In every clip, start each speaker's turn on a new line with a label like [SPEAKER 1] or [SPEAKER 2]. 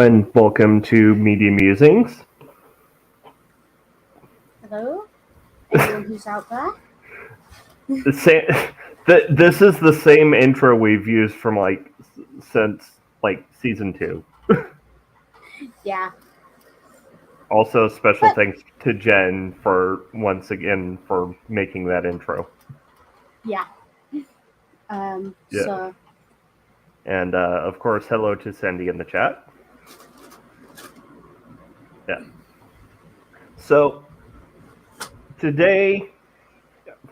[SPEAKER 1] and welcome to Media Musings.
[SPEAKER 2] Hello, anyone who's out there?
[SPEAKER 1] The same, this is the same intro we've used from since season 2.
[SPEAKER 2] Yeah,
[SPEAKER 1] Also, special
[SPEAKER 2] but
[SPEAKER 1] thanks to Jen for once again for making that intro.
[SPEAKER 2] yeah.
[SPEAKER 1] Yeah,
[SPEAKER 2] So
[SPEAKER 1] and of course, hello to Sandy in the chat. Yeah. So today,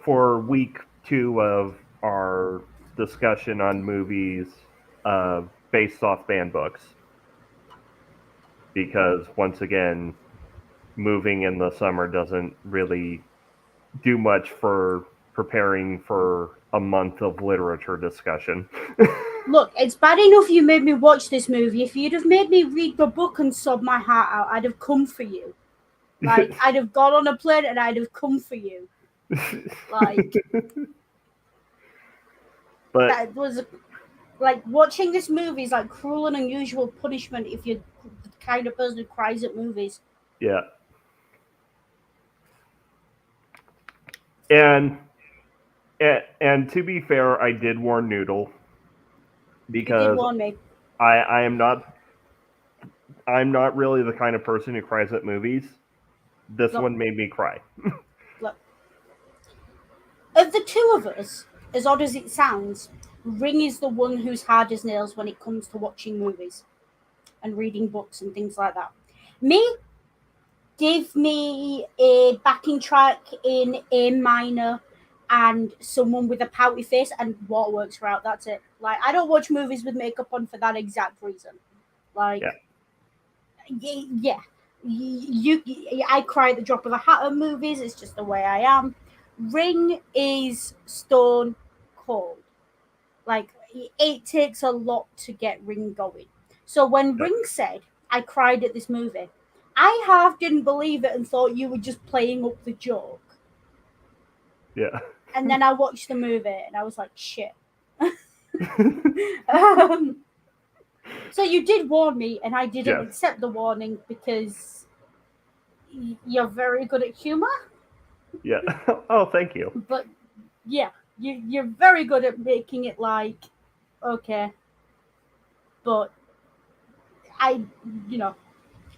[SPEAKER 1] for week 2 of our discussion on movies based off banned books, because once again, moving in the summer doesn't really do much for preparing for a month of literature discussion.
[SPEAKER 2] look, it's bad enough you made me watch this movie. If you'd have made me read the book and sob my heart out, I'd have come for you. Like I'd have gone on a plane and I'd have come for you. Like
[SPEAKER 1] But
[SPEAKER 2] that was like watching this movie is like cruel and unusual punishment if you're the kind of person who cries at movies.
[SPEAKER 1] yeah, and and to be fair, I did warn Noodle
[SPEAKER 2] You did
[SPEAKER 1] because
[SPEAKER 2] warn me.
[SPEAKER 1] I am not I'm not really the kind of person who cries at movies. This
[SPEAKER 2] Look,
[SPEAKER 1] one made me cry.
[SPEAKER 2] look. Of the two of us, as odd as it sounds, Ring is the one who's hard as nails when it comes to watching movies and reading books and things like that. Me, give me a backing track in A minor and someone with a pouty face and waterworks are out. That's it. Like I don't watch movies with makeup on for that exact reason. Like,
[SPEAKER 1] Yeah.
[SPEAKER 2] yeah. I cry at the drop of a hat at movies. It's just the way I am. Ring is stone cold. Like it takes a lot to get Ring going. So when
[SPEAKER 1] Yeah.
[SPEAKER 2] Ring said I cried at this movie, I half didn't believe it and thought you were just playing up the joke.
[SPEAKER 1] Yeah.
[SPEAKER 2] And then I watched the movie and I was like, shit. um, so you did warn me, and I didn't
[SPEAKER 1] Yes.
[SPEAKER 2] accept the warning because you're very good at humor.
[SPEAKER 1] Yeah. Oh, thank you.
[SPEAKER 2] But yeah, you're very good at making it like okay. But I, you know,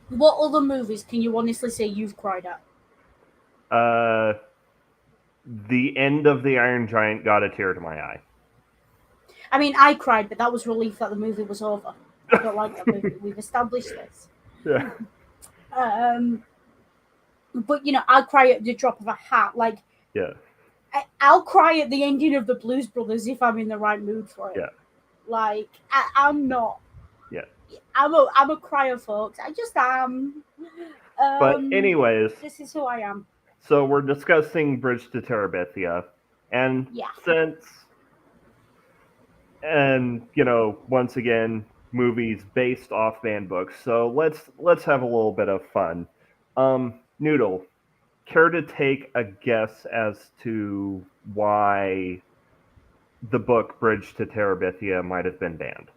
[SPEAKER 2] what other movies can you honestly say you've cried at?
[SPEAKER 1] The end of the Iron Giant got a tear to my eye.
[SPEAKER 2] I mean, I cried, but that was relief that the movie was over. I don't like that movie. We've established this.
[SPEAKER 1] Yeah.
[SPEAKER 2] But I'll cry at the drop of a hat. Like
[SPEAKER 1] Yeah.
[SPEAKER 2] I'll cry at the ending of the Blues Brothers if I'm in the right mood for it.
[SPEAKER 1] Yeah.
[SPEAKER 2] Like I'm not.
[SPEAKER 1] Yeah.
[SPEAKER 2] I'm a crier, folks. I just am.
[SPEAKER 1] But anyways,
[SPEAKER 2] This is who I am.
[SPEAKER 1] so we're discussing Bridge to Terabithia, and
[SPEAKER 2] Yeah.
[SPEAKER 1] once again, movies based off banned books. So let's have a little bit of fun. Noodle, care to take a guess as to why the book Bridge to Terabithia might have been banned?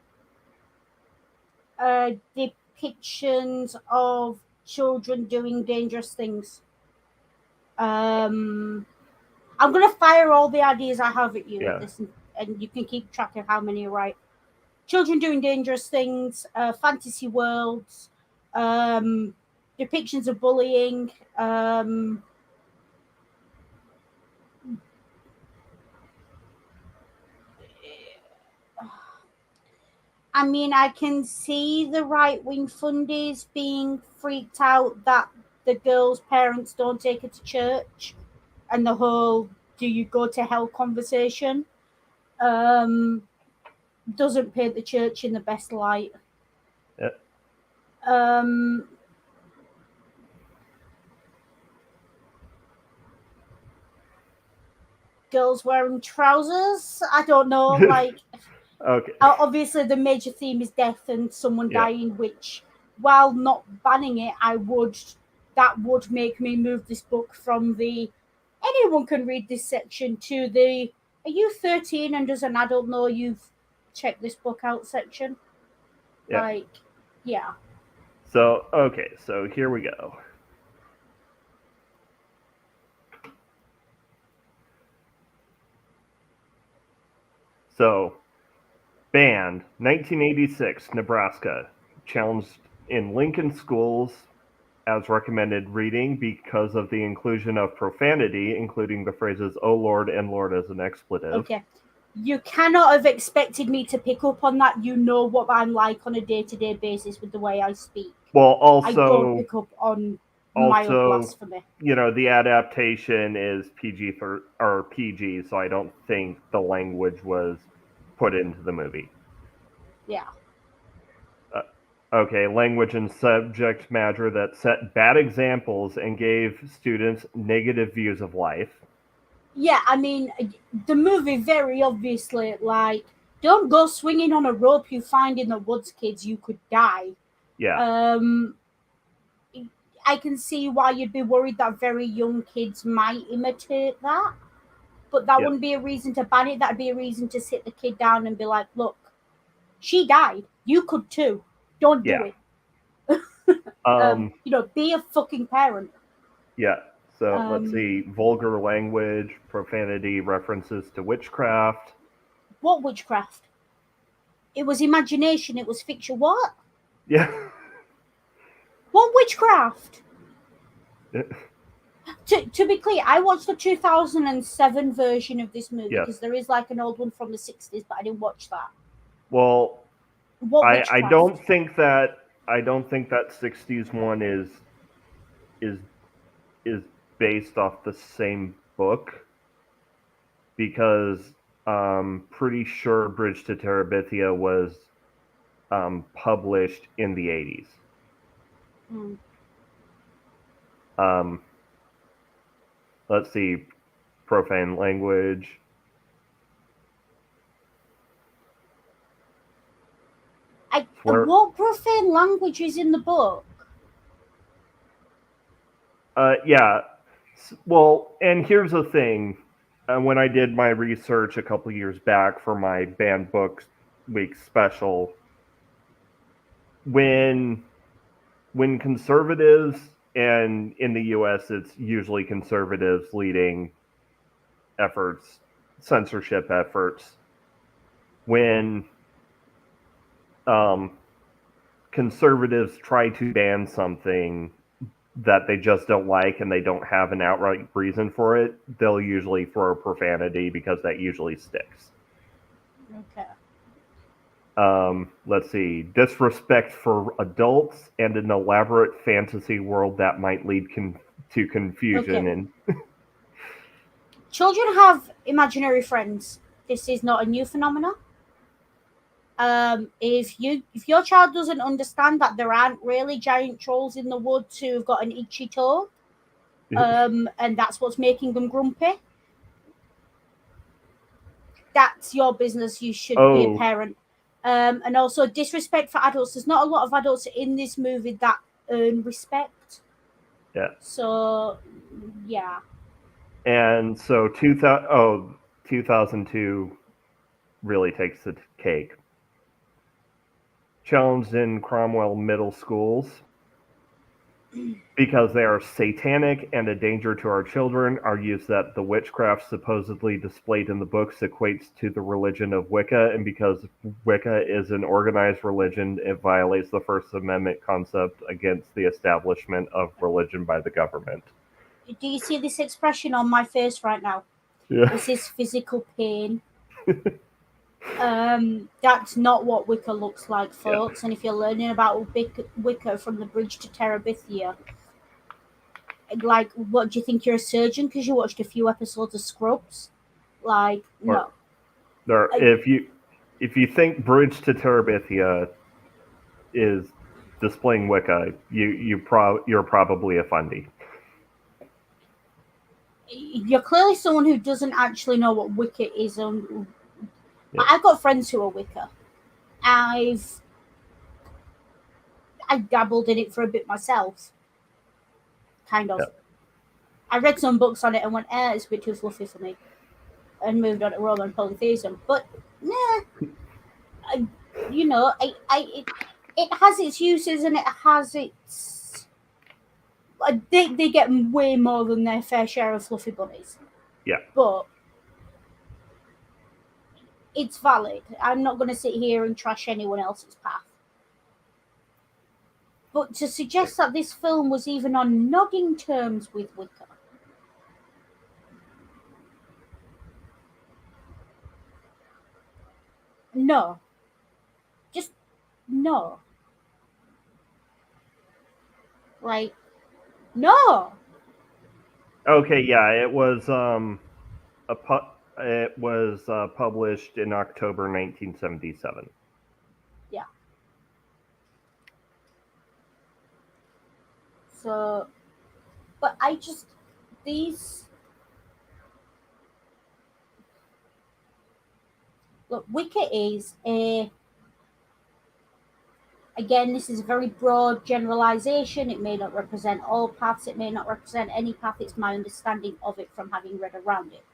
[SPEAKER 2] Depictions of children doing dangerous things. I'm gonna fire all the ideas I have at you
[SPEAKER 1] Yeah.
[SPEAKER 2] with this, and you can keep track of how many are right. Children doing dangerous things, fantasy worlds, depictions of bullying. I mean, I can see the right wing fundies being freaked out that the girl's parents don't take her to church, and the whole "do you go to hell" conversation doesn't paint the church in the best light.
[SPEAKER 1] Yeah.
[SPEAKER 2] Girls wearing trousers. I don't know. Like,
[SPEAKER 1] Okay.
[SPEAKER 2] obviously, the major theme is death and someone
[SPEAKER 1] Yeah.
[SPEAKER 2] dying. Which, while not banning it, that would make me move this book from the anyone can read this section to the are you 13 and does an adult know you've checked this book out section?
[SPEAKER 1] Yeah.
[SPEAKER 2] Like, yeah.
[SPEAKER 1] So, okay, so here we go. So, banned 1986, Nebraska. Challenged in Lincoln schools as recommended reading because of the inclusion of profanity, including the phrases "oh Lord" and "Lord" as an expletive.
[SPEAKER 2] Okay. You cannot have expected me to pick up on that. You know what I'm like on a day-to-day basis with the way I speak.
[SPEAKER 1] Well,
[SPEAKER 2] I don't
[SPEAKER 1] also,
[SPEAKER 2] pick up on mild
[SPEAKER 1] also,
[SPEAKER 2] blasphemy.
[SPEAKER 1] the adaptation is or PG, so I don't think the language was put into the movie.
[SPEAKER 2] Yeah.
[SPEAKER 1] Uh, okay, language and subject matter that set bad examples and gave students negative views of life.
[SPEAKER 2] Yeah, I mean, the movie very obviously, like, don't go swinging on a rope you find in the woods, kids, you could die.
[SPEAKER 1] Yeah,
[SPEAKER 2] Um, I can see why you'd be worried that very young kids might imitate that, but that
[SPEAKER 1] yeah,
[SPEAKER 2] wouldn't be a reason to ban it. That'd be a reason to sit the kid down and be like, look, she died. You could too. Don't do
[SPEAKER 1] yeah.
[SPEAKER 2] it.
[SPEAKER 1] Um,
[SPEAKER 2] Be a fucking parent.
[SPEAKER 1] yeah. So let's
[SPEAKER 2] Um,
[SPEAKER 1] see: vulgar language, profanity, references to witchcraft.
[SPEAKER 2] what witchcraft? It was imagination. It was fiction. What?
[SPEAKER 1] Yeah.
[SPEAKER 2] What witchcraft? To be clear, I watched the 2007 version of this movie
[SPEAKER 1] Yes.
[SPEAKER 2] because there is like an old one from the 60s, but I didn't watch that.
[SPEAKER 1] Well,
[SPEAKER 2] What
[SPEAKER 1] I
[SPEAKER 2] witchcraft?
[SPEAKER 1] don't think that '60s one is is based off the same book because pretty sure Bridge to Terabithia was published in the '80s.
[SPEAKER 2] Hmm.
[SPEAKER 1] Um, let's see, profane language. Swear.
[SPEAKER 2] What profane language is in the book?
[SPEAKER 1] Yeah. Well, and here's the thing. When I did my research a couple years back for my banned books week special, when conservatives, and in the U.S. it's usually conservatives leading efforts, censorship efforts, when um, conservatives try to ban something that they just don't like and they don't have an outright reason for it, they'll usually throw profanity because that usually sticks.
[SPEAKER 2] Okay.
[SPEAKER 1] Let's see, disrespect for adults and an elaborate fantasy world that might lead to confusion
[SPEAKER 2] Okay.
[SPEAKER 1] and
[SPEAKER 2] Children have imaginary friends. This is not a new phenomenon. If your child doesn't understand that there aren't really giant trolls in the woods who've got an itchy toe, and that's what's making them grumpy, that's your business. You should be a
[SPEAKER 1] oh
[SPEAKER 2] parent. And also disrespect for adults. There's not a lot of adults in this movie that earn respect.
[SPEAKER 1] yeah.
[SPEAKER 2] So yeah.
[SPEAKER 1] And so 2002 really takes the cake. Challenged in Cromwell middle schools because they are satanic and a danger to our children, argues that the witchcraft supposedly displayed in the books equates to the religion of Wicca, and because Wicca is an organized religion, it violates the First Amendment concept against the establishment of religion by the government.
[SPEAKER 2] Do you see this expression on my face right now?
[SPEAKER 1] Yeah.
[SPEAKER 2] This is physical pain. That's not what Wicca looks like,
[SPEAKER 1] Yeah.
[SPEAKER 2] folks. And if you're learning about Wicca from the Bridge to Terabithia, like, what do you think you're a surgeon because you watched a few episodes of Scrubs? Like,
[SPEAKER 1] Or,
[SPEAKER 2] no.
[SPEAKER 1] or
[SPEAKER 2] I,
[SPEAKER 1] if you think Bridge to Terabithia is displaying Wicca, you're probably a fundy.
[SPEAKER 2] you're clearly someone who doesn't actually know what Wicca is.
[SPEAKER 1] Yeah.
[SPEAKER 2] I've got friends who are Wicca. I've I dabbled in it for a bit myself, kind
[SPEAKER 1] Yeah.
[SPEAKER 2] of. I read some books on it and went, it's a bit too fluffy for me, and moved on to Roman polytheism. But nah, I, I it has its uses and it has its. They get way more than their fair share of fluffy bunnies.
[SPEAKER 1] Yeah.
[SPEAKER 2] But it's valid. I'm not going to sit here and trash anyone else's path. But to suggest that this film was even on noggin terms with Wicker. No. Just no. Like, no.
[SPEAKER 1] Okay, yeah, it was published in October 1977.
[SPEAKER 2] Yeah. So, but I just, these, look, Wicker is again, this is a very broad generalization. It may not represent all paths, it may not represent any path. It's my understanding of it from having read around it.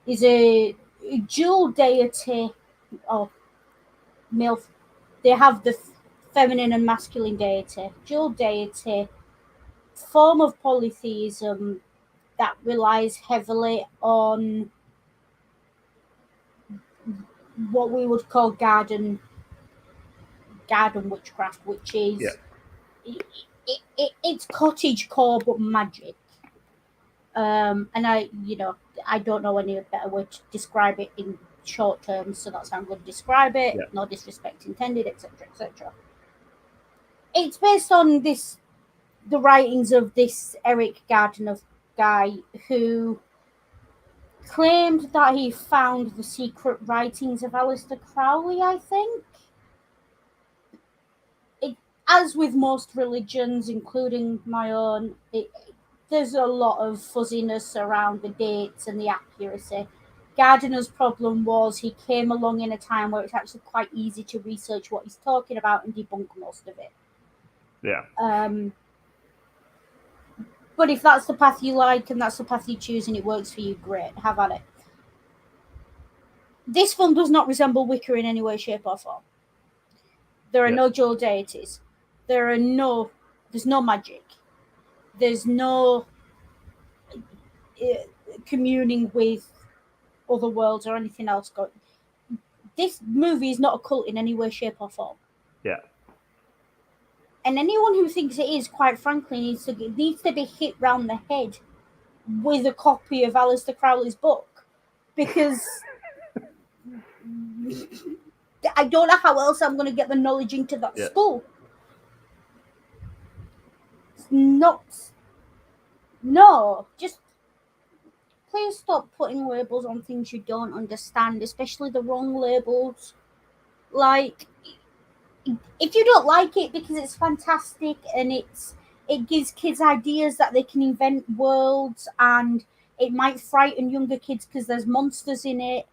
[SPEAKER 2] Is a dual deity or male. They have the feminine and masculine deity, dual deity, form of polytheism that relies heavily on what we would call garden witchcraft, which
[SPEAKER 1] Yeah.
[SPEAKER 2] is it's cottage core but magic. And I don't know any better way to describe it in short terms, so that's how I'm going to describe it.
[SPEAKER 1] Yeah.
[SPEAKER 2] No disrespect intended, etc., etc. It's based on the writings of this Eric Gardner guy who claimed that he found the secret writings of Aleister Crowley, I think. As with most religions, including my own, there's a lot of fuzziness around the dates and the accuracy. Gardner's problem was he came along in a time where it's actually quite easy to research what he's talking about and debunk most of it.
[SPEAKER 1] Yeah.
[SPEAKER 2] But if that's the path you like and that's the path you choose and it works for you, great, have at it. This film does not resemble Wicca in any way, shape, or form. There are no dual deities. There's no magic. There's no communing with other worlds or anything else going. This movie is not a cult in any way, shape, or form.
[SPEAKER 1] Yeah.
[SPEAKER 2] And anyone who thinks it is, quite frankly, needs to be hit round the head with a copy of Aleister Crowley's book, because I don't know how else I'm going to get the knowledge into that skull. It's not. No, just please stop putting labels on things you don't understand, especially the wrong labels. Like, if you don't like it because it's fantastic and it gives kids ideas that they can invent worlds, and it might frighten younger kids because there's monsters in it,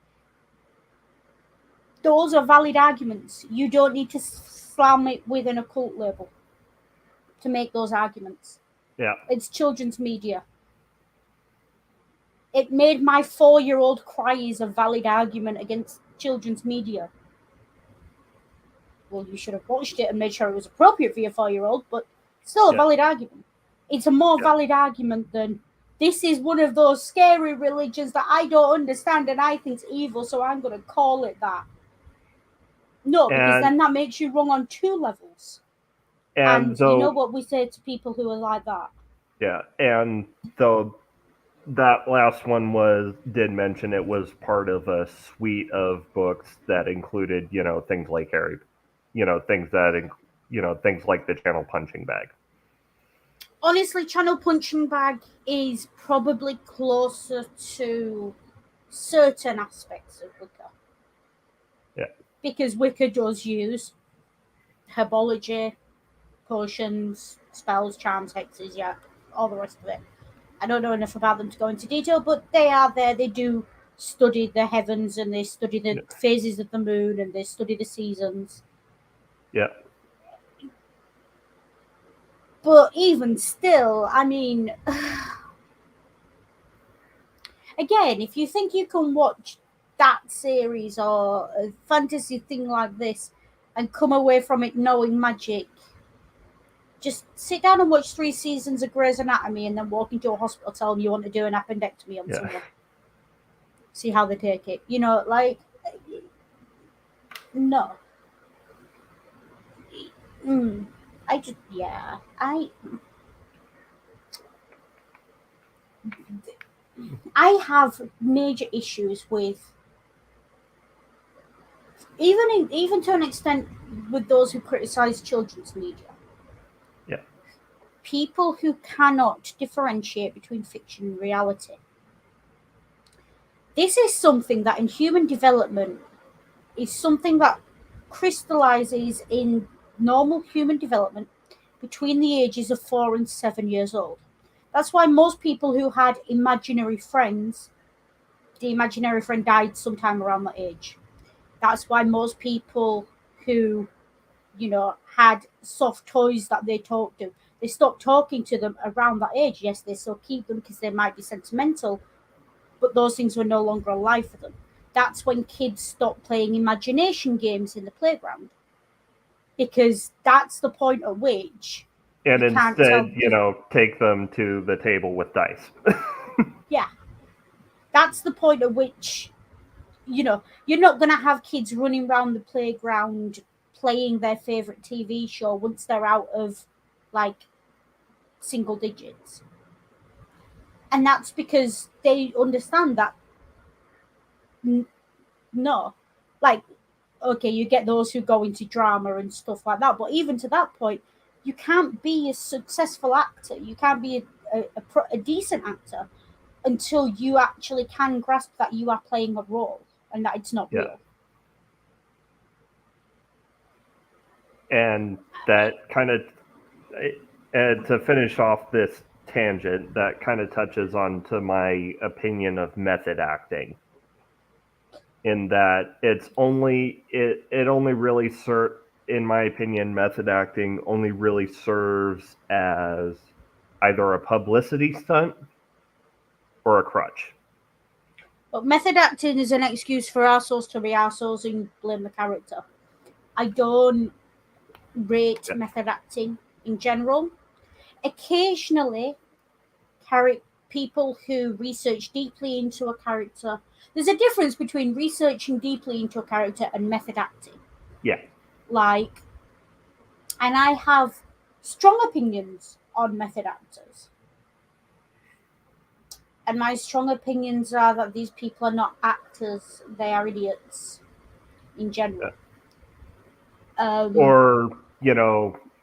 [SPEAKER 2] those are valid arguments. You don't need to slam it with an occult label to make those arguments.
[SPEAKER 1] Yeah.
[SPEAKER 2] It's children's media. It made my 4-year-old cry is a valid argument against children's media. Well, you should have watched it and made sure it was appropriate for your 4-year-old, but still a valid argument. It's a more valid argument than this is one of those scary religions that I don't understand and I think's evil, so I'm going to call it that. No, because then that makes you wrong on 2 levels. And you know what we say to people who are like that.
[SPEAKER 1] Yeah, and though that last one did mention it was part of a suite of books that included, things like Harry, things like the Channel Punching Bag.
[SPEAKER 2] Honestly, Channel Punching Bag is probably closer to certain aspects of Wicca.
[SPEAKER 1] Yeah.
[SPEAKER 2] Because Wicca does use herbology, potions, spells, charms, hexes, yeah, all the rest of it. I don't know enough about them to go into detail, but they are there. They do study the heavens and they study the phases of the moon and they study the seasons.
[SPEAKER 1] Yeah.
[SPEAKER 2] But even still, I mean, again, if you think you can watch that series or a fantasy thing like this and come away from it knowing magic. Just sit down and watch 3 seasons of Grey's Anatomy and then walk into a hospital telling you want to do an appendectomy on
[SPEAKER 1] Yeah.
[SPEAKER 2] someone. See how they take it. No. I just, yeah. I have major issues with, even to an extent, with those who criticize children's media.
[SPEAKER 1] Yeah.
[SPEAKER 2] People who cannot differentiate between fiction and reality. This is something that in human development is something that crystallizes in normal human development between the ages of 4 and 7 years old. That's why most people who had imaginary friends, the imaginary friend died sometime around that age. That's why most people who, had soft toys that they talked to, they stopped talking to them around that age. Yes, they still keep them because they might be sentimental, but those things were no longer alive for them. That's when kids stop playing imagination games in the playground, because that's the point at which
[SPEAKER 1] And
[SPEAKER 2] you can't tell.
[SPEAKER 1] instead, take them to the table with dice.
[SPEAKER 2] Yeah, that's the point at which, you're not going to have kids running around the playground playing their favorite TV show once they're out of like single digits. And that's because they understand that no, like, okay, you get those who go into drama and stuff like that, but even to that point, you can't be a successful actor, you can't be a decent actor until you actually can grasp that you are playing a role and that it's not
[SPEAKER 1] Yeah.
[SPEAKER 2] real.
[SPEAKER 1] And that kind of, and to finish off this tangent, that kind of touches on to my opinion of method acting. In that it only really in my opinion, method acting only really serves as either a publicity stunt or a crutch.
[SPEAKER 2] But method acting is an excuse for arseholes to be arseholes and blame the character. I don't rate method acting in general. Occasionally, people who research deeply into a character. There's a difference between researching deeply into a character and method acting.
[SPEAKER 1] Yeah.
[SPEAKER 2] Like, and I have strong opinions on method actors. And my strong opinions are that these people are not actors, they are idiots in general.
[SPEAKER 1] Or,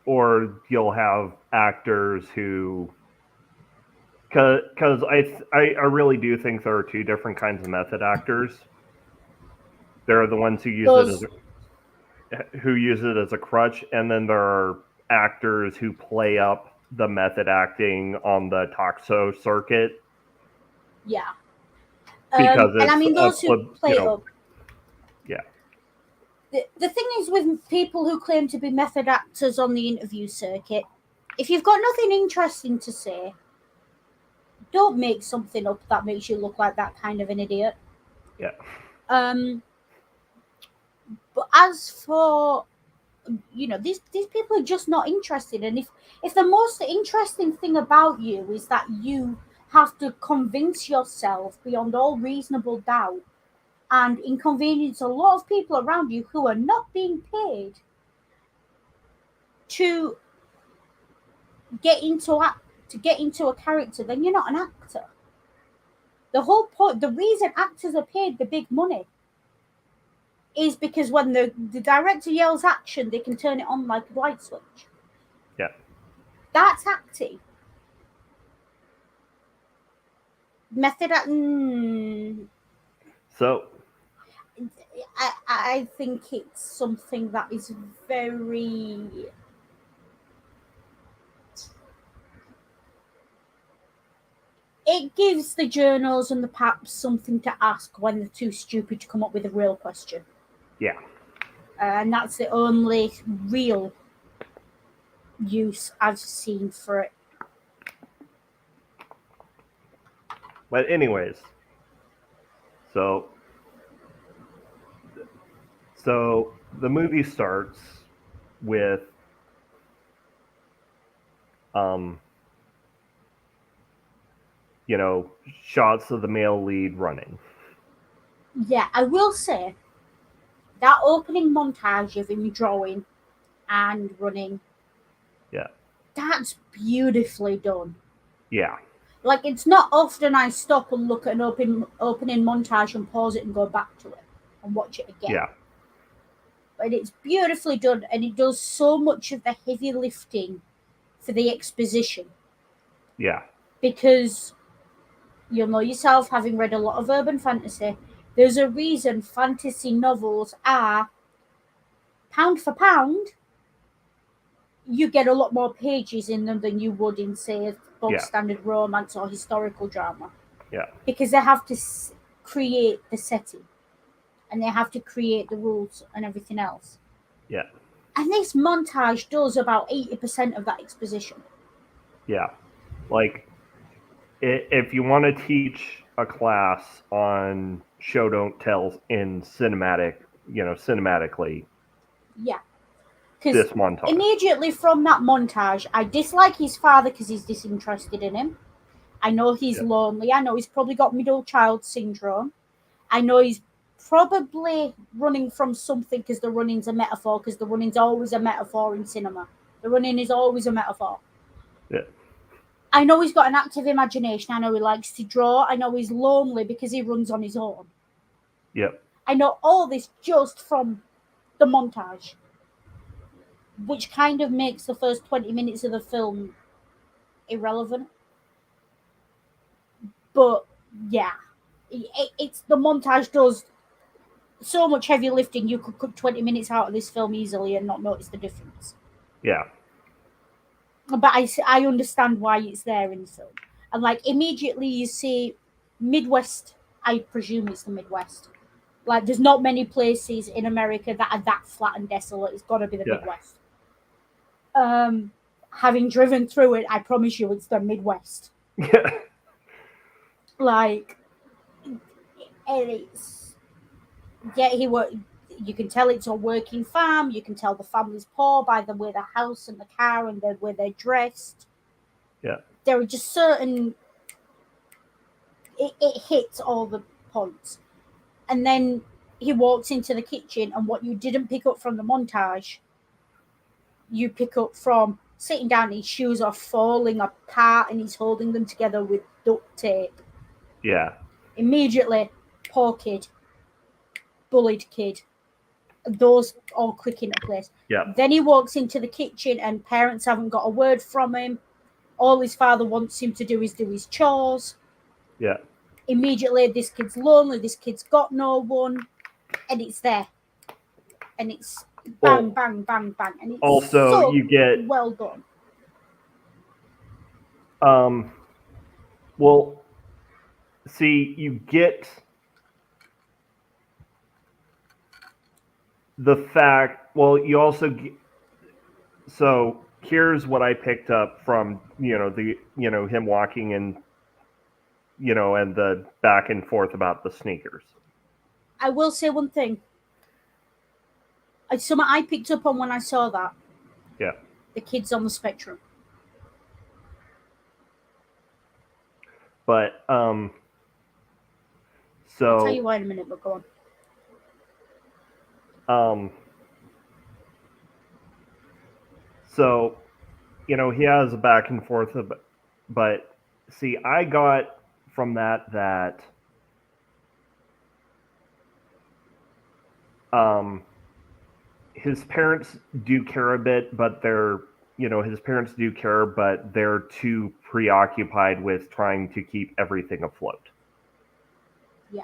[SPEAKER 1] or you'll have actors who, because I really do think there are two different kinds of method actors. There are the ones who use it as a crutch, and then there are actors who play up the method acting on the talk show circuit.
[SPEAKER 2] Yeah.
[SPEAKER 1] Because it's
[SPEAKER 2] and I mean, those who play it up.
[SPEAKER 1] Yeah.
[SPEAKER 2] The thing is with people who claim to be method actors on the interview circuit, if you've got nothing interesting to say, don't make something up that makes you look like that kind of an idiot.
[SPEAKER 1] Yeah.
[SPEAKER 2] But as for, these people are just not interested. And if the most interesting thing about you is that you have to convince yourself beyond all reasonable doubt and inconvenience a lot of people around you who are not being paid to get into a character, then you're not an actor. The whole point, the reason actors are paid the big money is because when the director yells action, they can turn it on like a light switch.
[SPEAKER 1] Yeah.
[SPEAKER 2] That's acting. Method acting.
[SPEAKER 1] So
[SPEAKER 2] I think it's something that is very. It gives the journals and the paps something to ask when they're too stupid to come up with a real question.
[SPEAKER 1] Yeah.
[SPEAKER 2] And that's the only real use I've seen for it.
[SPEAKER 1] But anyways, so the movie starts with um, you know, shots of the male lead running.
[SPEAKER 2] Yeah, I will say that opening montage of him drawing and running,
[SPEAKER 1] Yeah.
[SPEAKER 2] that's beautifully done.
[SPEAKER 1] Yeah.
[SPEAKER 2] Like, it's not often I stop and look at an opening montage and pause it and go back to it and watch it again.
[SPEAKER 1] Yeah.
[SPEAKER 2] But it's beautifully done, and it does so much of the heavy lifting for the exposition.
[SPEAKER 1] Yeah.
[SPEAKER 2] Because you'll know yourself, having read a lot of urban fantasy, there's a reason fantasy novels are, pound for pound, you get a lot more pages in them than you would in, say, a bog
[SPEAKER 1] Yeah.
[SPEAKER 2] standard romance or historical drama.
[SPEAKER 1] Yeah.
[SPEAKER 2] Because they have to create the setting, and they have to create the rules and everything else.
[SPEAKER 1] Yeah.
[SPEAKER 2] And this montage does about 80% of that exposition.
[SPEAKER 1] Yeah. Like, if you want to teach a class on show don't tells in cinematically,
[SPEAKER 2] Yeah. Because
[SPEAKER 1] this montage.
[SPEAKER 2] immediately from that montage, I dislike his father because he's disinterested in him. I know he's
[SPEAKER 1] Yeah.
[SPEAKER 2] lonely. I know he's probably got middle child syndrome. I know he's probably running from something because the running's a metaphor, because the running's always a metaphor in cinema. The running is always a metaphor.
[SPEAKER 1] Yeah.
[SPEAKER 2] I know he's got an active imagination. I know he likes to draw. I know he's lonely because he runs on his own.
[SPEAKER 1] Yep.
[SPEAKER 2] I know all this just from the montage, which kind of makes the first 20 minutes of the film irrelevant. But yeah, it's the montage does so much heavy lifting. You could cut 20 minutes out of this film easily and not notice the difference.
[SPEAKER 1] Yeah.
[SPEAKER 2] But I understand why it's there in the film. And like immediately you see Midwest, I presume it's the Midwest. Like there's not many places in America that are that flat and desolate. It's got to be the
[SPEAKER 1] Yeah.
[SPEAKER 2] Midwest. Having driven through it, I promise you, it's the Midwest.
[SPEAKER 1] Yeah.
[SPEAKER 2] Like, and it's yeah, he work. You can tell it's a working farm. You can tell the family's poor by the way the house and the car and the way they're dressed.
[SPEAKER 1] Yeah.
[SPEAKER 2] There are just certain. It hits all the points, and then he walks into the kitchen, and what you didn't pick up from the montage, you pick up from sitting down. His shoes are falling apart, and he's holding them together with duct tape.
[SPEAKER 1] Yeah.
[SPEAKER 2] Immediately, poor kid, bullied kid, those all click into place.
[SPEAKER 1] Yeah.
[SPEAKER 2] Then he walks into the kitchen and parents haven't got a word from him. All his father wants him to do is do his chores.
[SPEAKER 1] Yeah.
[SPEAKER 2] Immediately, this kid's lonely, this kid's got no one, and it's there. And it's bang, bang, bang, bang. And it's
[SPEAKER 1] Also,
[SPEAKER 2] so
[SPEAKER 1] you get
[SPEAKER 2] well done.
[SPEAKER 1] well, see, you get the fact, well, you also get, so here's what I picked up from, him walking in, and the back and forth about the sneakers.
[SPEAKER 2] I will say one thing. Something I picked up on when I saw that.
[SPEAKER 1] Yeah.
[SPEAKER 2] The kid's on the spectrum.
[SPEAKER 1] But
[SPEAKER 2] I'll tell you
[SPEAKER 1] so
[SPEAKER 2] why in a minute, but go on.
[SPEAKER 1] so he has a back and forth, but see, I got from that his parents do care a bit, but his parents do care, but they're too preoccupied with trying to keep everything afloat.
[SPEAKER 2] Yeah.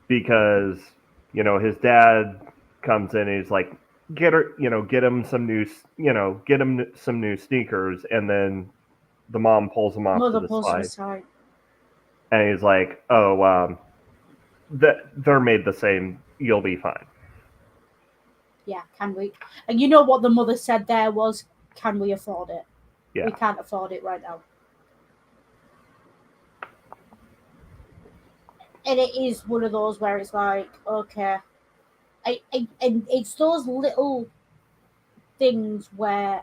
[SPEAKER 1] Because, his dad comes in and he's like, get him some new sneakers, and then the mom pulls him off
[SPEAKER 2] Mother
[SPEAKER 1] to the
[SPEAKER 2] pulls to the
[SPEAKER 1] side,
[SPEAKER 2] side.
[SPEAKER 1] and he's like, oh, they're made the same, you'll be fine.
[SPEAKER 2] Yeah, can we? And you know what the mother said there was, can we afford it?
[SPEAKER 1] Yeah.
[SPEAKER 2] We can't afford it right now. And it is one of those where it's like, okay, And it's those little things where,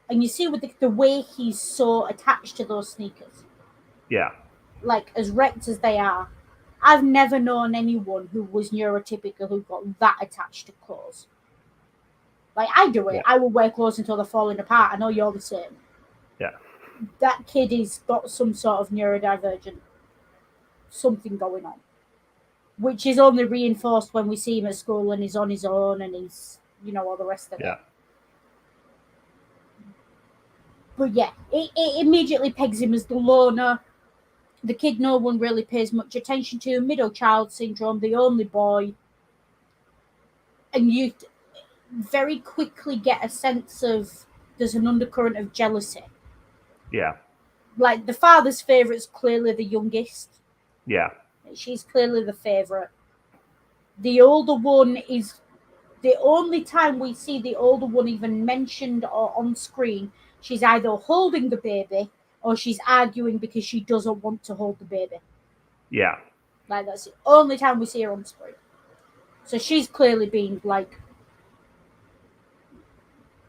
[SPEAKER 2] and you see with the way he's so attached to those sneakers,
[SPEAKER 1] Yeah.
[SPEAKER 2] like as wrecked as they are. I've never known anyone who was neurotypical who got that attached to clothes. Like I do it.
[SPEAKER 1] Yeah.
[SPEAKER 2] I will wear clothes until they're falling apart. I know you're the same.
[SPEAKER 1] Yeah.
[SPEAKER 2] That kid has got some sort of neurodivergent something going on, which is only reinforced when we see him at school and he's on his own and he's, all the rest of
[SPEAKER 1] Yeah.
[SPEAKER 2] it. But yeah, it immediately pegs him as the loner, the kid no one really pays much attention to, middle child syndrome, the only boy. And you very quickly get a sense of there's an undercurrent of jealousy.
[SPEAKER 1] Yeah.
[SPEAKER 2] Like the father's favourite's clearly the youngest.
[SPEAKER 1] Yeah.
[SPEAKER 2] She's clearly the favourite. The older one is the only time we see the older one even mentioned or on screen. She's either holding the baby or she's arguing because she doesn't want to hold the baby.
[SPEAKER 1] Yeah.
[SPEAKER 2] Like that's the only time we see her on screen. So she's clearly being like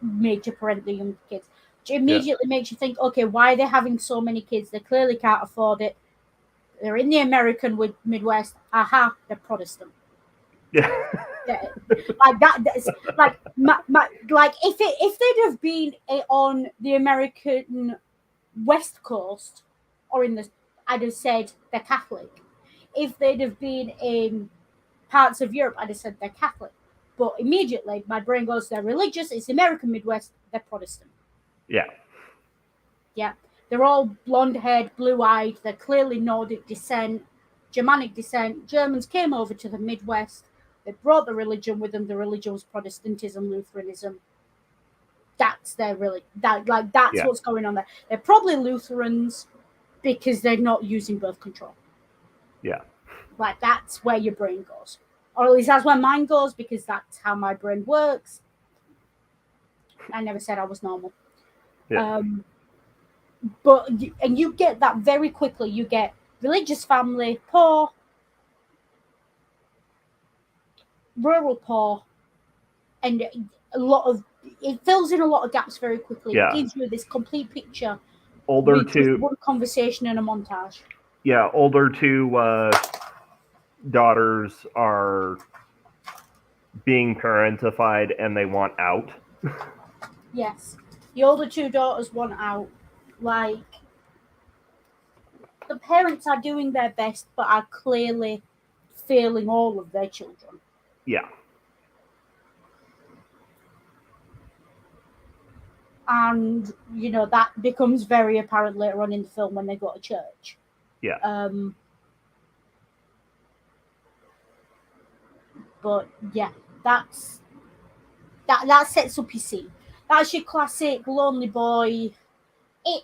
[SPEAKER 2] made to parent the young kids. Which immediately makes you think, okay, why are they having so many kids? They clearly can't afford it. They're in the American Midwest. Aha, they're Protestant.
[SPEAKER 1] Yeah.
[SPEAKER 2] Like that. That's like like if they'd have been on the American West Coast or in the, I'd have said they're Catholic. If they'd have been in parts of Europe, I'd have said they're Catholic. But immediately my brain goes, they're religious. It's the American Midwest. They're Protestant.
[SPEAKER 1] Yeah.
[SPEAKER 2] Yeah, they're all blonde-haired, blue-eyed. They're clearly Nordic descent, Germanic descent. Germans came over to the Midwest. They brought the religion with them. The religion was Protestantism, Lutheranism. That's their that's
[SPEAKER 1] Yeah.
[SPEAKER 2] what's going on there. They're probably Lutherans because they're not using birth control.
[SPEAKER 1] Yeah.
[SPEAKER 2] Like that's where your brain goes, or at least that's where mine goes because that's how my brain works. I never said I was normal.
[SPEAKER 1] Yeah.
[SPEAKER 2] But you get that very quickly. You get religious family, poor, rural poor, and a lot of it fills in a lot of gaps very quickly.
[SPEAKER 1] Yeah.
[SPEAKER 2] It gives you this complete picture
[SPEAKER 1] Older
[SPEAKER 2] with just
[SPEAKER 1] two.
[SPEAKER 2] one conversation and a montage.
[SPEAKER 1] Yeah. Older two daughters are being parentified and they want out.
[SPEAKER 2] Yes, the older two daughters want out. Like the parents are doing their best, but are clearly failing all of their children.
[SPEAKER 1] Yeah.
[SPEAKER 2] And that becomes very apparent later on in the film when they go to church.
[SPEAKER 1] Yeah.
[SPEAKER 2] But yeah, that sets up your scene. That's your classic lonely boy.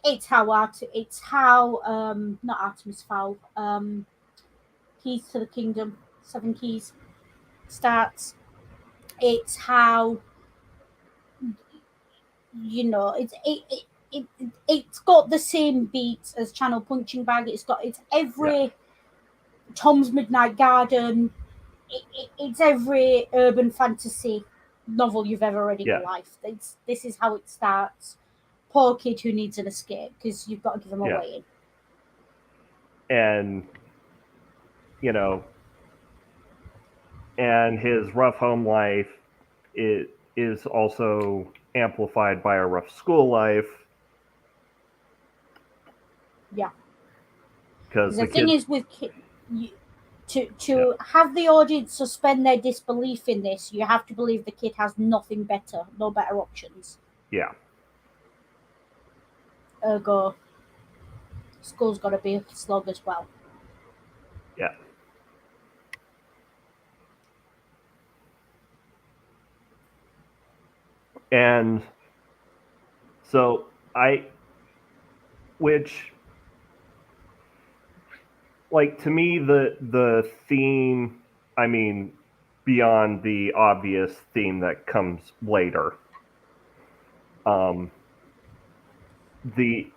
[SPEAKER 2] It's how not Artemis Fowl. Keys to the Kingdom, Seven Keys starts. It's how it's got the same beats as Channel Punching Bag. It's every Tom's Midnight Garden. It's every urban fantasy novel you've ever read in your life. This is how it starts. Poor kid who needs an escape because you've got to give him a way
[SPEAKER 1] in. And and his rough home life is also amplified by a rough school life.
[SPEAKER 2] Yeah.
[SPEAKER 1] Because
[SPEAKER 2] the thing is with to have the audience suspend their disbelief in this, you have to believe the kid has nothing better, no better options.
[SPEAKER 1] Yeah.
[SPEAKER 2] Ergo, school's got to be a slog as well.
[SPEAKER 1] Yeah. And so to me the theme, I mean, beyond the obvious theme that comes later, the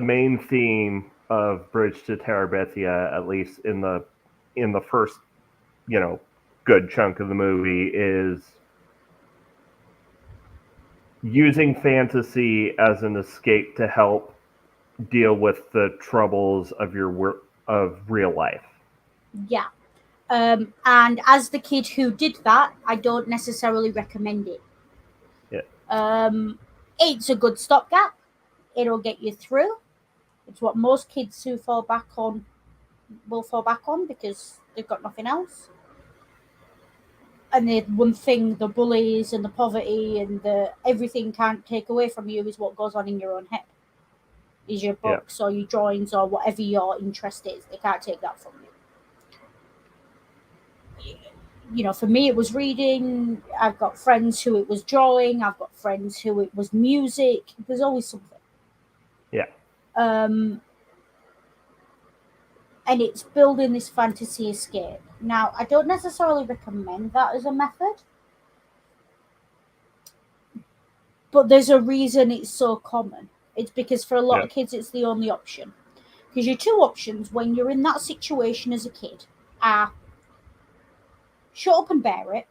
[SPEAKER 1] main theme of Bridge to Terabithia, at least in the first good chunk of the movie is using fantasy as an escape to help deal with the troubles of of real life.
[SPEAKER 2] Yeah. And as the kid who did that, I don't necessarily recommend it.
[SPEAKER 1] Yeah.
[SPEAKER 2] It's a good stopgap. It'll get you through. It's what most kids who fall back on will fall back on because they've got nothing else. And the one thing the bullies and the poverty and the everything can't take away from you is what goes on in your own head. Is your
[SPEAKER 1] Yeah.
[SPEAKER 2] books or your drawings or whatever your interest is. They can't take that from you. You know, for me it was reading. I've got friends who it was drawing. I've got friends who it was music. There's always something.
[SPEAKER 1] Yeah.
[SPEAKER 2] And it's building this fantasy escape. Now, I don't necessarily recommend that as a method, but there's a reason it's so common. It's because for a lot
[SPEAKER 1] Yeah.
[SPEAKER 2] of kids, it's the only option. Because your two options when you're in that situation as a kid are shut up and bear it,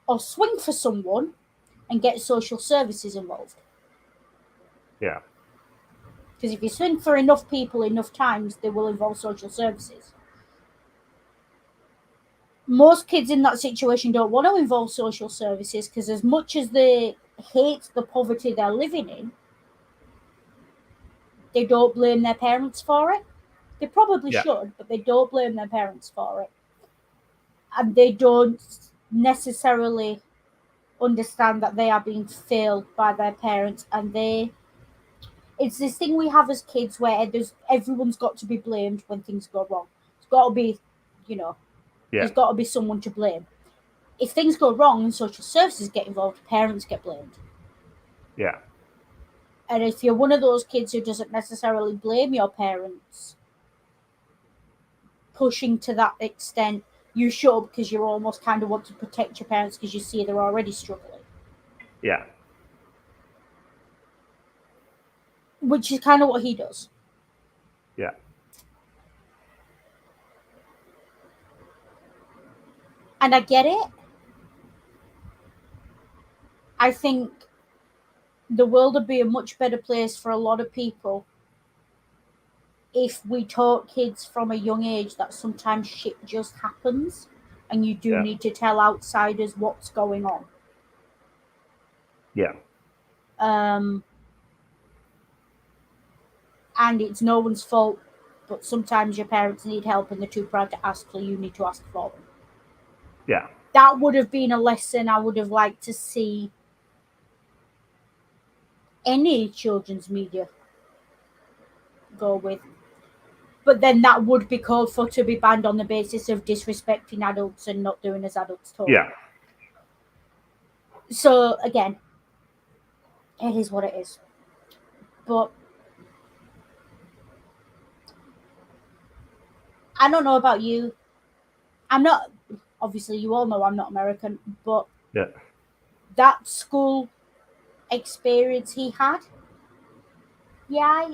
[SPEAKER 2] or swing for someone and get social services involved.
[SPEAKER 1] Yeah.
[SPEAKER 2] Because if you swing for enough people enough times, they will involve social services. Most kids in that situation don't want to involve social services because, as much as they hate the poverty they're living in, they don't blame their parents for it. They probably
[SPEAKER 1] Yeah.
[SPEAKER 2] should, but they don't blame their parents for it. And they don't necessarily understand that they are being failed by their parents, and it's this thing we have as kids where everyone's got to be blamed when things go wrong. It's got to be, you know,
[SPEAKER 1] Yeah.
[SPEAKER 2] there's got to be someone to blame. If things go wrong and social services get involved, parents get blamed.
[SPEAKER 1] Yeah.
[SPEAKER 2] And if you're one of those kids who doesn't necessarily blame your parents, pushing to that extent, you should, because you almost kind of want to protect your parents because you see they're already struggling.
[SPEAKER 1] Yeah.
[SPEAKER 2] Which is kind of what he does.
[SPEAKER 1] Yeah.
[SPEAKER 2] And I get it. I think the world would be a much better place for a lot of people if we taught kids from a young age that sometimes shit just happens and you do
[SPEAKER 1] Yeah.
[SPEAKER 2] need to tell outsiders what's going on.
[SPEAKER 1] Yeah.
[SPEAKER 2] Um, and it's no one's fault, but sometimes your parents need help and they're too proud to ask, so you need to ask for them.
[SPEAKER 1] Yeah.
[SPEAKER 2] That would have been a lesson I would have liked to see any children's media go with. But then that would be called for to be banned on the basis of disrespecting adults and not doing as adults told.
[SPEAKER 1] Yeah.
[SPEAKER 2] So again, it is what it is. But I don't know about you. I'm not, obviously, you all know I'm not American, but
[SPEAKER 1] Yeah.
[SPEAKER 2] that school experience he had, yeah,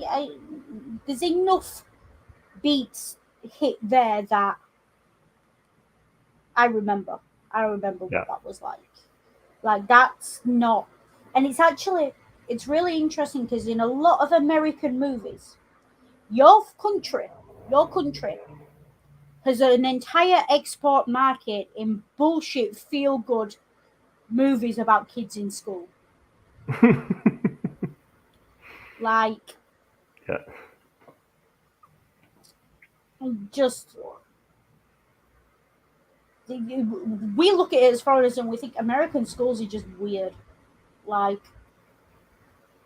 [SPEAKER 2] there's enough beats hit there that I remember. I remember
[SPEAKER 1] Yeah.
[SPEAKER 2] what that was like. Like, that's not, and it's really interesting because in a lot of American movies, your country, your country has an entire export market in bullshit feel good movies about kids in school. Like,
[SPEAKER 1] Yeah.
[SPEAKER 2] just we look at it as foreigners and we think American schools are just weird. Like,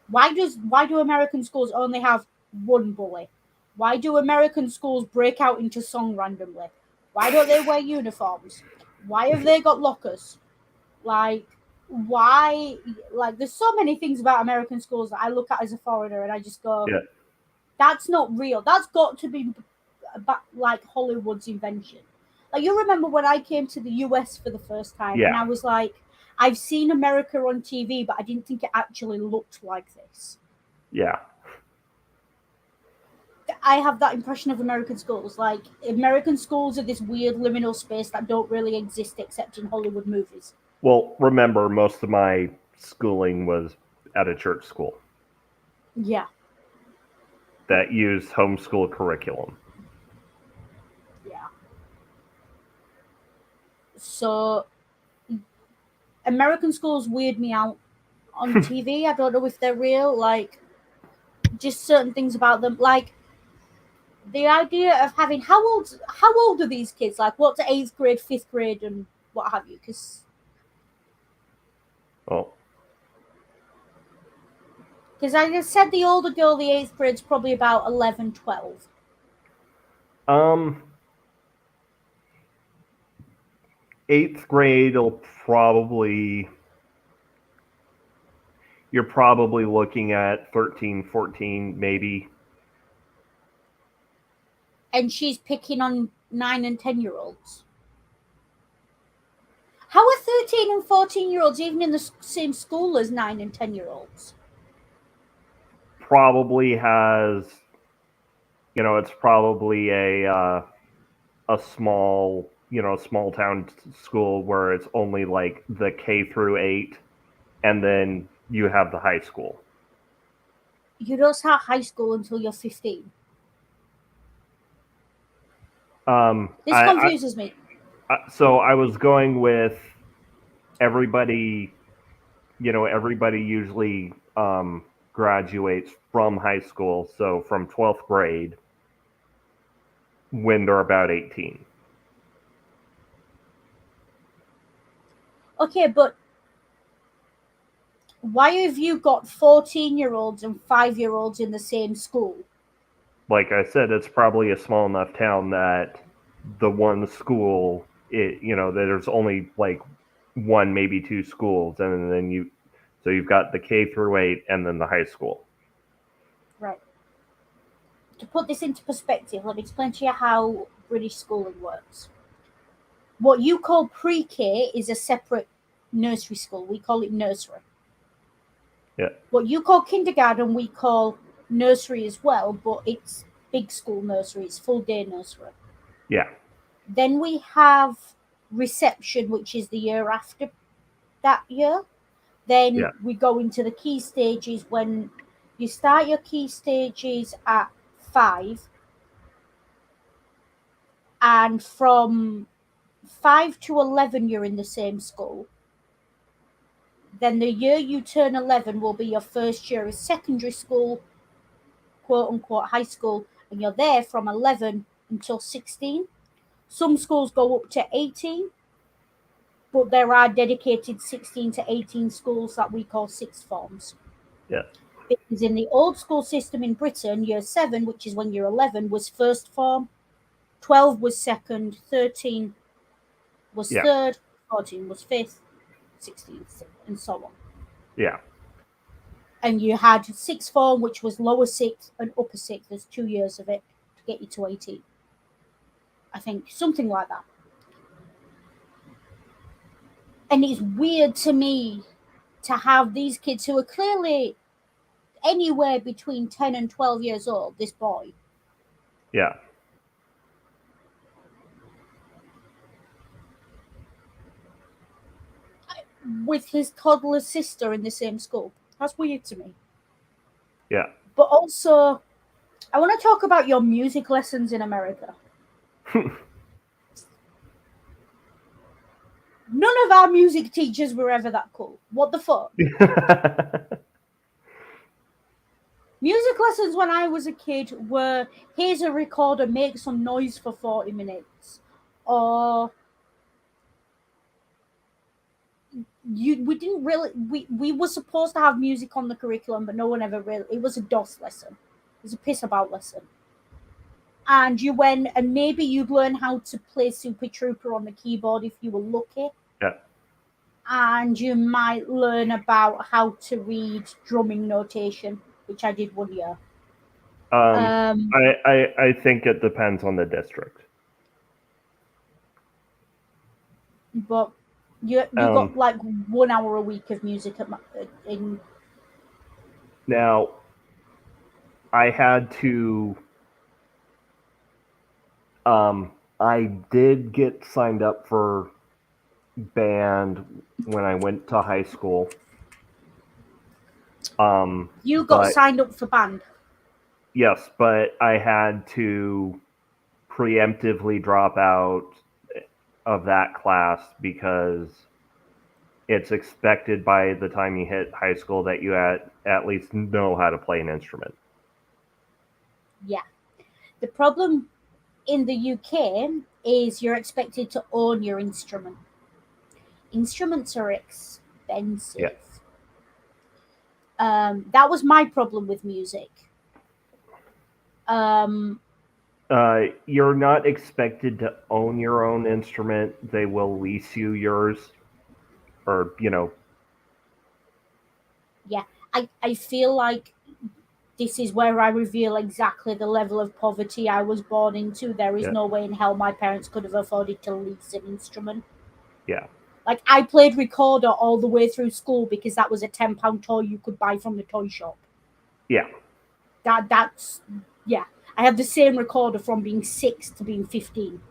[SPEAKER 2] why do American schools only have one bully? Why do American schools break out into song randomly? Why don't they wear uniforms? Why have they got lockers? Like, why? Like, there's so many things about American schools that I look at as a foreigner and I just go,
[SPEAKER 1] Yeah.
[SPEAKER 2] that's not real. That's got to be like Hollywood's invention. Like, you remember when I came to the US for the first time and I
[SPEAKER 1] Yeah.
[SPEAKER 2] was like, I've seen America on TV, but I didn't think it actually looked like this.
[SPEAKER 1] Yeah.
[SPEAKER 2] I have that impression of American schools. Like American schools are this weird liminal space that don't really exist except in Hollywood movies.
[SPEAKER 1] Well, remember, most of my schooling was at a church school
[SPEAKER 2] Yeah,
[SPEAKER 1] that used homeschool curriculum.
[SPEAKER 2] yeah. So American schools weird me out on TV. I don't know if they're real. Like just certain things about them. Like the idea of having how old are these kids? Like what's eighth grade, fifth grade, and what have you?
[SPEAKER 1] Well,
[SPEAKER 2] Because I just said the older girl, the eighth grade's probably about 11, 12.
[SPEAKER 1] um, eighth grade will probably you're probably looking at 13, 14, maybe.
[SPEAKER 2] And she's picking on 9 and 10-year-olds. How are 13 and 14-year-olds even in the same school as 9 and 10-year-olds?
[SPEAKER 1] Probably has, it's probably a small, small town school where it's only like the K through 8, and then you have the high school.
[SPEAKER 2] You don't start high school until you're 15. This
[SPEAKER 1] I
[SPEAKER 2] confuses me.
[SPEAKER 1] so I was going with everybody. Everybody usually graduates from high school, so from 12th grade when they're about 18.
[SPEAKER 2] Okay, but why have you got 14-year-olds and 5-year-olds in the same school?
[SPEAKER 1] Like I said, it's probably a small enough town that the one school, there's only like one, maybe two schools, and then so you've got the K through 8 and then the high school.
[SPEAKER 2] Right. To put this into perspective, let me explain to you how British schooling works. What you call pre-K is a separate nursery school. We call it nursery.
[SPEAKER 1] Yeah,
[SPEAKER 2] What you call kindergarten, we call nursery as well, but it's big school nursery. It's full day nursery.
[SPEAKER 1] yeah,
[SPEAKER 2] Then we have reception, which is the year after that year. Then
[SPEAKER 1] yeah,
[SPEAKER 2] we go into the key stages when you start your key stages at 5, and from 5 to 11, you're in the same school. Then the year you turn 11 will be your first year of secondary school, quote unquote high school, and you're there from 11 until 16. Some schools go up to 18, but there are dedicated 16 to 18 schools that we call sixth forms.
[SPEAKER 1] yeah,
[SPEAKER 2] Because in the old school system in Britain, year 7, which is when you're 11, was first form, 12 was second, 13 was
[SPEAKER 1] yeah,
[SPEAKER 2] third, 14 was fifth, 16, and so on.
[SPEAKER 1] yeah.
[SPEAKER 2] And you had sixth form, which was lower sixth and upper sixth. There's 2 years of it to get you to 18. I think something like that. And it's weird to me to have these kids who are clearly anywhere between 10 and 12 years old, this boy,
[SPEAKER 1] Yeah.
[SPEAKER 2] with his toddler sister in the same school. That's weird to me.
[SPEAKER 1] Yeah.
[SPEAKER 2] But also, I want to talk about your music lessons in America. None of our music teachers were ever that cool. What the fuck? Music lessons when I was a kid were here's a recorder, make some noise for 40 minutes. Or we didn't really we were supposed to have music on the curriculum, but no one ever really, it was a DOS lesson. It was a piss about lesson. And you went and maybe you'd learn how to play Super Trooper on the keyboard if you were lucky.
[SPEAKER 1] Yeah.
[SPEAKER 2] And you might learn about how to read drumming notation, which I did one year. Um,
[SPEAKER 1] I think it depends on the district.
[SPEAKER 2] but you got like 1 hour a week of music in.
[SPEAKER 1] Now, I had to I did get signed up for band when I went to high school.
[SPEAKER 2] You got
[SPEAKER 1] But
[SPEAKER 2] signed up for band.
[SPEAKER 1] yes, but I had to preemptively drop out of that class because it's expected by the time you hit high school that you at least know how to play an instrument.
[SPEAKER 2] Yeah. The problem in the UK is you're expected to own your instrument. Instruments are
[SPEAKER 1] Yeah.
[SPEAKER 2] expensive. That was my problem with music. Um,
[SPEAKER 1] You're not expected to own your own instrument. They will lease you yours, or
[SPEAKER 2] yeah, I feel like this is where I reveal exactly the level of poverty I was born into. There is
[SPEAKER 1] yeah,
[SPEAKER 2] no way in hell my parents could have afforded to lease an instrument.
[SPEAKER 1] yeah,
[SPEAKER 2] Like I played recorder all the way through school because that was a £10 toy you could buy from the toy shop.
[SPEAKER 1] yeah,
[SPEAKER 2] That's yeah. I have the same recorder from being 6 to being 15.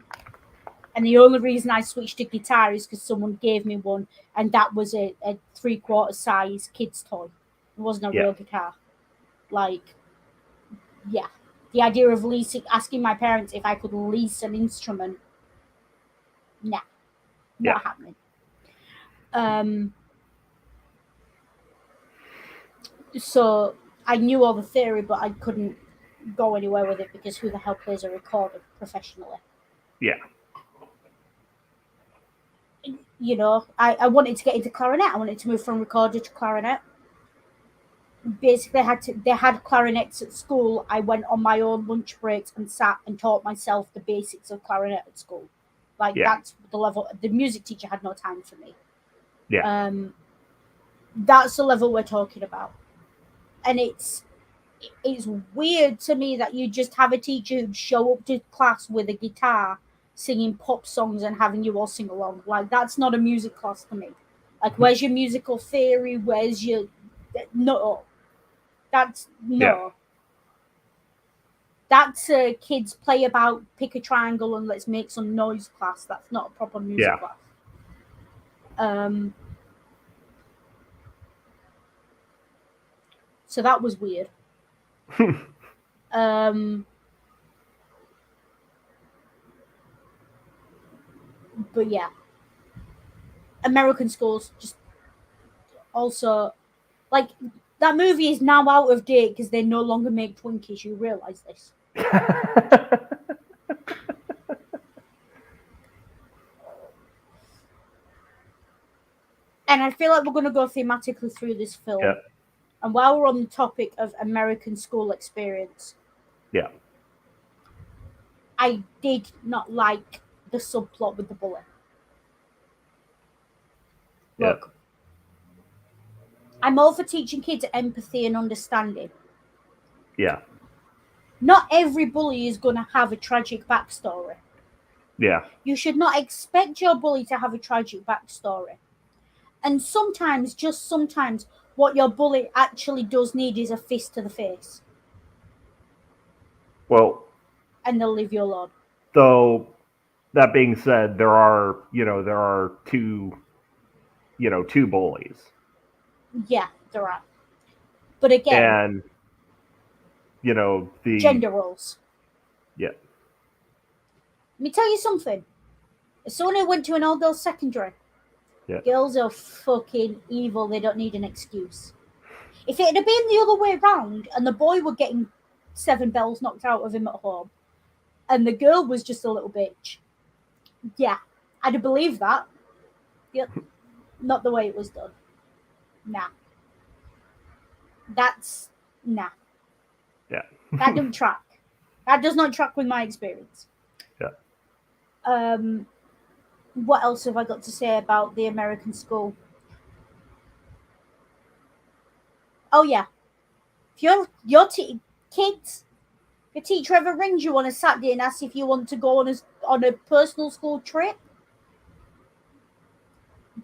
[SPEAKER 2] And the only reason I switched to guitar is because someone gave me one, and that was a 3/4 size kid's toy. It wasn't a
[SPEAKER 1] yeah,
[SPEAKER 2] real guitar. Like, yeah. The idea of leasing, asking my parents if I could lease an instrument, nah,
[SPEAKER 1] yeah.
[SPEAKER 2] not happening. Um, so I knew all the theory, but I couldn't go anywhere with it because who the hell plays a recorder professionally?
[SPEAKER 1] Yeah.
[SPEAKER 2] You know, I wanted to get into clarinet. I wanted to move from recorder to clarinet. Basically, they had clarinets at school. I went on my own lunch breaks and sat and taught myself the basics of clarinet at school. Like
[SPEAKER 1] Yeah.
[SPEAKER 2] that's the level. The music teacher had no time for me.
[SPEAKER 1] Yeah.
[SPEAKER 2] That's the level we're talking about, and it's weird to me that you just have a teacher who'd show up to class with a guitar, singing pop songs and having you all sing along. Like that's not a music class to me. Like, where's your musical theory? Where's your no? That's
[SPEAKER 1] Yeah.
[SPEAKER 2] no. That's a kids play about, pick a triangle and let's make some noise class. That's not a proper music
[SPEAKER 1] Yeah.
[SPEAKER 2] class. Um, so that was weird. Um, but yeah, American schools just also like that movie is now out of date because they no longer make Twinkies. You realize this? And I feel like we're going to go thematically through this
[SPEAKER 1] Yeah.
[SPEAKER 2] film. And while we're on the topic of American school experience,
[SPEAKER 1] Yeah.
[SPEAKER 2] I did not like the subplot with the bully.
[SPEAKER 1] Yeah.
[SPEAKER 2] Look, I'm all for teaching kids empathy and understanding.
[SPEAKER 1] Yeah.
[SPEAKER 2] Not every bully is going to have a tragic backstory.
[SPEAKER 1] Yeah.
[SPEAKER 2] You should not expect your bully to have a tragic backstory. And sometimes, just sometimes, what your bully actually does need is a fist to the face,
[SPEAKER 1] Well,
[SPEAKER 2] and they'll leave you alone.
[SPEAKER 1] though that being said, there are two bullies.
[SPEAKER 2] Yeah, there are. But again,
[SPEAKER 1] And the
[SPEAKER 2] gender roles.
[SPEAKER 1] yeah.
[SPEAKER 2] Let me tell you something. As someone who went to an all-girls secondary,
[SPEAKER 1] Yeah.
[SPEAKER 2] girls are fucking evil. They don't need an excuse. If it had been the other way round and the boy were getting 7 bells knocked out of him at home and the girl was just a little bitch, yeah, I'd have believed that. Yep. Not the way it was done. Nah. That's nah.
[SPEAKER 1] Yeah.
[SPEAKER 2] That don't track. That does not track with my experience.
[SPEAKER 1] Yeah.
[SPEAKER 2] What else have I got to say about the American school? Oh yeah. If kids, your teacher ever rings you on a Saturday and asks if you want to go on a personal school trip,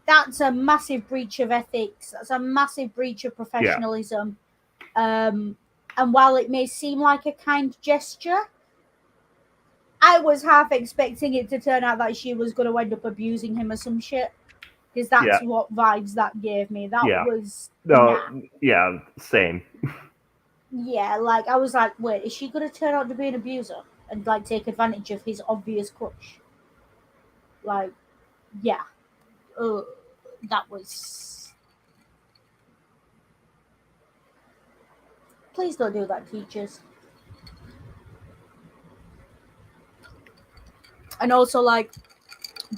[SPEAKER 2] that's a massive breach of ethics. That's a massive breach of
[SPEAKER 1] Yeah.
[SPEAKER 2] professionalism. And while it may seem like a kind gesture, I was half expecting it to turn out that she was going to end up abusing him or some shit. Because
[SPEAKER 1] Yeah,
[SPEAKER 2] that's what vibes that gave me. That
[SPEAKER 1] yeah.
[SPEAKER 2] was
[SPEAKER 1] No,
[SPEAKER 2] nah.
[SPEAKER 1] yeah, same.
[SPEAKER 2] Yeah, like I was like, wait, is she gonna turn out to be an abuser and like take advantage of his obvious crush? Like, yeah, uh, that was. Please don't do that, teachers. And also, like,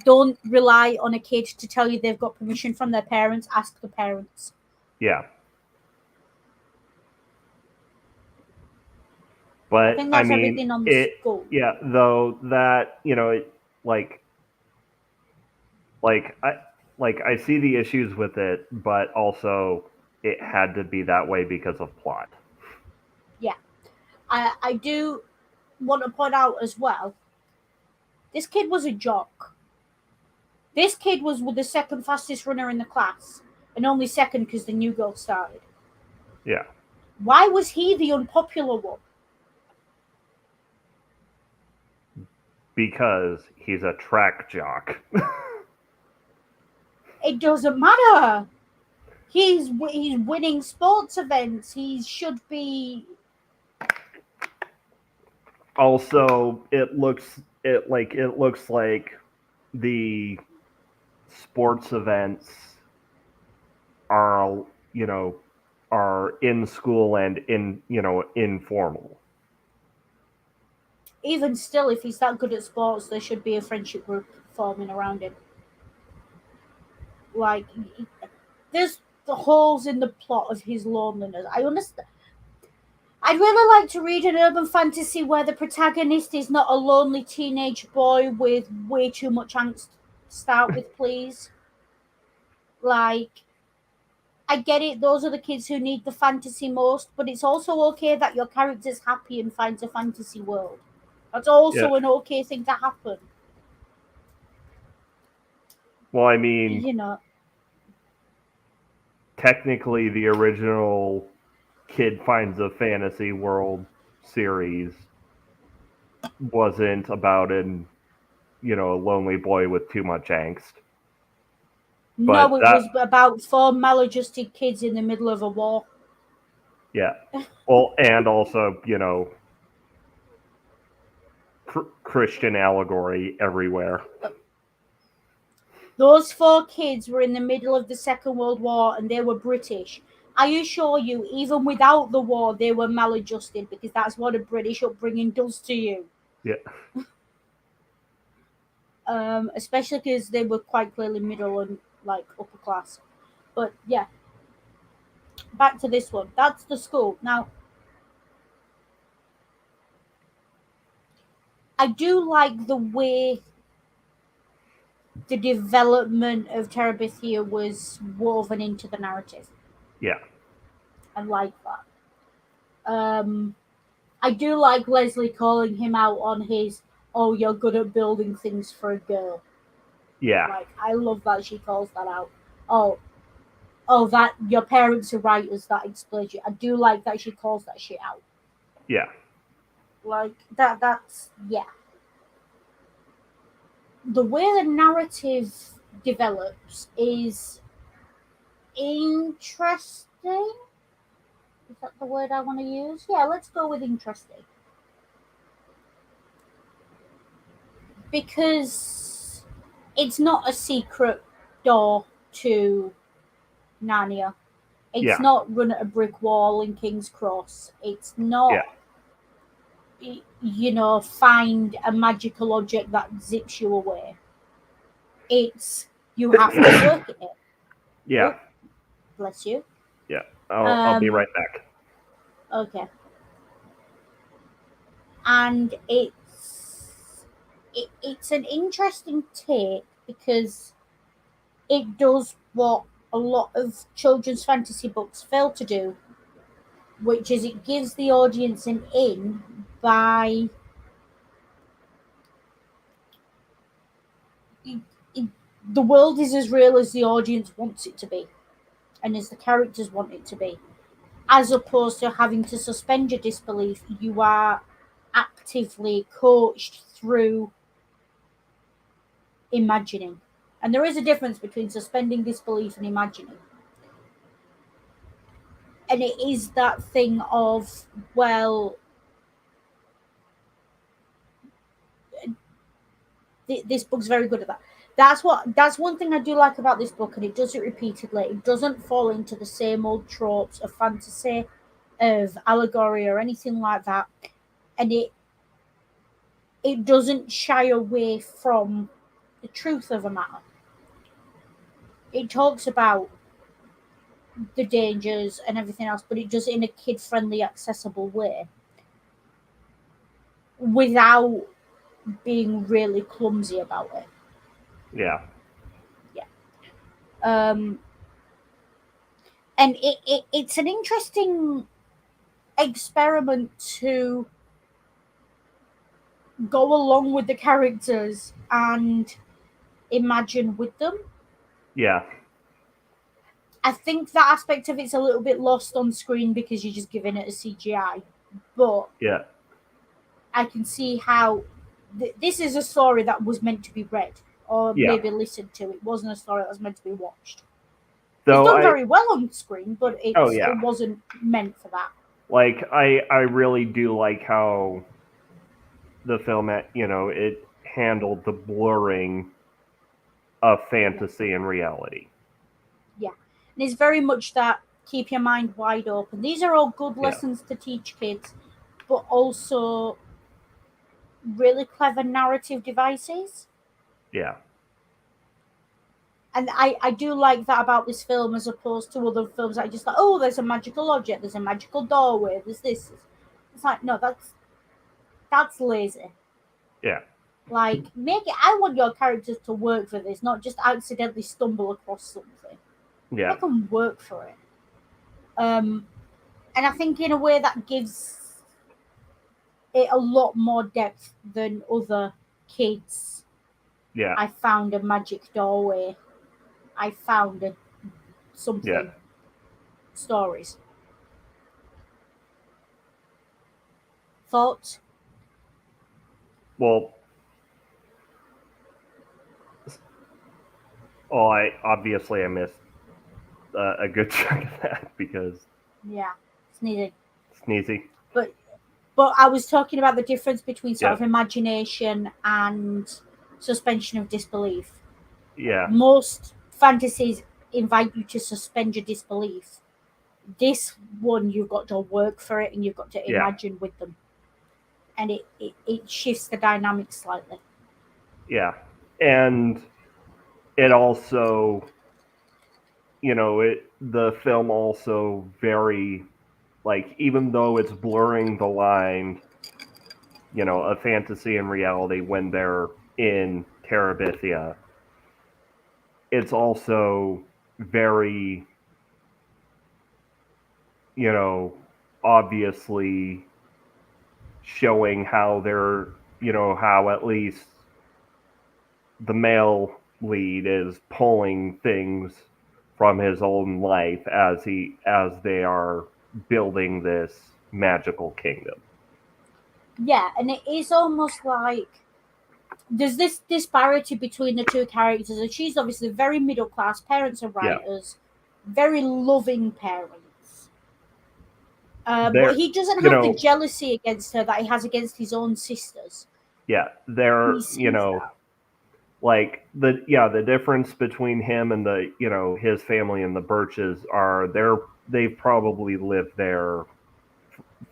[SPEAKER 2] don't rely on a kid to tell you they've got permission from their parents. Ask the parents.
[SPEAKER 1] Yeah.
[SPEAKER 2] I
[SPEAKER 1] But
[SPEAKER 2] think
[SPEAKER 1] I
[SPEAKER 2] that's
[SPEAKER 1] mean,
[SPEAKER 2] everything on the
[SPEAKER 1] it,
[SPEAKER 2] school.
[SPEAKER 1] yeah, though that, it, like, like, I, I see the issues with it, but also it had to be that way because of plot.
[SPEAKER 2] Yeah, I do want to point out as well. This kid was a jock. This kid was the second fastest runner in the class, and only second because the new girl started.
[SPEAKER 1] Yeah.
[SPEAKER 2] Why was he the unpopular one?
[SPEAKER 1] Because he's a track jock.
[SPEAKER 2] It doesn't matter. He's winning sports events. He should be.
[SPEAKER 1] Also, it looks like the sports events are, are in school and informal.
[SPEAKER 2] Even still, if he's that good at sports, there should be a friendship group forming around him. Like, there's the holes in the plot of his loneliness. I understand. I'd really like to read an urban fantasy where the protagonist is not a lonely teenage boy with way too much angst to start with, please. Like, I get it, those are the kids who need the fantasy most, but it's also okay that your character's happy and finds a fantasy world. That's
[SPEAKER 1] Yeah.
[SPEAKER 2] also an okay thing to happen.
[SPEAKER 1] Well, I mean,
[SPEAKER 2] You know,
[SPEAKER 1] technically, the original Kid Finds a Fantasy World series wasn't about a lonely boy with too much angst. But
[SPEAKER 2] no, it
[SPEAKER 1] that,
[SPEAKER 2] was about four maladjusted kids in the middle of a war.
[SPEAKER 1] yeah. Well, and also, Christian allegory everywhere.
[SPEAKER 2] Those four kids were in the middle of the Second World War and they were British. I assure you, even without the war, they were maladjusted because that's what a British upbringing does to you.
[SPEAKER 1] Yeah.
[SPEAKER 2] Especially because they were quite clearly middle and like upper class. But yeah, back to this one. That's the school. Now, I do like the way the development of Terabithia was woven into the narrative.
[SPEAKER 1] Yeah.
[SPEAKER 2] I like that. I do like Leslie calling him out on his, oh, you're good at building things for a girl.
[SPEAKER 1] Yeah.
[SPEAKER 2] Like, I love that she calls that out. Oh, that your parents are writers, that explains you. I do like that she calls that shit out.
[SPEAKER 1] Yeah.
[SPEAKER 2] Like, that's, yeah. The way the narrative develops is interesting. Is that the word I want to use? Yeah, let's go with interesting. Because it's not a secret door to Narnia. It's
[SPEAKER 1] Yeah.
[SPEAKER 2] not run at a brick wall in King's Cross. It's
[SPEAKER 1] Yeah.
[SPEAKER 2] not, find a magical object that zips you away. It's you have to work at it.
[SPEAKER 1] Yeah.
[SPEAKER 2] Oh, bless you.
[SPEAKER 1] Yeah. I'll be
[SPEAKER 2] Um,
[SPEAKER 1] right back.
[SPEAKER 2] okay. And it's an interesting take because it does what a lot of children's fantasy books fail to do, which is it gives the audience an in by it, it, the world is as real as the audience wants it to be and as the characters want it to be, as opposed to having to suspend your disbelief. You are actively coached through imagining. And there is a difference between suspending disbelief and imagining. And it is that thing of, well, this book's very good at that. That's one thing I do like about this book, and it does it repeatedly. It doesn't fall into the same old tropes of fantasy, of allegory, or anything like that. And it doesn't shy away from the truth of a matter. It talks about the dangers and everything else, but it does it in a kid friendly, accessible way without being really clumsy about it.
[SPEAKER 1] Yeah.
[SPEAKER 2] Yeah. Um, and it's an interesting experiment to go along with the characters and imagine with them.
[SPEAKER 1] Yeah.
[SPEAKER 2] I think that aspect of it's a little bit lost on screen because you're just giving it a CGI. But
[SPEAKER 1] Yeah.
[SPEAKER 2] I can see how this is a story that was meant to be read or
[SPEAKER 1] Yeah.
[SPEAKER 2] maybe listened to. It wasn't a story that was meant to be watched. It's
[SPEAKER 1] Though
[SPEAKER 2] done very well on screen, but
[SPEAKER 1] Oh yeah.
[SPEAKER 2] it wasn't meant for that.
[SPEAKER 1] Like I really do like how the film, it handled the blurring of fantasy and reality.
[SPEAKER 2] Yeah. And it's very much that keep your mind wide open. These are all good
[SPEAKER 1] Yeah.
[SPEAKER 2] lessons to teach kids, but also really clever narrative devices.
[SPEAKER 1] Yeah.
[SPEAKER 2] And I do like that about this film as opposed to other films that are just like, oh, there's a magical object, there's a magical doorway, there's this. It's like, no, that's lazy.
[SPEAKER 1] Yeah.
[SPEAKER 2] Like, make it. I want your characters to work for this, not just accidentally stumble across something.
[SPEAKER 1] Yeah.
[SPEAKER 2] Make them work for it. And I think in a way that gives it a lot more depth than other kids.
[SPEAKER 1] Yeah.
[SPEAKER 2] I found a magic doorway. I found something.
[SPEAKER 1] Yeah.
[SPEAKER 2] Stories. Thoughts?
[SPEAKER 1] Well, I missed a good chunk of that because
[SPEAKER 2] Yeah, it's needed.
[SPEAKER 1] sneezy.
[SPEAKER 2] But I was talking about the difference between sort
[SPEAKER 1] Yeah.
[SPEAKER 2] of imagination and suspension of disbelief.
[SPEAKER 1] Yeah.
[SPEAKER 2] Most fantasies invite you to suspend your disbelief. This one, you've got to work for it and you've got to
[SPEAKER 1] Yeah.
[SPEAKER 2] imagine with them. And it shifts the dynamic slightly.
[SPEAKER 1] Yeah. And it also, the film also very, like, even though it's blurring the line, of fantasy and reality when they're in Terabithia, it's also very, obviously showing how they're, how at least the male lead is pulling things from his own life as they are building this magical kingdom.
[SPEAKER 2] Yeah, and it is almost like there's this disparity between the two characters, and she's obviously very middle class. Parents are
[SPEAKER 1] Yeah.
[SPEAKER 2] writers, very loving parents. But
[SPEAKER 1] They're,
[SPEAKER 2] he doesn't
[SPEAKER 1] you
[SPEAKER 2] have the
[SPEAKER 1] know,
[SPEAKER 2] jealousy against her that he has against his own sisters.
[SPEAKER 1] yeah, they're,
[SPEAKER 2] He sees that.
[SPEAKER 1] like the difference between him and his family and the Birches are they've probably lived there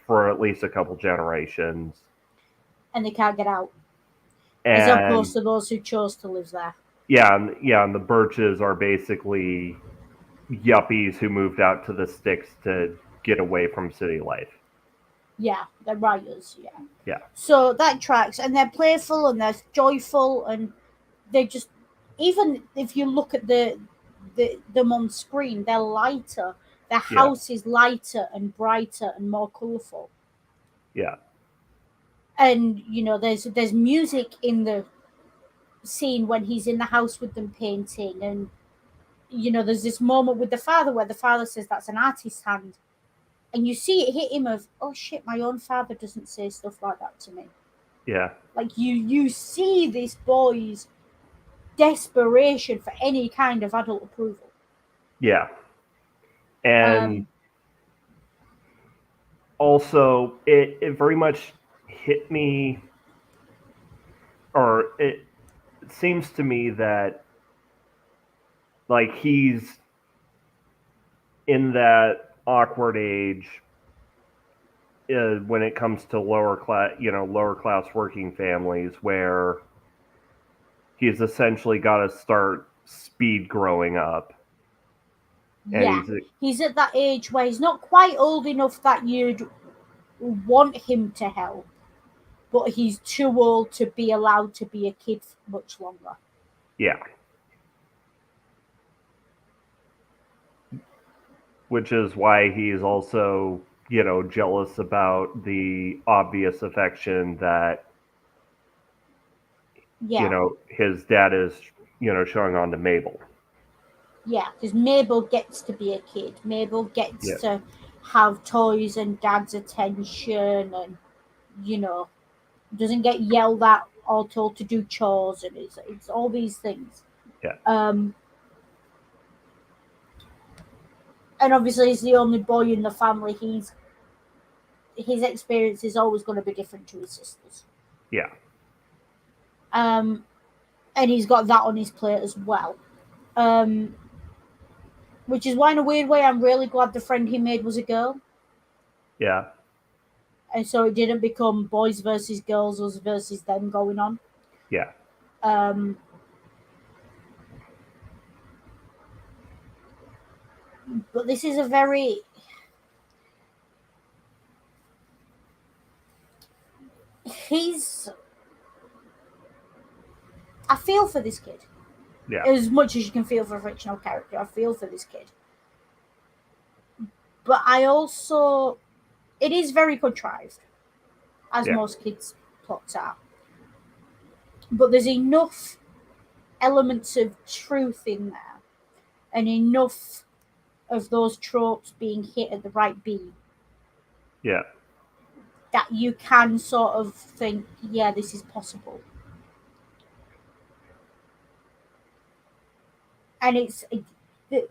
[SPEAKER 1] for at least a couple generations.
[SPEAKER 2] And they can't get out, as opposed
[SPEAKER 1] And
[SPEAKER 2] to those who chose to live there.
[SPEAKER 1] and the Birches are basically yuppies who moved out to the sticks to get away from city life.
[SPEAKER 2] Yeah, they're writers. Yeah.
[SPEAKER 1] Yeah.
[SPEAKER 2] So that tracks, and they're playful and they're joyful, and they just, even if you look at them on screen, they're lighter. Their
[SPEAKER 1] Yeah.
[SPEAKER 2] house is lighter and brighter and more colourful.
[SPEAKER 1] Yeah.
[SPEAKER 2] And there's music in the scene when he's in the house with them painting, and there's this moment with the father where the father says that's an artist's hand, and you see it hit him of, oh shit, my own father doesn't say stuff like that to me.
[SPEAKER 1] Yeah.
[SPEAKER 2] Like you see this boy's desperation for any kind of adult approval.
[SPEAKER 1] Yeah. And
[SPEAKER 2] Um,
[SPEAKER 1] also, it very much hit me, or it seems to me that like he's in that awkward age when it comes to lower class working families, where he's essentially got to start speed growing up, and
[SPEAKER 2] yeah, he's at that age where he's not quite old enough that you'd want him to help, but he's too old to be allowed to be a kid much longer.
[SPEAKER 1] yeah, which is why he's also jealous about the obvious affection that
[SPEAKER 2] Yeah,
[SPEAKER 1] his dad is showing on to Mabel.
[SPEAKER 2] yeah, because Mabel gets to be a kid. Mabel gets
[SPEAKER 1] Yeah,
[SPEAKER 2] to have toys and dad's attention, and you know, doesn't get yelled at or told to do chores, and it's all these things.
[SPEAKER 1] yeah,
[SPEAKER 2] Um, and obviously, he's the only boy in the family. His experience is always going to be different to his sisters.
[SPEAKER 1] yeah,
[SPEAKER 2] Um, and he's got that on his plate as well. Um, which is why, in a weird way, I'm really glad the friend he made was a girl,
[SPEAKER 1] yeah,
[SPEAKER 2] and so it didn't become boys versus girls, us versus them going on.
[SPEAKER 1] yeah,
[SPEAKER 2] Um, but this is a very he's. I feel for this kid
[SPEAKER 1] yeah,
[SPEAKER 2] as much as you can feel for a fictional character. I feel for this kid, but I also it is very contrived, as
[SPEAKER 1] yeah,
[SPEAKER 2] most kids' plots are. But there's enough elements of truth in there, and enough of those tropes being hit at the right beat
[SPEAKER 1] yeah.
[SPEAKER 2] that you can sort of think, yeah, this is possible. And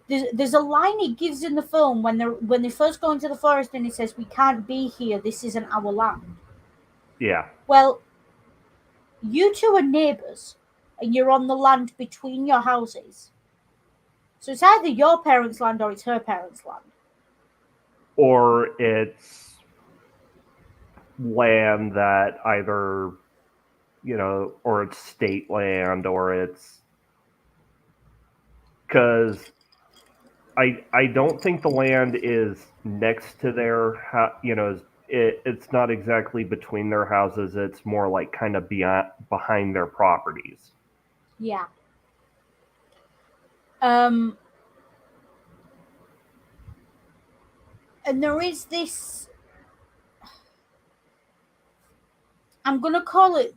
[SPEAKER 2] there's a line it gives in the film when they first go into the forest and it says, "We can't be here. This isn't our land."
[SPEAKER 1] Yeah.
[SPEAKER 2] Well, you two are neighbours, and you're on the land between your houses. So it's either your parents' land or it's her parents' land.
[SPEAKER 1] Or it's land that either, or it's state land, or it's because I don't think the land is next to their it's not exactly between their houses. It's more like kind of beyond behind their properties.
[SPEAKER 2] Yeah. Um, and there is this. I'm gonna call it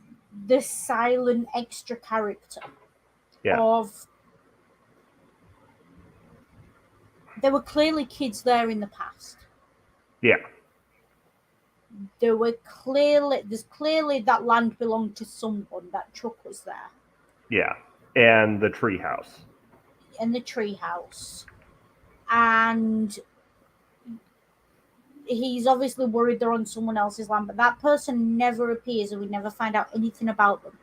[SPEAKER 2] the silent extra character
[SPEAKER 1] Yeah.
[SPEAKER 2] of there were clearly kids there in the past.
[SPEAKER 1] Yeah.
[SPEAKER 2] There's clearly that land belonged to someone. That truck was there,
[SPEAKER 1] Yeah. And the treehouse.
[SPEAKER 2] in the treehouse, and he's obviously worried they're on someone else's land. But that person never appears, and we never find out anything about them.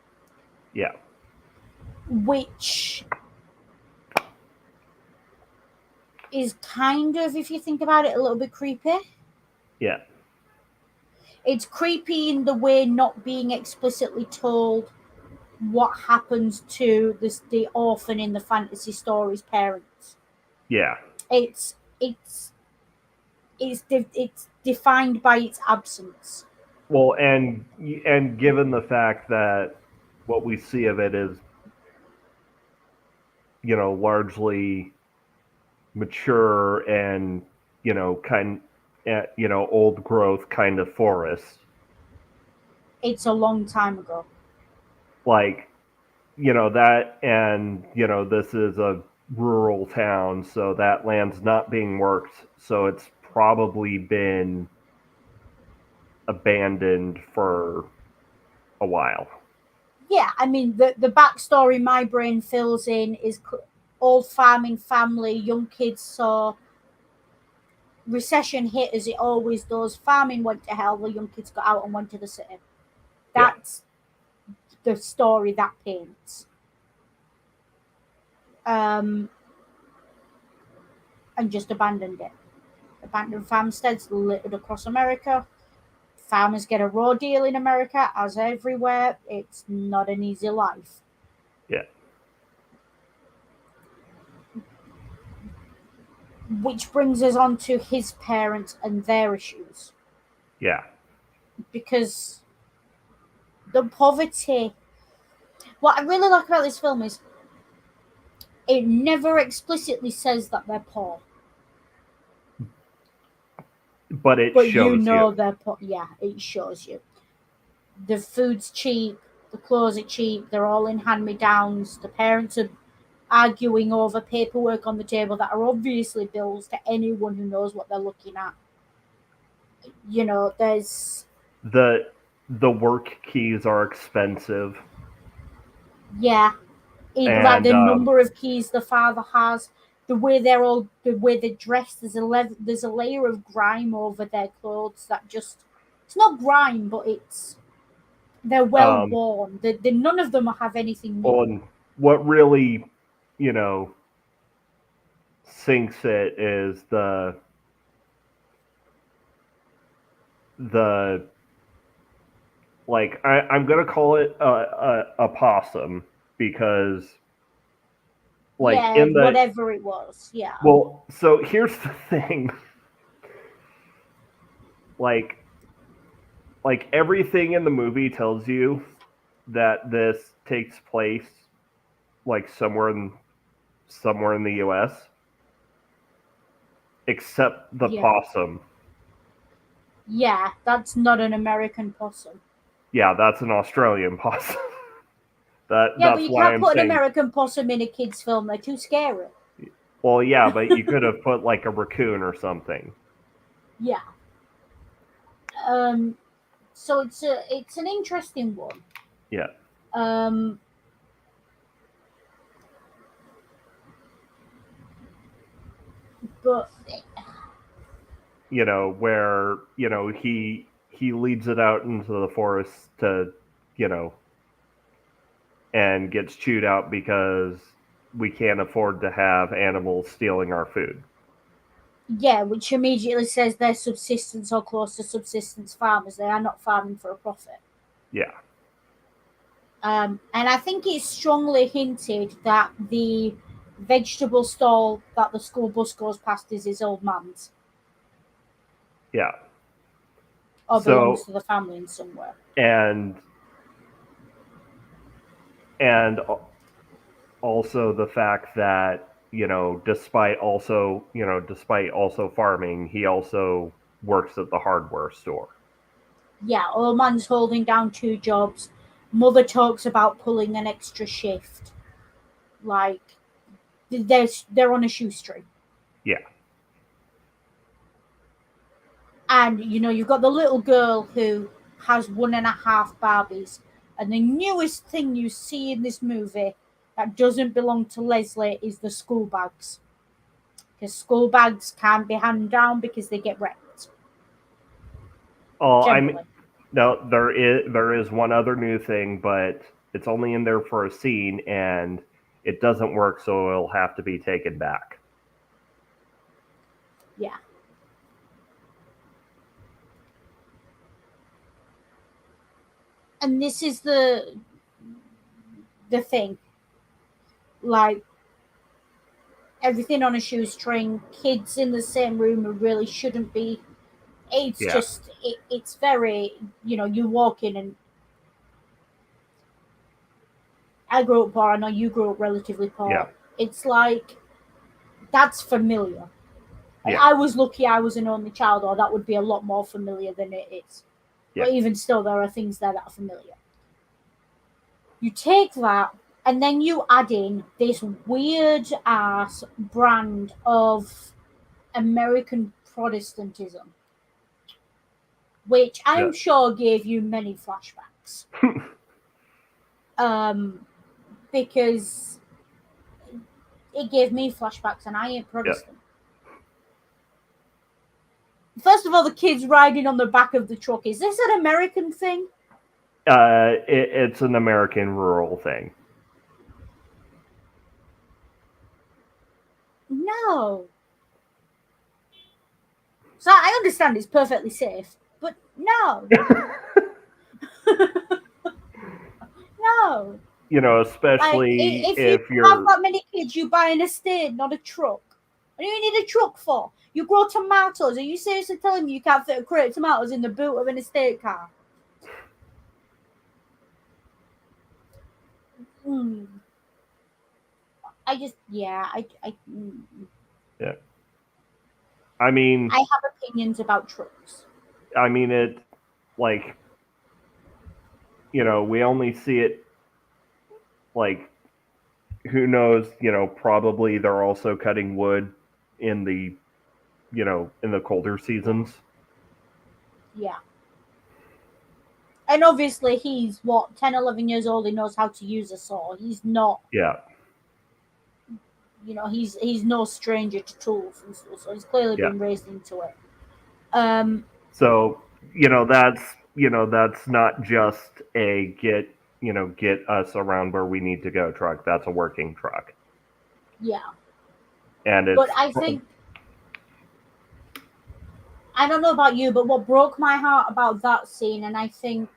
[SPEAKER 1] Yeah.
[SPEAKER 2] Which is kind of, if you think about it, a little bit creepy.
[SPEAKER 1] Yeah.
[SPEAKER 2] It's creepy in the way not being explicitly told what happens to the orphan in the fantasy story's parents.
[SPEAKER 1] Yeah.
[SPEAKER 2] It's it's it's defined by its absence.
[SPEAKER 1] Well, and given the fact that what we see of it is, largely mature and old growth kind of forest,
[SPEAKER 2] It's a long time ago.
[SPEAKER 1] like that, and this is a rural town, so that land's not being worked, so it's probably been abandoned for a while.
[SPEAKER 2] Yeah, I mean, the backstory my brain fills in is old farming family, young kids saw recession hit as it always does. Farming went to hell. The young kids got out and went to the city.
[SPEAKER 1] Yeah,
[SPEAKER 2] That's the story that paints. Um, and just abandoned it. Abandoned farmsteads littered across America. Farmers get a raw deal in America, as everywhere. It's not an easy life.
[SPEAKER 1] yeah,
[SPEAKER 2] Which brings us on to his parents and their issues.
[SPEAKER 1] yeah,
[SPEAKER 2] Because the poverty. What I really like about this film is it never explicitly says that they're poor.
[SPEAKER 1] but it
[SPEAKER 2] But you
[SPEAKER 1] shows
[SPEAKER 2] know
[SPEAKER 1] you.
[SPEAKER 2] they're poor. Yeah, it shows you. The food's cheap, the clothes are cheap, they're all in hand me downs. The parents are arguing over paperwork on the table that are obviously bills to anyone who knows what they're looking at. You know, there's
[SPEAKER 1] the The work keys are expensive,
[SPEAKER 2] yeah, like
[SPEAKER 1] and
[SPEAKER 2] the number of keys the father has, the way they're dressed. There's a layer of grime over their clothes that just it's not grime, but it's they're well
[SPEAKER 1] um,
[SPEAKER 2] worn. None of them have anything new.
[SPEAKER 1] on what really, you know, sinks it is the like I'm gonna call it a possum because like
[SPEAKER 2] Yeah,
[SPEAKER 1] in the
[SPEAKER 2] whatever it was. Yeah,
[SPEAKER 1] well, so here's the thing, like everything in the movie tells you that this takes place like somewhere in the US except the
[SPEAKER 2] yeah,
[SPEAKER 1] possum.
[SPEAKER 2] yeah. That's not an American possum.
[SPEAKER 1] Yeah, that's an Australian possum.
[SPEAKER 2] Yeah, but
[SPEAKER 1] That's
[SPEAKER 2] you
[SPEAKER 1] why
[SPEAKER 2] can't
[SPEAKER 1] I'm
[SPEAKER 2] put an
[SPEAKER 1] saying,
[SPEAKER 2] American possum in a kids' film. They're too scary.
[SPEAKER 1] well, yeah, but you could have put like a raccoon or something.
[SPEAKER 2] Yeah. Um. So it's an interesting one.
[SPEAKER 1] Yeah.
[SPEAKER 2] Um. But
[SPEAKER 1] Where, he leads it out into the forest to, you know, and gets chewed out because we can't afford to have animals stealing our food.
[SPEAKER 2] yeah, which immediately says they're subsistence or close to subsistence farmers. They are not farming for a profit.
[SPEAKER 1] Yeah.
[SPEAKER 2] And I think it's strongly hinted that the vegetable stall that the school bus goes past is his old man's
[SPEAKER 1] Yeah.
[SPEAKER 2] or belongs
[SPEAKER 1] So,
[SPEAKER 2] to the family in some way.
[SPEAKER 1] and and also the fact that, despite also farming, he also works at the hardware store.
[SPEAKER 2] Yeah, old man's holding down two jobs. Mother talks about pulling an extra shift. Like they're on a shoestring.
[SPEAKER 1] Yeah.
[SPEAKER 2] And you've got the little girl who has one and a half Barbies, and the newest thing you see in this movie that doesn't belong to Leslie is the school bags, because school bags can't be handed down because they get wrecked
[SPEAKER 1] Oh,
[SPEAKER 2] generally.
[SPEAKER 1] no, there is one other new thing, but it's only in there for a scene, and it doesn't work, so it'll have to be taken back.
[SPEAKER 2] Yeah, and this is the thing, like everything on a shoestring, kids in the same room who really shouldn't be. It's
[SPEAKER 1] Yeah.
[SPEAKER 2] just it's very, you walk in and I grew up poor. I know you grew up relatively
[SPEAKER 1] Yeah.
[SPEAKER 2] poor. It's like that's familiar. And
[SPEAKER 1] Yeah.
[SPEAKER 2] I was lucky I was an only child, or that would be a lot more familiar than it is.
[SPEAKER 1] Yeah.
[SPEAKER 2] But even still, there are things there that are familiar. You take that, and then you add in this weird ass brand of American Protestantism, which I'm
[SPEAKER 1] Yeah.
[SPEAKER 2] sure gave you many flashbacks. flashbacks. Because it gave me flashbacks, and I ain't proud of them. First of all, the kids riding on the back of the truck. Is this an American thing?
[SPEAKER 1] It's an American rural thing.
[SPEAKER 2] No. So I understand it's perfectly safe, but no. No.
[SPEAKER 1] You know, especially
[SPEAKER 2] like,
[SPEAKER 1] if
[SPEAKER 2] you have that many kids, you buy an estate, not a truck. What do you need a truck for? You grow tomatoes. Are you seriously telling me you can't fit a crate of tomatoes in the boot of an estate car? Yeah.
[SPEAKER 1] I mean,
[SPEAKER 2] I have opinions about trucks.
[SPEAKER 1] I mean, it, like, you know, we only see it, like, who knows, you know, probably they're also cutting wood in the, you know, in the colder seasons.
[SPEAKER 2] Yeah. And obviously he's, 10, 11 years old, he knows how to use a saw. He's not...
[SPEAKER 1] Yeah.
[SPEAKER 2] You know, he's no stranger to tools and stuff, so he's clearly been raised into it.
[SPEAKER 1] So, you know, that's not just a get us around where we need to go truck. That's a working truck.
[SPEAKER 2] Yeah.
[SPEAKER 1] And it's...
[SPEAKER 2] But I think... I don't know about you, but what broke my heart about that scene, and I think...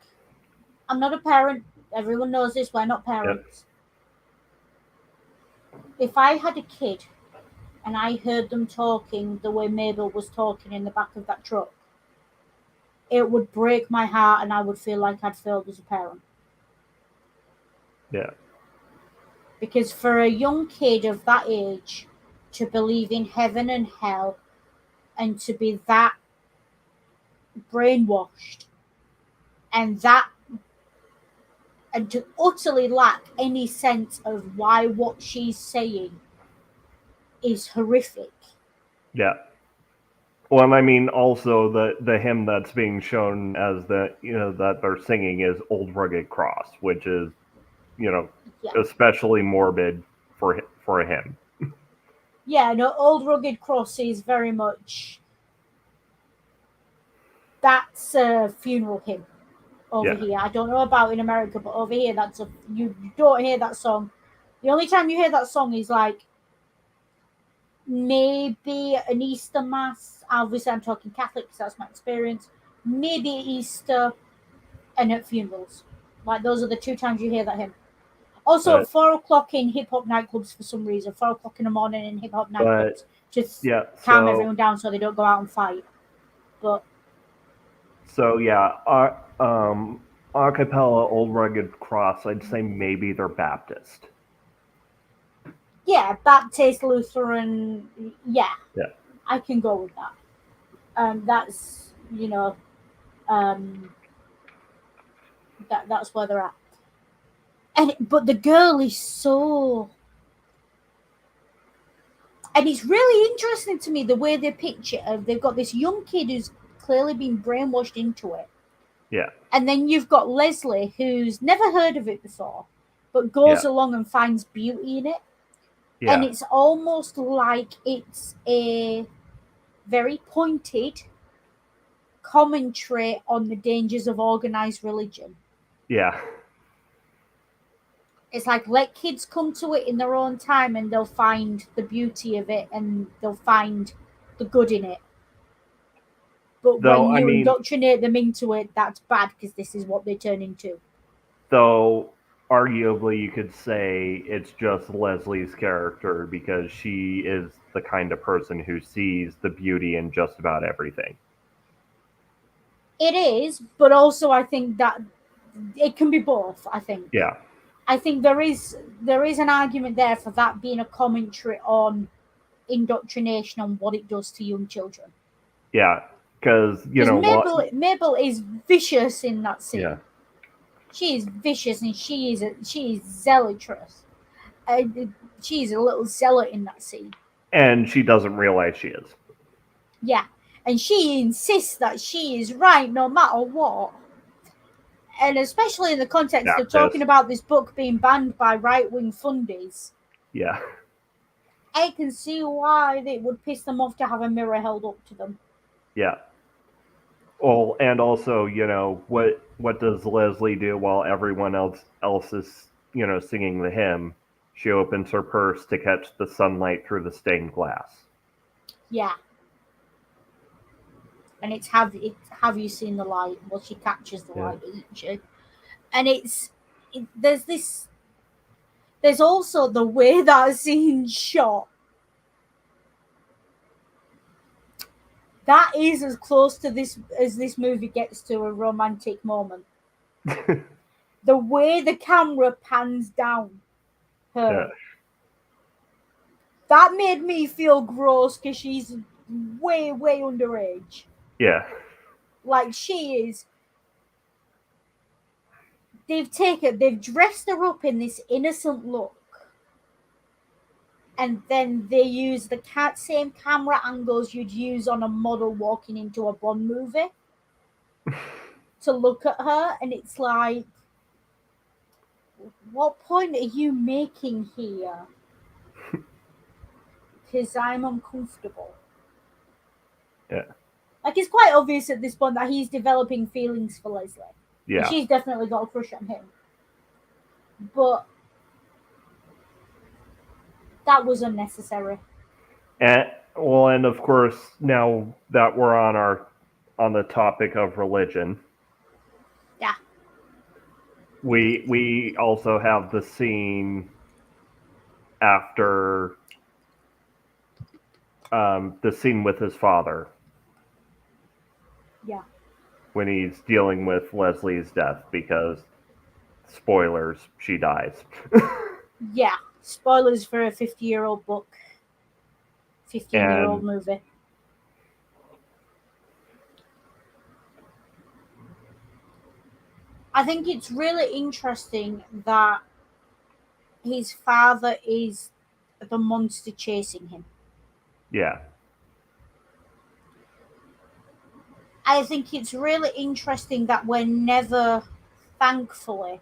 [SPEAKER 2] I'm not a parent. Everyone knows this. We're not parents. Yep. If I had a kid and I heard them talking the way Mabel was talking in the back of that truck, it would break my heart, and I would feel like I'd failed as a parent.
[SPEAKER 1] Yeah.
[SPEAKER 2] Because for a young kid of that age to believe in heaven and hell and to be that brainwashed and to utterly lack any sense of why what she's saying is horrific.
[SPEAKER 1] Yeah. Well, and I mean, also the hymn that's being shown as that they're singing is "Old Rugged Cross," which is, especially morbid for a hymn.
[SPEAKER 2] Yeah, no, "Old Rugged Cross" is very much... That's a funeral hymn over here. I don't know about in America, but over here, you don't hear that song. The only time you hear that song is like maybe an Easter Mass. Obviously, I'm talking Catholic because that's my experience. Maybe Easter and at funerals. Like, those are the two times you hear that hymn. Also, at 4 o'clock in hip-hop nightclubs for some reason. 4 o'clock in the morning in hip-hop nightclubs. Just calm everyone down so they don't go out and fight. But...
[SPEAKER 1] So, yeah, a cappella Old Rugged Cross, I'd say maybe they're Baptist.
[SPEAKER 2] Yeah, Baptist, Lutheran, yeah. I can go with that. That's, that's where they're at. But the girl is so... And it's really interesting to me the way they picture it. They've got this young kid who's clearly been brainwashed into it.
[SPEAKER 1] Yeah.
[SPEAKER 2] And then you've got Leslie, who's never heard of it before, but goes along and finds beauty in it. Yeah. And it's almost like it's a very pointed commentary on the dangers of organized religion.
[SPEAKER 1] Yeah.
[SPEAKER 2] It's like, let kids come to it in their own time and they'll find the beauty of it and they'll find the good in it. But when you indoctrinate them into it, that's bad because this is what they turn into.
[SPEAKER 1] Though, arguably, you could say it's just Leslie's character because she is the kind of person who sees the beauty in just about everything.
[SPEAKER 2] It is, but also I think that it can be both, I think.
[SPEAKER 1] Yeah.
[SPEAKER 2] I think there is an argument there for that being a commentary on indoctrination and what it does to young children.
[SPEAKER 1] Yeah, because
[SPEAKER 2] Mabel is vicious in that scene.
[SPEAKER 1] Yeah.
[SPEAKER 2] She is vicious and she is zealotrous. She's a little zealot in that scene.
[SPEAKER 1] And she doesn't realize she is.
[SPEAKER 2] Yeah, and she insists that she is right no matter what. And especially in the context of
[SPEAKER 1] Baptist.
[SPEAKER 2] talking about this book being banned by right-wing fundies,
[SPEAKER 1] Yeah.
[SPEAKER 2] I can see why it would piss them off to have a mirror held up to them.
[SPEAKER 1] Yeah. Well, and also, what does Leslie do while everyone else is, singing the hymn? She opens her purse to catch the sunlight through the stained glass.
[SPEAKER 2] Yeah. And it's have you seen the light? Well, she captures the
[SPEAKER 1] Yeah.
[SPEAKER 2] light, doesn't she? And there's also the way that scene's shot. That is as close to this as this movie gets to a romantic moment. The way the camera pans down her.
[SPEAKER 1] Yeah.
[SPEAKER 2] That made me feel gross because she's way, way underage.
[SPEAKER 1] Yeah.
[SPEAKER 2] Like she is. They've dressed her up in this innocent look. And then they use the same camera angles you'd use on a model walking into a Bond movie to look at her. And it's like, what point are you making here? Because I'm uncomfortable.
[SPEAKER 1] Yeah.
[SPEAKER 2] Like, it's quite obvious at this point that he's developing feelings for Leslie.
[SPEAKER 1] Yeah.
[SPEAKER 2] And she's definitely got a crush on him. But that was unnecessary.
[SPEAKER 1] And of course, now that we're on the topic of religion,
[SPEAKER 2] Yeah.
[SPEAKER 1] we also have the scene after the scene with his father.
[SPEAKER 2] Yeah.
[SPEAKER 1] When he's dealing with Leslie's death, because spoilers, she dies.
[SPEAKER 2] Yeah. Spoilers for a 50-year-old book. 15-year-old movie. I think it's really interesting that his father is the monster chasing him.
[SPEAKER 1] Yeah.
[SPEAKER 2] I think it's really interesting that thankfully,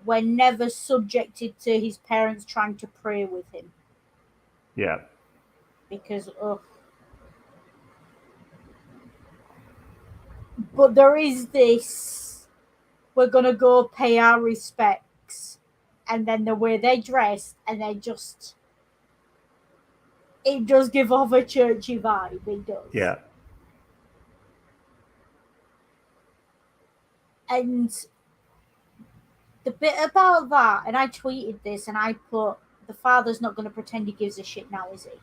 [SPEAKER 2] we're never subjected to his parents trying to pray with him.
[SPEAKER 1] Yeah.
[SPEAKER 2] Because, but there is this, we're going to go pay our respects. And then the way they dress, and they just, it does give off a churchy vibe. It does.
[SPEAKER 1] Yeah.
[SPEAKER 2] And the bit about that, and I tweeted this, and I put, the father's not going to pretend he gives a shit now, is he?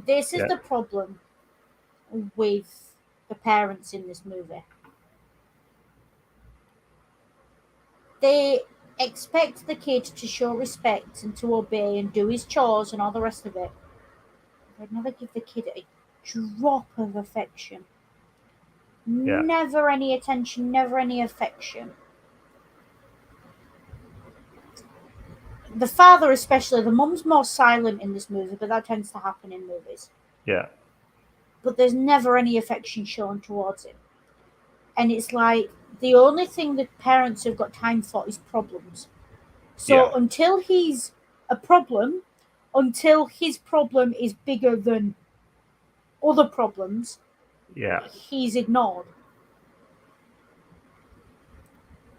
[SPEAKER 2] This is
[SPEAKER 1] Yeah.
[SPEAKER 2] the problem with the parents in this movie. They expect the kid to show respect and to obey and do his chores and all the rest of it. They never give the kid a drop of affection.
[SPEAKER 1] Yeah.
[SPEAKER 2] Never any attention, never any affection. The father especially, the mum's more silent in this movie, but that tends to happen in movies.
[SPEAKER 1] Yeah.
[SPEAKER 2] But there's never any affection shown towards him. And it's like, the only thing that parents have got time for is problems. So until he's a problem, until his problem is bigger than other problems, he's ignored.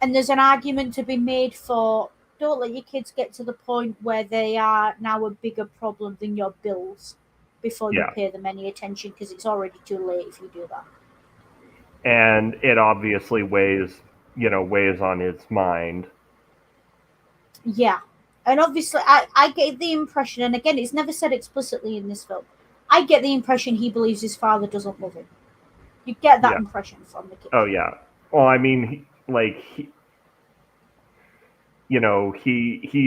[SPEAKER 2] And there's an argument to be made for, don't let your kids get to the point where they are now a bigger problem than your bills before you pay them any attention, because it's already too late if you do that.
[SPEAKER 1] And it obviously weighs on his mind.
[SPEAKER 2] Yeah. And obviously, I get the impression, and again, it's never said explicitly in this film, I get the impression he believes his father doesn't love him. You get that impression from the kid.
[SPEAKER 1] Oh, yeah. Well, I mean, he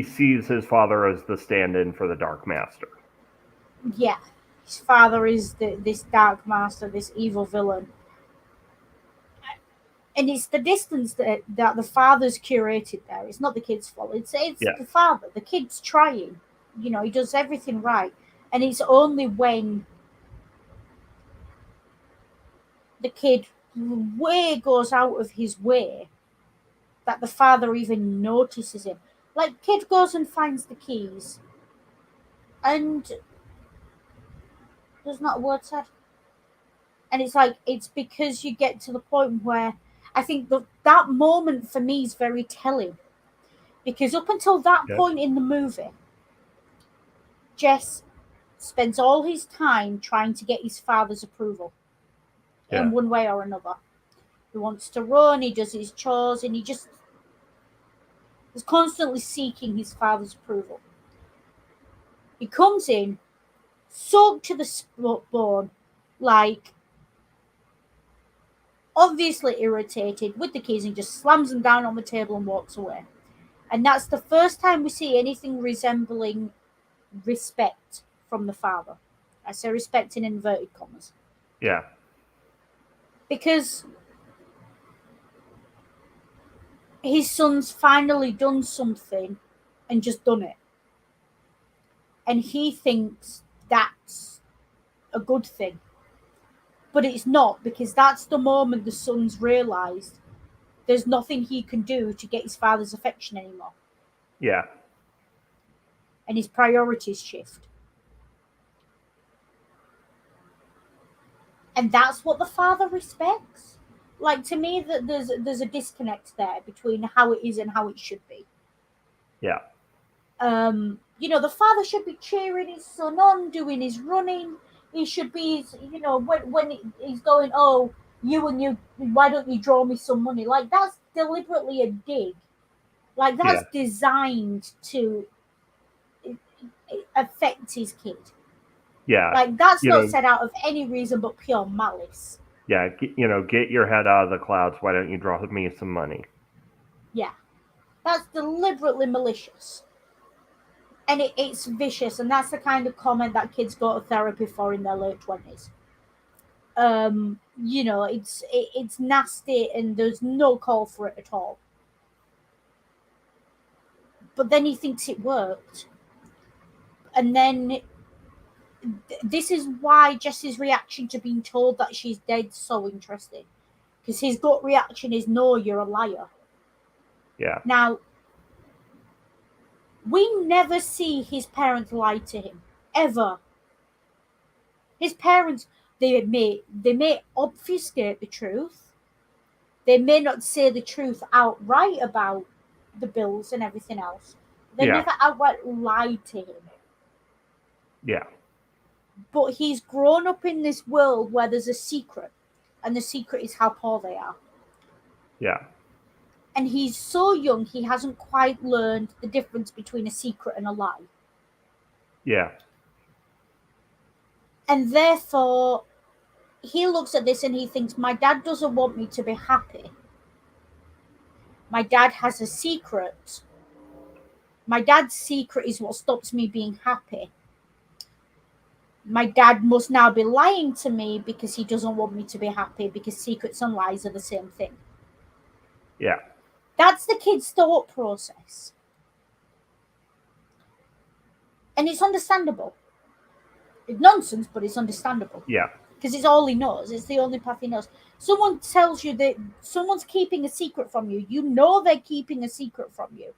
[SPEAKER 1] sees his father as the stand-in for the Dark Master.
[SPEAKER 2] Yeah. His father is this Dark Master, this evil villain. And it's the distance that the father's curated there. It's not the kid's fault. It's the father. The kid's trying. He does everything right. And it's only when the kid way goes out of his way that the father even notices him. Like, kid goes and finds the keys, and there's not a word said. And it's like, it's because you get to the point where I think that moment for me is very telling. Because up until that
[SPEAKER 1] Yeah.
[SPEAKER 2] point in the movie, Jess spends all his time trying to get his father's approval in
[SPEAKER 1] Yeah.
[SPEAKER 2] one way or another. He wants to run, he does his chores, and he just is constantly seeking his father's approval. He comes in, soaked to the bone, like obviously irritated with the keys, and just slams them down on the table and walks away. And that's the first time we see anything resembling respect from the father. I say respect in inverted commas.
[SPEAKER 1] Yeah.
[SPEAKER 2] Because his son's finally done something and just done it. And he thinks that's a good thing. But it's not, because that's the moment the son's realised there's nothing he can do to get his father's affection anymore.
[SPEAKER 1] Yeah.
[SPEAKER 2] And his priorities shift. And that's what the father respects. Like, to me, that there's a disconnect there between how it is and how it should be.
[SPEAKER 1] Yeah.
[SPEAKER 2] The father should be cheering his son on, doing his running. He should be, when he's going, oh, why don't you draw me some money? Like, that's deliberately a dig. Like,
[SPEAKER 1] Yeah.
[SPEAKER 2] that's designed to affect his kid.
[SPEAKER 1] Yeah.
[SPEAKER 2] Like, that's
[SPEAKER 1] You
[SPEAKER 2] not
[SPEAKER 1] know,
[SPEAKER 2] said out of any reason but pure malice.
[SPEAKER 1] yeah, get your head out of the clouds. Why don't you draw me some money?
[SPEAKER 2] Yeah, that's deliberately malicious. And it's vicious, and that's the kind of comment that kids go to therapy for in their late 20s. It's nasty, and there's no call for it at all. But then he thinks it worked, and then this is why Jesse's reaction to being told that she's dead is so interesting, because his gut reaction is, no, you're a liar.
[SPEAKER 1] Yeah.
[SPEAKER 2] Now, we never see his parents lie to him, ever. His parents, they may obfuscate the truth. They may not say the truth outright about the bills and everything else. They
[SPEAKER 1] Yeah.
[SPEAKER 2] never outright lied to him.
[SPEAKER 1] Yeah.
[SPEAKER 2] But he's grown up in this world where there's a secret, and the secret is how poor they are.
[SPEAKER 1] Yeah.
[SPEAKER 2] And he's so young, he hasn't quite learned the difference between a secret and a lie.
[SPEAKER 1] Yeah.
[SPEAKER 2] And therefore, he looks at this and he thinks, my dad doesn't want me to be happy. My dad has a secret. My dad's secret is what stops me being happy. My dad must now be lying to me because he doesn't want me to be happy, because secrets and lies are the same thing.
[SPEAKER 1] Yeah.
[SPEAKER 2] That's the kid's thought process. And it's understandable. It's nonsense, but it's understandable.
[SPEAKER 1] Yeah.
[SPEAKER 2] Because it's all he knows. It's the only path he knows. Someone tells you that someone's keeping a secret from you. You know they're keeping a secret from you.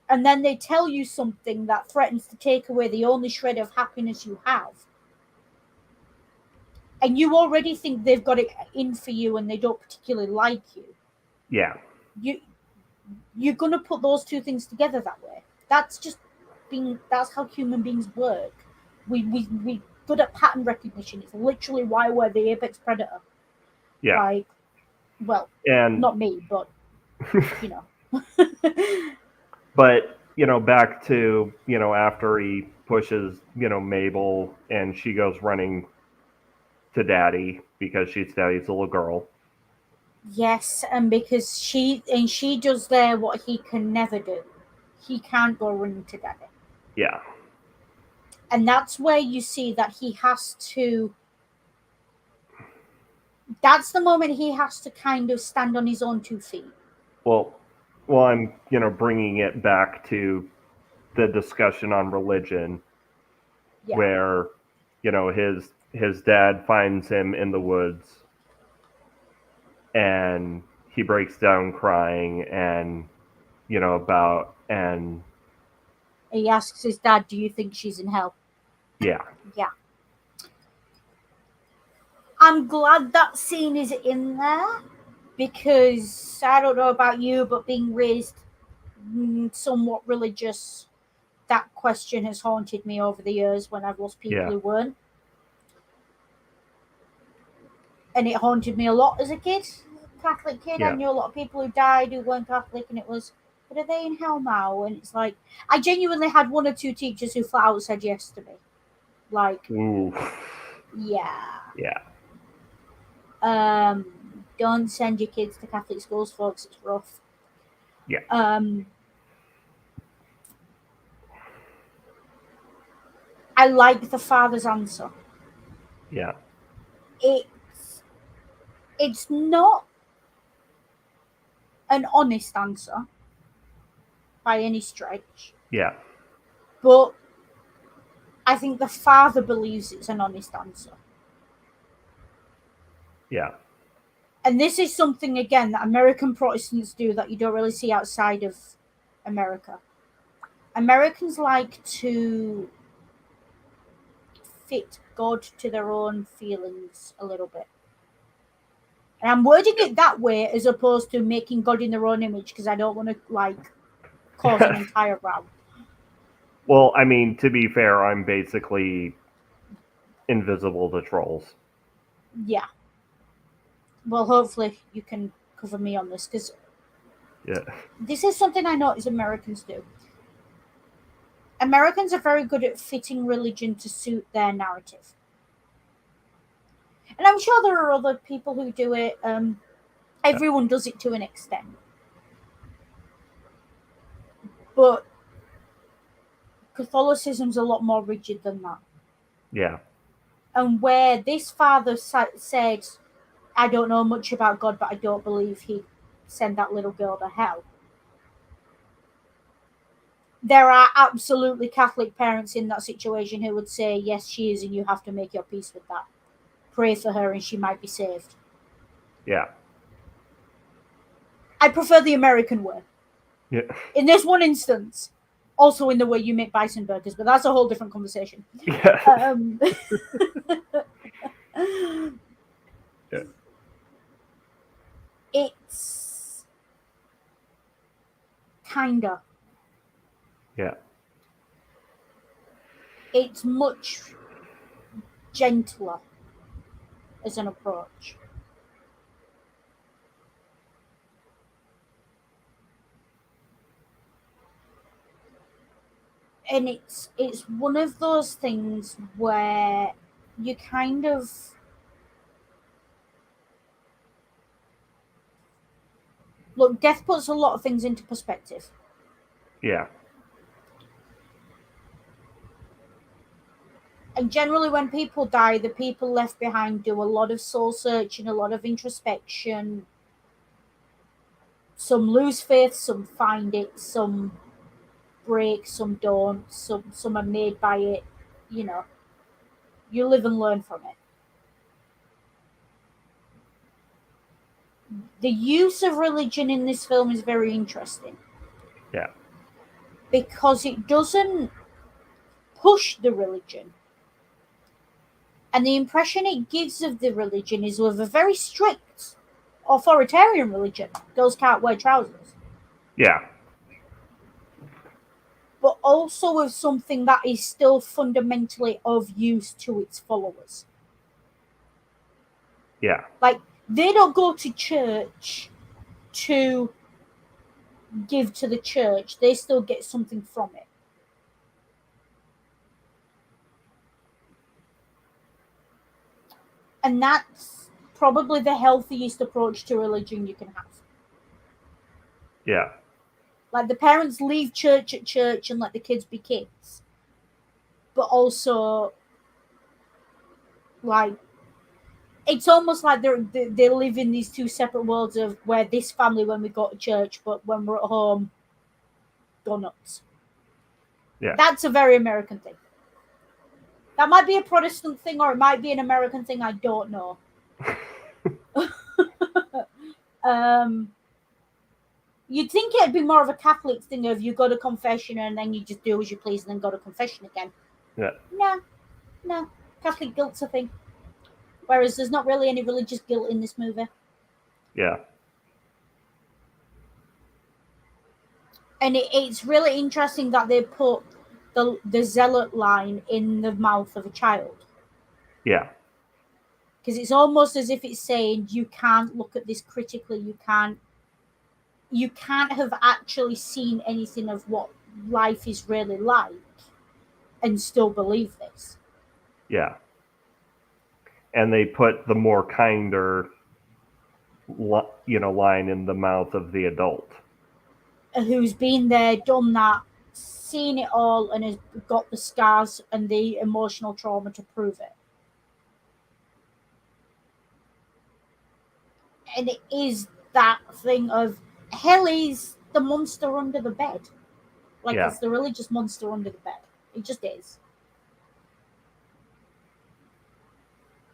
[SPEAKER 2] And then they tell you something that threatens to take away the only shred of happiness you have. And you already think they've got it in for you and they don't particularly like you.
[SPEAKER 1] Yeah.
[SPEAKER 2] You're gonna put those two things together that way. That's how human beings work. We good at pattern recognition. It's literally why we're the apex predator.
[SPEAKER 1] Yeah.
[SPEAKER 2] Like, well,
[SPEAKER 1] And
[SPEAKER 2] not me, but you know.
[SPEAKER 1] but back to after he pushes Mabel, and she goes running to Daddy because she's Daddy's little girl.
[SPEAKER 2] Yes, and because she does there what he can never do. He can't go running to Daddy.
[SPEAKER 1] Yeah.
[SPEAKER 2] And that's where you see that he has to. That's the moment he has to kind of stand on his own 2 feet.
[SPEAKER 1] Well, I'm bringing it back to the discussion on religion,
[SPEAKER 2] Yeah.
[SPEAKER 1] where his dad finds him in the woods, and he breaks down crying, and and
[SPEAKER 2] He asks his dad, "Do you think she's in hell?"
[SPEAKER 1] yeah,
[SPEAKER 2] Yeah. I'm glad that scene is in there because I don't know about you, but being raised somewhat religious, that question has haunted me over the years when I've lost people
[SPEAKER 1] yeah,
[SPEAKER 2] who weren't. And it haunted me a lot as a kid, Catholic kid. I
[SPEAKER 1] yeah.
[SPEAKER 2] knew a lot of people who died who weren't Catholic, and it was, but are they in hell now? And it's like, I genuinely had one or two teachers who flat out said yes to me. Like,
[SPEAKER 1] Ooh,
[SPEAKER 2] yeah.
[SPEAKER 1] yeah,
[SPEAKER 2] Um, don't send your kids to Catholic schools, folks. It's rough.
[SPEAKER 1] yeah,
[SPEAKER 2] Um, I like the father's answer.
[SPEAKER 1] yeah,
[SPEAKER 2] It's it's not an honest answer by any stretch,
[SPEAKER 1] yeah,
[SPEAKER 2] but I think the father believes it's an honest answer.
[SPEAKER 1] yeah,
[SPEAKER 2] And this is something again that American Protestants do that you don't really see outside of America. Americans like to fit God to their own feelings a little bit. And I'm wording it that way as opposed to making God in their own image because I don't want to like cause an
[SPEAKER 1] yeah.
[SPEAKER 2] entire row.
[SPEAKER 1] Well, I mean, to be fair, I'm basically invisible to trolls.
[SPEAKER 2] Yeah. Well, hopefully you can cover me on this because
[SPEAKER 1] Yeah,
[SPEAKER 2] this is something I notice Americans do. Americans are very good at fitting religion to suit their narrative. And I'm sure there are other people who do it.
[SPEAKER 1] yeah,
[SPEAKER 2] Everyone does it to an extent. But Catholicism's a lot more rigid than that.
[SPEAKER 1] yeah,
[SPEAKER 2] And where this father said, I don't know much about God, but I don't believe he'd send that little girl to hell. There are absolutely Catholic parents in that situation who would say, yes, she is, and you have to make your peace with that. Pray for her, and she might be saved.
[SPEAKER 1] yeah,
[SPEAKER 2] I prefer the American way.
[SPEAKER 1] yeah,
[SPEAKER 2] In this one instance, also in the way you make bison burgers, but that's a whole different conversation.
[SPEAKER 1] yeah,
[SPEAKER 2] Um,
[SPEAKER 1] yeah,
[SPEAKER 2] it's kinda.
[SPEAKER 1] yeah,
[SPEAKER 2] It's much gentler as an approach. And it's one of those things where you kind of look, death puts a lot of things into perspective.
[SPEAKER 1] yeah,
[SPEAKER 2] And generally when people die, the people left behind do a lot of soul searching, a lot of introspection. Some lose faith, some find it, some break, some don't, some are made by it. You know, you live and learn from it. The use of religion in this film is very interesting
[SPEAKER 1] yeah,
[SPEAKER 2] because it doesn't push the religion. And the impression it gives of the religion is with a very strict authoritarian religion. Girls can't wear trousers.
[SPEAKER 1] yeah,
[SPEAKER 2] But also with something that is still fundamentally of use to its followers.
[SPEAKER 1] yeah,
[SPEAKER 2] Like, they don't go to church to give to the church, they still get something from it. And that's probably the healthiest approach to religion you can have.
[SPEAKER 1] yeah,
[SPEAKER 2] Like, the parents leave church at church and let the kids be kids. But also, like, it's almost like they live in these two separate worlds of where this family, when we go to church, but when we're at home, go nuts.
[SPEAKER 1] yeah.
[SPEAKER 2] That's a very American thing. That might be a Protestant thing or it might be an American thing, I don't know. Um, you'd think it'd be more of a Catholic thing of you go to confession and then you just do as you please and then go to confession again.
[SPEAKER 1] Yeah.
[SPEAKER 2] No, no. Catholic guilt's a thing. Whereas there's not really any religious guilt in this movie.
[SPEAKER 1] Yeah.
[SPEAKER 2] And it's really interesting that they put the zealot line in the mouth of a child.
[SPEAKER 1] Yeah.
[SPEAKER 2] Because it's almost as if it's saying you can't look at this critically, you can't have actually seen anything of what life is really like and still believe this.
[SPEAKER 1] Yeah. And they put the more kinder, line in the mouth of the adult.
[SPEAKER 2] Who's been there, done that, seen it all, and has got the scars and the emotional trauma to prove it. And it is that thing of hell is the monster under the bed. Like
[SPEAKER 1] Yeah.
[SPEAKER 2] it's the religious monster under the bed. It just is.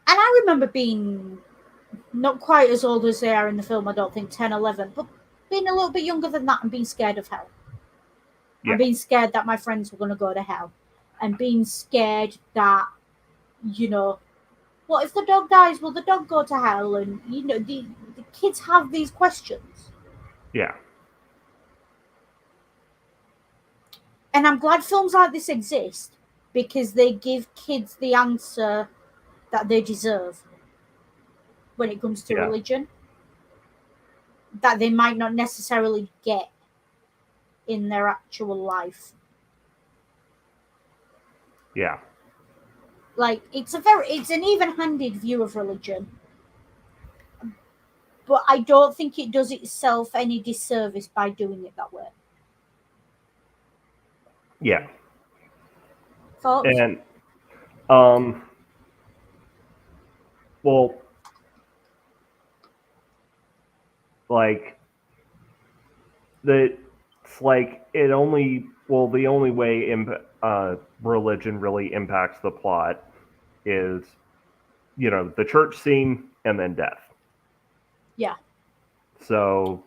[SPEAKER 2] And I remember being not quite as old as they are in the film, I don't think 10, 11, but being a little bit younger than that and being scared of hell.
[SPEAKER 1] Yeah.
[SPEAKER 2] And being scared that my friends were going to go to hell. And being scared that, what if the dog dies? Will the dog go to hell? And, the kids have these questions.
[SPEAKER 1] Yeah.
[SPEAKER 2] And I'm glad films like this exist because they give kids the answer that they deserve when it comes to
[SPEAKER 1] Yeah.
[SPEAKER 2] religion that they might not necessarily get in their actual life.
[SPEAKER 1] Yeah.
[SPEAKER 2] Like it's an even-handed view of religion, but I don't think it does itself any disservice by doing it that way.
[SPEAKER 1] Yeah.
[SPEAKER 2] Thoughts?
[SPEAKER 1] And well, like it's like it only the only way religion really impacts the plot is the church scene and then death.
[SPEAKER 2] Yeah.
[SPEAKER 1] So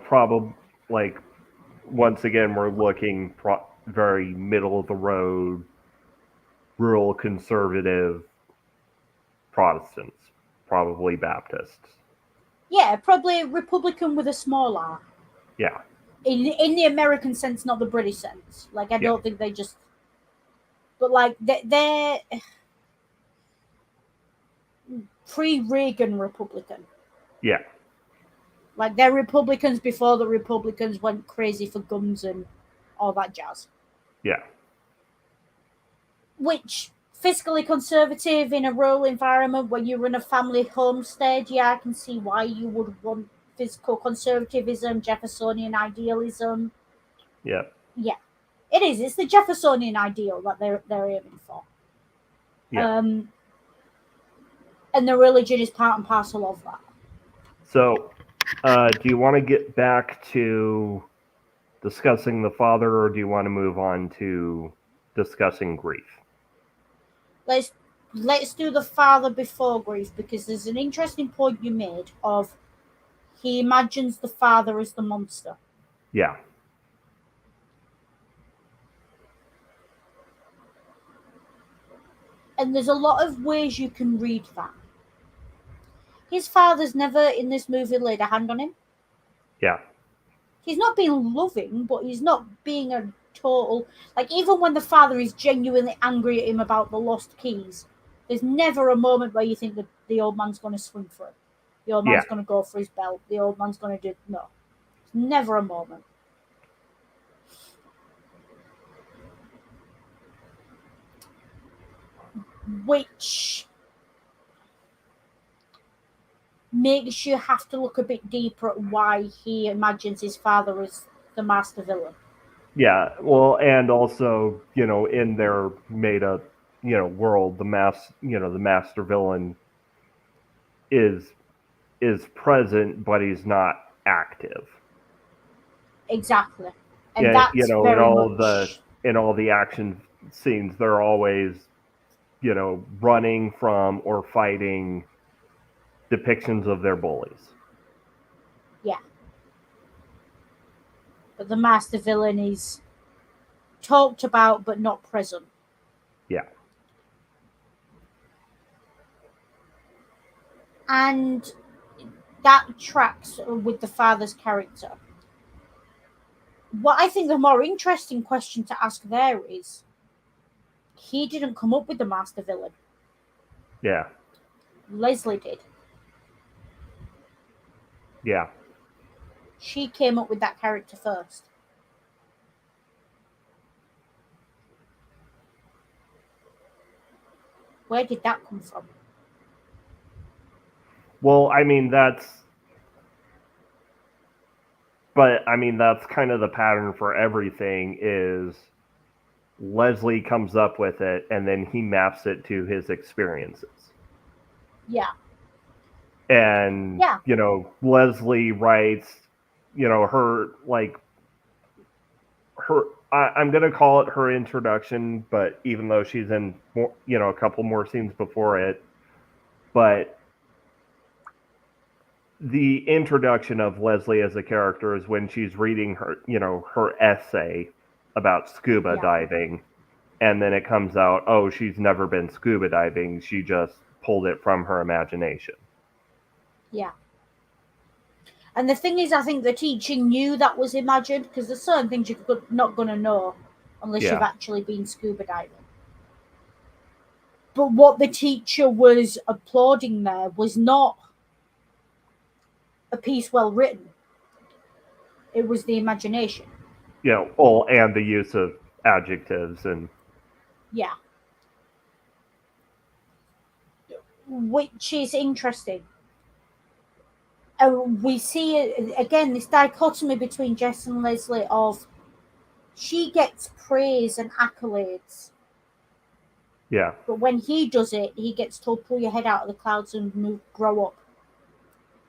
[SPEAKER 1] probably like once again we're looking very middle of the road, rural conservative Protestants, probably Baptists.
[SPEAKER 2] Yeah, probably a Republican with a small R.
[SPEAKER 1] Yeah.
[SPEAKER 2] In the American sense, not the British sense. Like I
[SPEAKER 1] Yeah.
[SPEAKER 2] don't think they just, but like they're pre-Reagan Republican.
[SPEAKER 1] Yeah.
[SPEAKER 2] Like they're Republicans before the Republicans went crazy for guns and all that jazz.
[SPEAKER 1] Yeah.
[SPEAKER 2] Which fiscally conservative in a rural environment when you run a family homestead, yeah, I can see why you would want fiscal conservatism, Jeffersonian idealism.
[SPEAKER 1] Yeah.
[SPEAKER 2] Yeah, it is. It's the Jeffersonian ideal that they're aiming for.
[SPEAKER 1] Yeah.
[SPEAKER 2] And the religion is part and parcel of that.
[SPEAKER 1] So, do you want to get back to discussing the father, or do you want to move on to discussing grief?
[SPEAKER 2] Let's do the father before grief because there's an interesting point you made of he imagines the father as the monster.
[SPEAKER 1] Yeah.
[SPEAKER 2] And there's a lot of ways you can read that. His father's never in this movie laid a hand on him.
[SPEAKER 1] Yeah.
[SPEAKER 2] He's not being loving, but he's not being a total. Like, even when the father is genuinely angry at him about the lost keys, there's never a moment where you think that the old man's going to swing for it. The old man's going to go for his belt. The old man's going to do. No. It's never a moment. Which makes you have to look a bit deeper at why he imagines his father as the master villain.
[SPEAKER 1] Yeah. Well, and also, in their made up, world, the master villain is present, but he's not active.
[SPEAKER 2] Exactly. And
[SPEAKER 1] Yeah.
[SPEAKER 2] that's very much
[SPEAKER 1] In all the action scenes, they're always, running from or fighting depictions of their bullies.
[SPEAKER 2] Yeah. But the master villain is talked about but not present.
[SPEAKER 1] Yeah.
[SPEAKER 2] And that tracks with the father's character. What I think the more interesting question to ask there is, he didn't come up with the master villain.
[SPEAKER 1] Yeah.
[SPEAKER 2] Leslie did.
[SPEAKER 1] Yeah.
[SPEAKER 2] She came up with that character first. Where did that come from?
[SPEAKER 1] Well, I mean, that's kind of the pattern for everything is Leslie comes up with it and then he maps it to his experiences.
[SPEAKER 2] Yeah.
[SPEAKER 1] And,
[SPEAKER 2] Yeah.
[SPEAKER 1] Leslie writes, her, I'm going to call it her introduction, but even though she's in, a couple more scenes before it, but the introduction of Leslie as a character is when she's reading her, her essay about scuba diving, and then it comes out, oh, she's never been scuba diving. She just pulled it from her imagination.
[SPEAKER 2] Yeah. And the thing is, I think the teacher knew that was imagined, because there's certain things you're not going to know unless you've actually been scuba diving. But what the teacher was applauding there was not a piece well written. It was the imagination.
[SPEAKER 1] And the use of adjectives and...
[SPEAKER 2] Yeah. Which is interesting. We see, again, this dichotomy between Jess and Leslie of she gets praise and accolades.
[SPEAKER 1] Yeah.
[SPEAKER 2] But when he does it, he gets told, pull your head out of the clouds and grow up.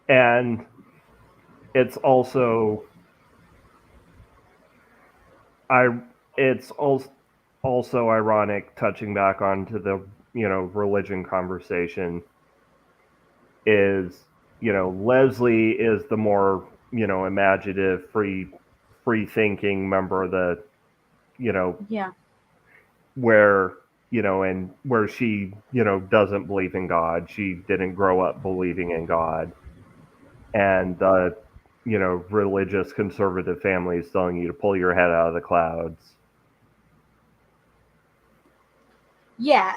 [SPEAKER 1] And it's also... it's also ironic, touching back onto the, religion conversation, is, Leslie is the more, imaginative, free thinking member of the,
[SPEAKER 2] yeah,
[SPEAKER 1] where, and where she, doesn't believe in God. She didn't grow up believing in God. And, religious conservative families telling you to pull your head out of the clouds.
[SPEAKER 2] Yeah,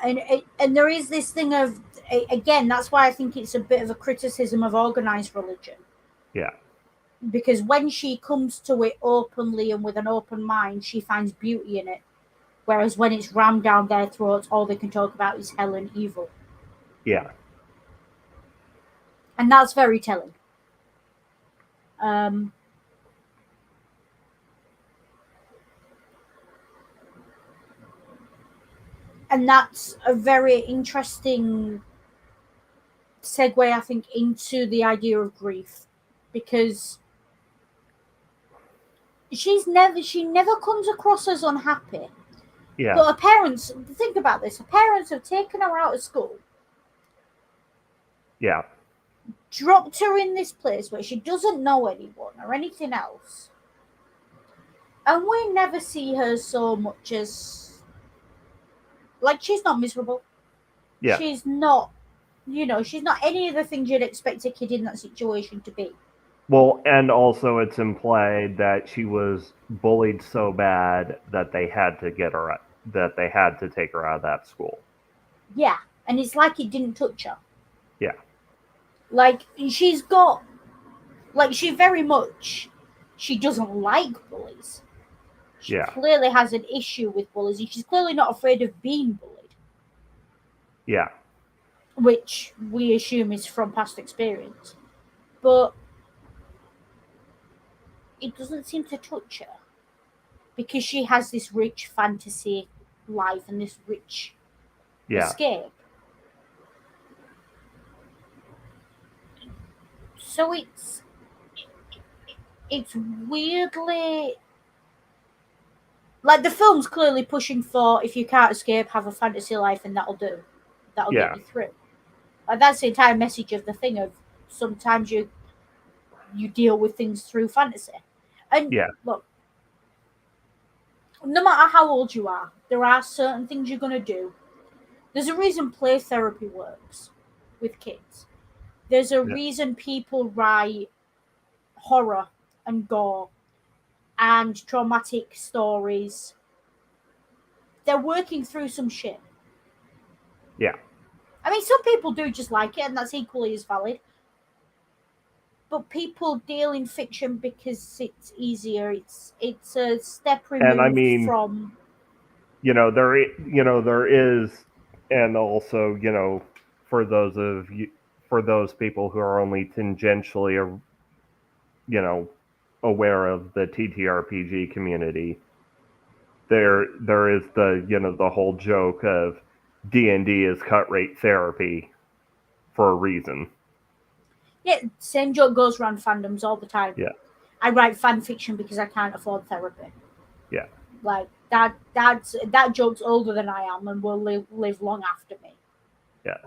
[SPEAKER 2] and there is this thing of, again, that's why I think it's a bit of a criticism of organized religion.
[SPEAKER 1] Yeah.
[SPEAKER 2] Because when she comes to it openly and with an open mind, she finds beauty in it. Whereas when it's rammed down their throats, all they can talk about is hell and evil.
[SPEAKER 1] Yeah.
[SPEAKER 2] And that's very telling. And that's a very interesting segue, I think, into the idea of grief, because she never comes across as unhappy.
[SPEAKER 1] Yeah.
[SPEAKER 2] But her parents, think about this, her parents have taken her out of school.
[SPEAKER 1] Yeah.
[SPEAKER 2] Dropped her in this place where she doesn't know anyone or anything else. And we never see her so much as, like, she's not miserable.
[SPEAKER 1] Yeah.
[SPEAKER 2] She's not, she's not any of the things you'd expect a kid in that situation to be.
[SPEAKER 1] Well, and also it's implied that she was bullied so bad that they had to take her out of that school.
[SPEAKER 2] Yeah, and it's like it didn't touch her.
[SPEAKER 1] Yeah.
[SPEAKER 2] Like, she's got, like, she doesn't like bullies. She clearly has an issue with bullies, and she's clearly not afraid of being bullied.
[SPEAKER 1] Yeah.
[SPEAKER 2] Which we assume is from past experience. But it doesn't seem to touch her. Because she has this rich fantasy life and this rich escape. So it's weirdly, like, the film's clearly pushing for, if you can't escape, have a fantasy life, and that'll do. That'll get you through. That's the entire message of the thing. Of sometimes you deal with things through fantasy, and
[SPEAKER 1] Yeah.
[SPEAKER 2] look, no matter how old you are, there are certain things you're gonna do. There's a reason play therapy works with kids. There's a
[SPEAKER 1] Yeah.
[SPEAKER 2] reason people write horror and gore and traumatic stories. They're working through some shit.
[SPEAKER 1] Yeah.
[SPEAKER 2] I mean, some people do just like it, and that's equally as valid. But people deal in fiction because it's easier. It's a step
[SPEAKER 1] And I
[SPEAKER 2] removed
[SPEAKER 1] mean,
[SPEAKER 2] from.
[SPEAKER 1] there is, and also, for those of you, for those people who are only tangentially, you know, aware of the TTRPG community, there is the whole joke of D&D is cut rate therapy for a reason.
[SPEAKER 2] Yeah, same joke goes around fandoms all the time.
[SPEAKER 1] Yeah.
[SPEAKER 2] I write fan fiction because I can't afford therapy.
[SPEAKER 1] Yeah.
[SPEAKER 2] Like that joke's older than I am and will live long after me.
[SPEAKER 1] Yeah.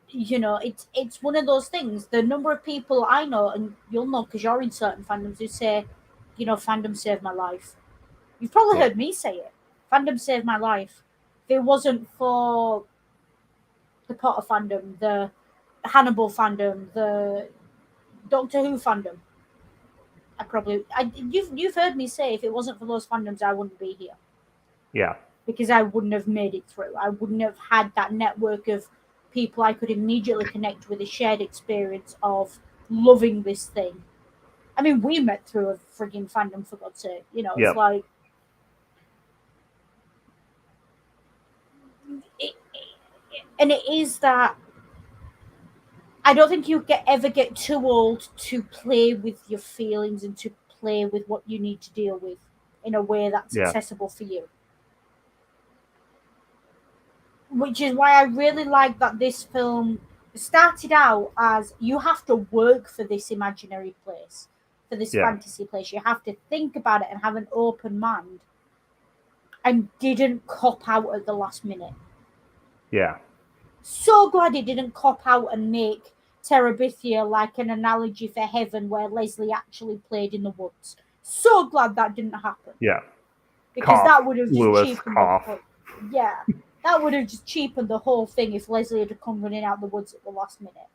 [SPEAKER 2] It's one of those things. The number of people I know, and you'll know because you're in certain fandoms, who say, fandom saved my life. You've probably
[SPEAKER 1] Yeah.
[SPEAKER 2] heard me say it. Fandom saved my life. If it wasn't for the Potter fandom, the Hannibal fandom, the Doctor Who fandom, you've heard me say if it wasn't for those fandoms, I wouldn't be here
[SPEAKER 1] Yeah.
[SPEAKER 2] because I wouldn't have made it through. I wouldn't have had that network of people I could immediately connect with, a shared experience of loving this thing. I mean, we met through a frigging fandom, for God's sake. It's
[SPEAKER 1] Yeah.
[SPEAKER 2] like it, and it is that I don't think ever get too old to play with your feelings and to play with what you need to deal with in a way that's
[SPEAKER 1] Yeah.
[SPEAKER 2] accessible for you. Which is why I really like that this film started out as you have to work for this imaginary place, for this
[SPEAKER 1] Yeah.
[SPEAKER 2] fantasy place. You have to think about it and have an open mind, and didn't cop out at the last minute.
[SPEAKER 1] Yeah.
[SPEAKER 2] So glad it didn't cop out and make Terabithia like an analogy for heaven where Leslie actually played in the woods. So glad that didn't happen.
[SPEAKER 1] Yeah.
[SPEAKER 2] Because
[SPEAKER 1] Cough,
[SPEAKER 2] that would have just
[SPEAKER 1] Lewis,
[SPEAKER 2] cheapened the
[SPEAKER 1] cough.
[SPEAKER 2] whole. Yeah. That would have just cheapened the whole thing if Leslie had come running out the woods at the last minute.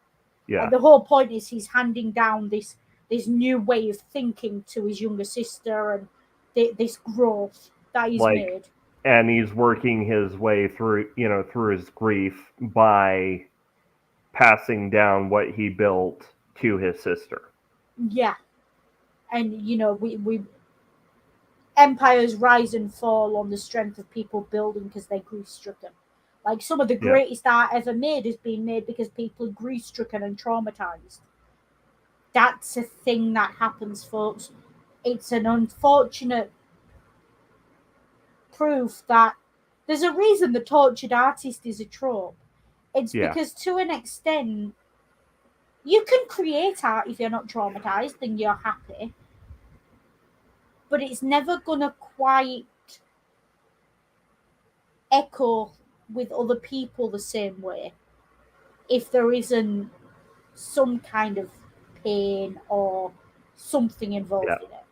[SPEAKER 1] Yeah.
[SPEAKER 2] The whole point is he's handing down this new way of thinking to his younger sister and this growth that he's
[SPEAKER 1] Like,
[SPEAKER 2] made.
[SPEAKER 1] and he's working his way through his grief by passing down what he built to his sister.
[SPEAKER 2] Yeah. And, we empires rise and fall on the strength of people building because they're grief stricken. Like some of the
[SPEAKER 1] Yeah.
[SPEAKER 2] greatest art ever made has been made because people are grief stricken and traumatized. That's a thing that happens, folks. It's an unfortunate proof that there's a reason the tortured artist is a trope. It's
[SPEAKER 1] Yeah.
[SPEAKER 2] because to an extent, you can create art if you're not traumatized and you're happy, but it's never gonna quite echo with other people the same way if there isn't some kind of pain or something
[SPEAKER 1] Yeah.
[SPEAKER 2] involved in it.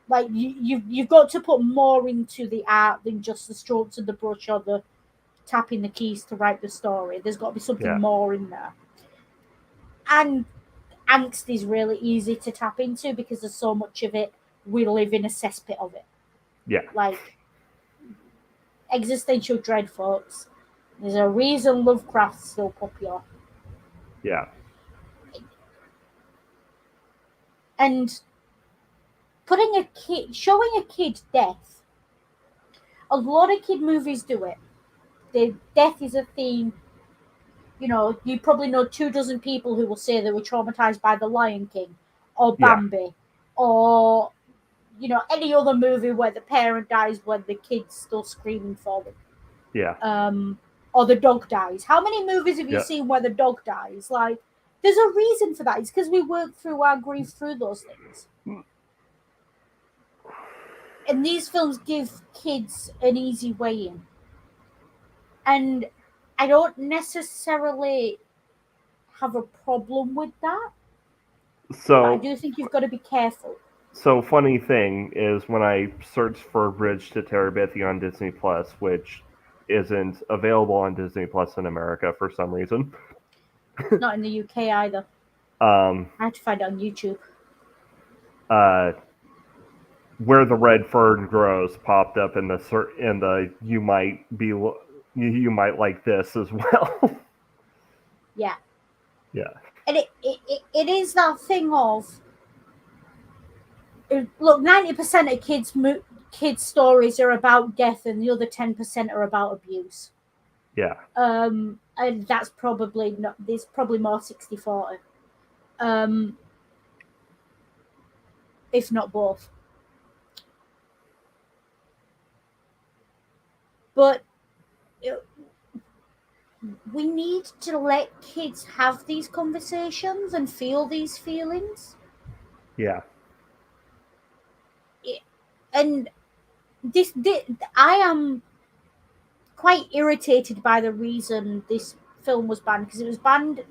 [SPEAKER 2] Like you've got to put more into the art than just the strokes of the brush or the tapping the keys to write the story. There's got to be something
[SPEAKER 1] Yeah.
[SPEAKER 2] more in there. And angst is really easy to tap into because there's so much of it. We live in a cesspit of it.
[SPEAKER 1] Yeah.
[SPEAKER 2] Like existential dread, folks. There's a reason Lovecraft's still popular.
[SPEAKER 1] Yeah.
[SPEAKER 2] And showing a kid death. A lot of kid movies do it. Death is a theme. You probably know 2 dozen people who will say they were traumatized by The Lion King or
[SPEAKER 1] Yeah.
[SPEAKER 2] Bambi or any other movie where the parent dies when the kid's still screaming for them.
[SPEAKER 1] Yeah.
[SPEAKER 2] Or the dog dies. How many movies have you
[SPEAKER 1] Yeah.
[SPEAKER 2] seen where the dog dies? Like, there's a reason for that. It's because we work through our grief through those things. And these films give kids an easy way in. And I don't necessarily have a problem with that, but I
[SPEAKER 1] So
[SPEAKER 2] do think you've got to be careful.
[SPEAKER 1] so funny thing is when I searched for Bridge to Terabithia on Disney Plus, which isn't available on Disney Plus in America for some reason.
[SPEAKER 2] Not in the UK either.
[SPEAKER 1] Um,
[SPEAKER 2] I had to find it on YouTube.
[SPEAKER 1] uh, where the red fern grows popped up in the you might like this as well.
[SPEAKER 2] Yeah.
[SPEAKER 1] Yeah,
[SPEAKER 2] And it is that thing of look, 90% of kids stories are about death, and the other 10% are about abuse.
[SPEAKER 1] yeah,
[SPEAKER 2] And that's probably not. There's probably more 60-40, if not both. But we need to let kids have these conversations and feel these feelings.
[SPEAKER 1] yeah,
[SPEAKER 2] And this I am quite irritated by the reason this film was banned, because it was banned,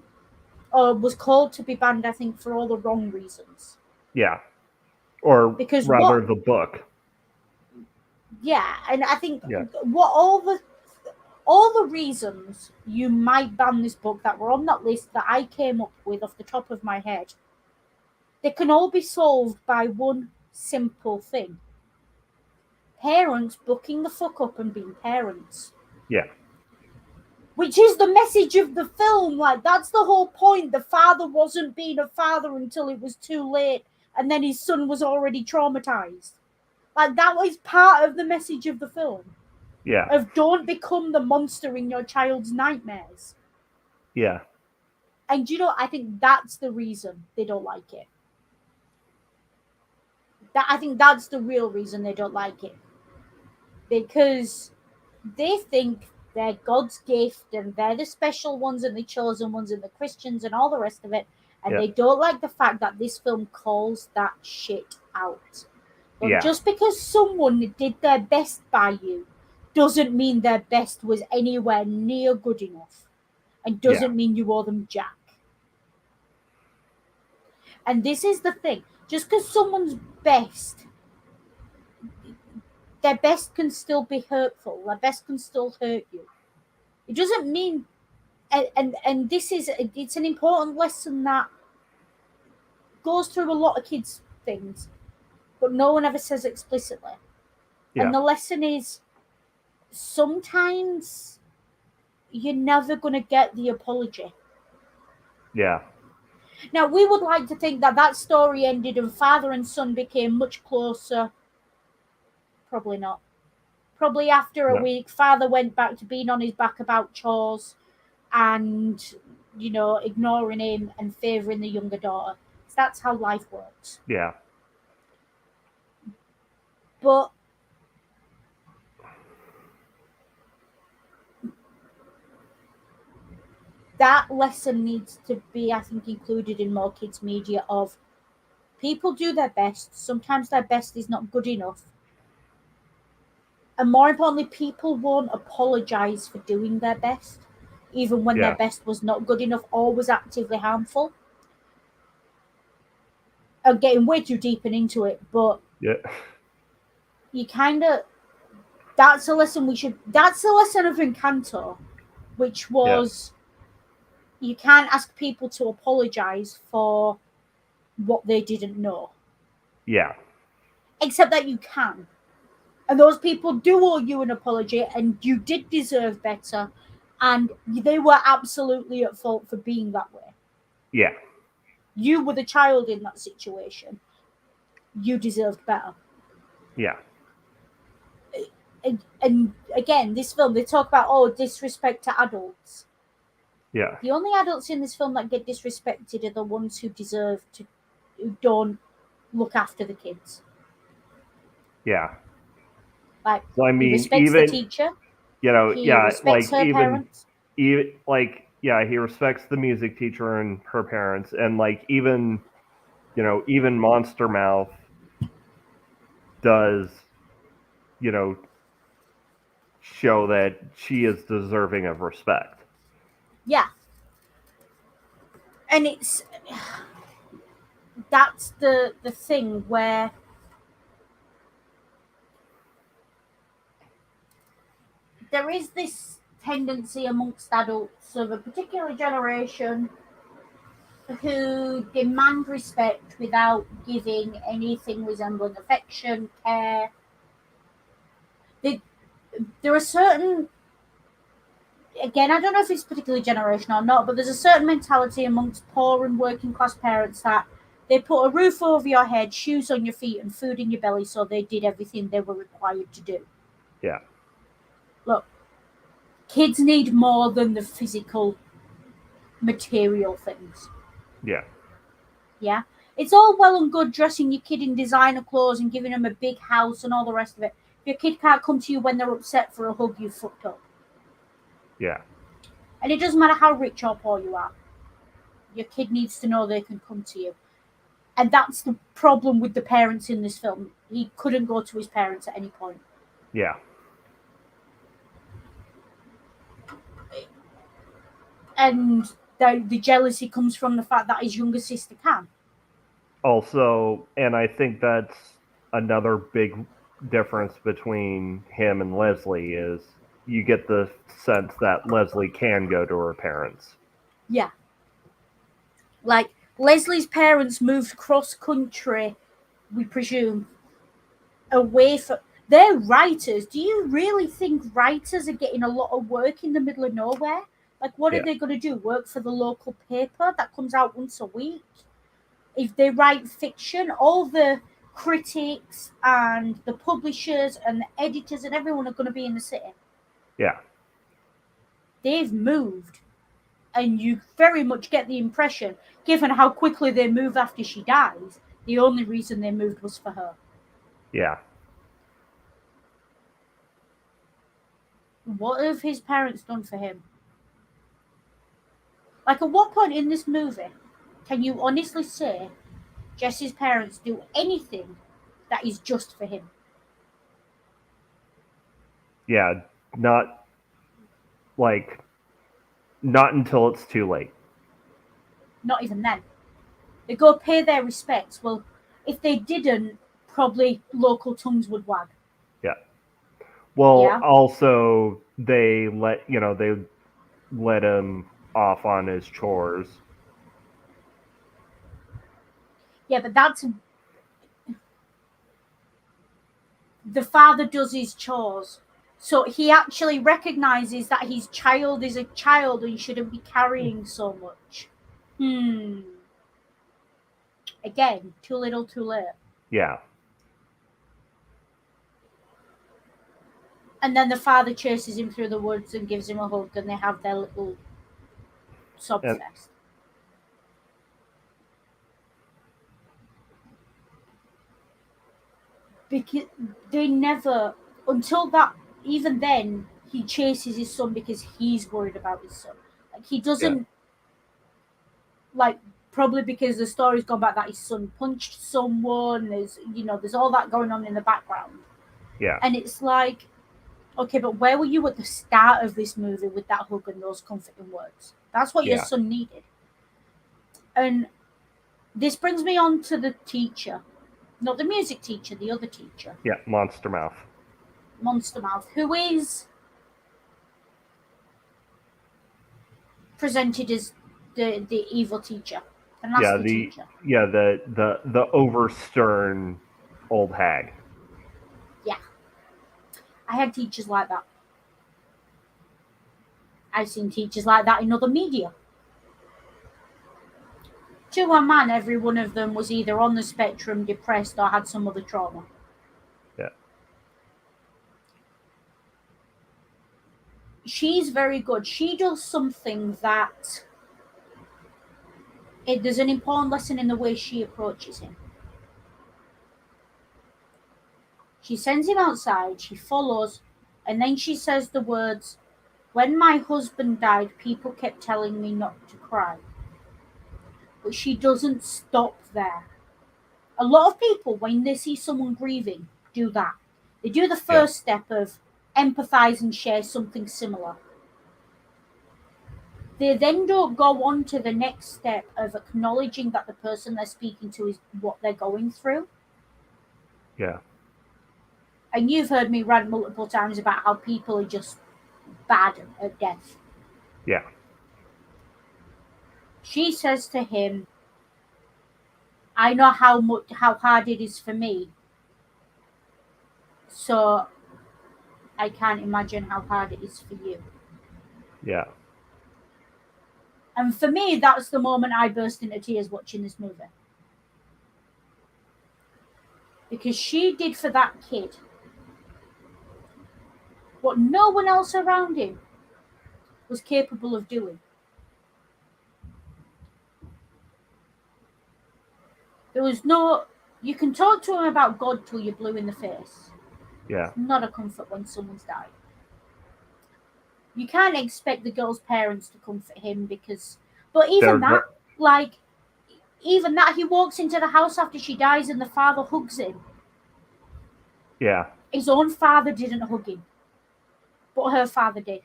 [SPEAKER 2] or was called to be banned, I think, for all the wrong reasons.
[SPEAKER 1] yeah. Or
[SPEAKER 2] Because
[SPEAKER 1] rather,
[SPEAKER 2] what,
[SPEAKER 1] the book.
[SPEAKER 2] yeah, and I think
[SPEAKER 1] Yeah,
[SPEAKER 2] what all the reasons you might ban this book that were on that list that I came up with off the top of my head, they can all be solved by one simple thing: parents booking the fuck up and being parents.
[SPEAKER 1] yeah,
[SPEAKER 2] Which is the message of the film. Like, that's the whole point. The father wasn't being a father until it was too late, and then his son was already traumatized. Like, that was part of the message of the film.
[SPEAKER 1] yeah,
[SPEAKER 2] Of don't become the monster in your child's nightmares.
[SPEAKER 1] yeah,
[SPEAKER 2] And I think that's the reason they don't like it. I think that's the real reason they don't like it. Because they think they're God's gift and they're the special ones and the chosen ones and the Christians and all the rest of it. And
[SPEAKER 1] yeah,
[SPEAKER 2] they don't like the fact that this film calls that shit out. But
[SPEAKER 1] yeah,
[SPEAKER 2] just because someone did their best by you doesn't mean their best was anywhere near good enough. And
[SPEAKER 1] yeah,
[SPEAKER 2] doesn't mean you owe them jack. And this is the thing. Just because someone's best, their best can still be hurtful. Their best can still hurt you. It doesn't mean, and this is, it's an important lesson that goes through a lot of kids' things, but no one ever says explicitly.
[SPEAKER 1] yeah,
[SPEAKER 2] And the lesson is, sometimes you're never going to get the apology.
[SPEAKER 1] yeah,
[SPEAKER 2] Now, we would like to think that that story ended and father and son became much closer. Probably not. Probably after a
[SPEAKER 1] no,
[SPEAKER 2] week, father went back to being on his back about chores and, ignoring him and favouring the younger daughter. So that's how life works.
[SPEAKER 1] yeah,
[SPEAKER 2] But that lesson needs to be, I think, included in more kids' media of people do their best. Sometimes their best is not good enough. And more importantly, people won't apologise for doing their best, even when their
[SPEAKER 1] yeah,
[SPEAKER 2] best was not good enough or was actively harmful. I'm getting way too deep and into it, but
[SPEAKER 1] yeah,
[SPEAKER 2] you kind of, that's a lesson that's the lesson of Encanto, which
[SPEAKER 1] yeah,
[SPEAKER 2] was you can't ask people to apologise for what they didn't know.
[SPEAKER 1] yeah,
[SPEAKER 2] Except that you can. And those people do owe you an apology, and you did deserve better, and they were absolutely at fault for being that way.
[SPEAKER 1] yeah,
[SPEAKER 2] You were the child in that situation. You deserved better.
[SPEAKER 1] yeah,
[SPEAKER 2] And again, this film, they talk about, disrespect to adults.
[SPEAKER 1] yeah,
[SPEAKER 2] The only adults in this film that get disrespected are the ones who who don't look after the kids.
[SPEAKER 1] yeah.
[SPEAKER 2] Like,
[SPEAKER 1] So I
[SPEAKER 2] he
[SPEAKER 1] mean,
[SPEAKER 2] respects the teacher, he
[SPEAKER 1] yeah,
[SPEAKER 2] respects her parents.
[SPEAKER 1] like, yeah, he respects the music teacher and her parents, and like even Monster Mouth does, you know, show that she is deserving of respect.
[SPEAKER 2] Yeah, and that's the thing where there is this tendency amongst adults of a particular generation who demand respect without giving anything resembling affection, care. They, there are certain, again, I don't know if it's particularly generational or not, but there's a certain mentality amongst poor and working class parents that they put a roof over your head, shoes on your feet, and food in your belly, so they did everything they were required to do.
[SPEAKER 1] Yeah.
[SPEAKER 2] Look, kids need more than the physical, material things.
[SPEAKER 1] Yeah.
[SPEAKER 2] Yeah. It's all well and good dressing your kid in designer clothes and giving them a big house and all the rest of it. If your kid can't come to you when they're upset for a hug, you've fucked up.
[SPEAKER 1] Yeah.
[SPEAKER 2] And it doesn't matter how rich or poor you are. Your kid needs to know they can come to you. And that's the problem with the parents in this film. He couldn't go to his parents at any point.
[SPEAKER 1] Yeah.
[SPEAKER 2] And the jealousy comes from the fact that his younger sister can.
[SPEAKER 1] Also, and I think that's another big difference between him and Leslie is you get the sense that Leslie can go to her parents.
[SPEAKER 2] Yeah. Like, Leslie's parents moved cross country, we presume, away from. They're writers. Do you really think writers are getting a lot of work in the middle of nowhere? Like, what are
[SPEAKER 1] Yeah.
[SPEAKER 2] they going to do? Work for the local paper that comes out once a week? If they write fiction, all the critics and the publishers and the editors and everyone are going to be in the city.
[SPEAKER 1] Yeah.
[SPEAKER 2] They've moved. And you very much get the impression, given how quickly they move after she dies, the only reason they moved was for her.
[SPEAKER 1] Yeah.
[SPEAKER 2] What have his parents done for him? Like, at what point in this movie can you honestly say Jesse's parents do anything that is just for him?
[SPEAKER 1] Yeah. Not like not until it's too late.
[SPEAKER 2] Not even then. They go pay their respects. Well, if they didn't, probably local tongues would wag.
[SPEAKER 1] Yeah. Well,
[SPEAKER 2] Yeah?
[SPEAKER 1] also they let him off on his chores.
[SPEAKER 2] Yeah, but that's. The father does his chores. So he actually recognizes that his child is a child and shouldn't be carrying so much. Again, too little, too late.
[SPEAKER 1] Yeah.
[SPEAKER 2] And then the father chases him through the woods and gives him a hug, and they have their little sob
[SPEAKER 1] And
[SPEAKER 2] fest. Because they never, until that, even then, he chases his son because he's worried about his son. Like, he
[SPEAKER 1] yeah.
[SPEAKER 2] doesn't, like, probably because the story's gone back that his son punched someone. There's all that going on in the background,
[SPEAKER 1] Yeah.
[SPEAKER 2] and it's like, okay, but where were you at the start of this movie with that hug and those comforting words? That's what your
[SPEAKER 1] Yeah.
[SPEAKER 2] son needed. And this brings me on to the teacher, not the music teacher, the other teacher,
[SPEAKER 1] Yeah. Monster Mouth.
[SPEAKER 2] Monster Mouth, who is presented as the evil teacher, the
[SPEAKER 1] Yeah.
[SPEAKER 2] nasty teacher.
[SPEAKER 1] The overstern old hag.
[SPEAKER 2] Yeah, I had teachers like that. I've seen teachers like that in other media. To one man, every one of them was either on the spectrum, depressed, or had some other trauma.
[SPEAKER 1] Yeah.
[SPEAKER 2] She's very good. She does something that there's an important lesson in the way she approaches him. She sends him outside, she follows, and then she says the words, "When my husband died, people kept telling me not to cry." But she doesn't stop there. A lot of people, when they see someone grieving, do that. They do the
[SPEAKER 1] Yeah.
[SPEAKER 2] first step of empathize and share something similar. They then don't go on to the next step of acknowledging that the person they're speaking to is what they're going through.
[SPEAKER 1] Yeah.
[SPEAKER 2] And you've heard me rant multiple times about how people are just bad at death.
[SPEAKER 1] Yeah.
[SPEAKER 2] She says to him, I know how hard it is for me, so I can't imagine how hard it is for you.
[SPEAKER 1] Yeah.
[SPEAKER 2] And for me, that's the moment I burst into tears watching this movie. Because she did for that kid what no one else around him was capable of doing. There was no. You can talk to him about God till you're blue in the face.
[SPEAKER 1] Yeah.
[SPEAKER 2] It's not a comfort when someone's died. You can't expect the girl's parents to comfort him because. But even that, like, even that, he walks into the house after she dies and the father hugs him.
[SPEAKER 1] Yeah.
[SPEAKER 2] His own father didn't hug him, but her father did.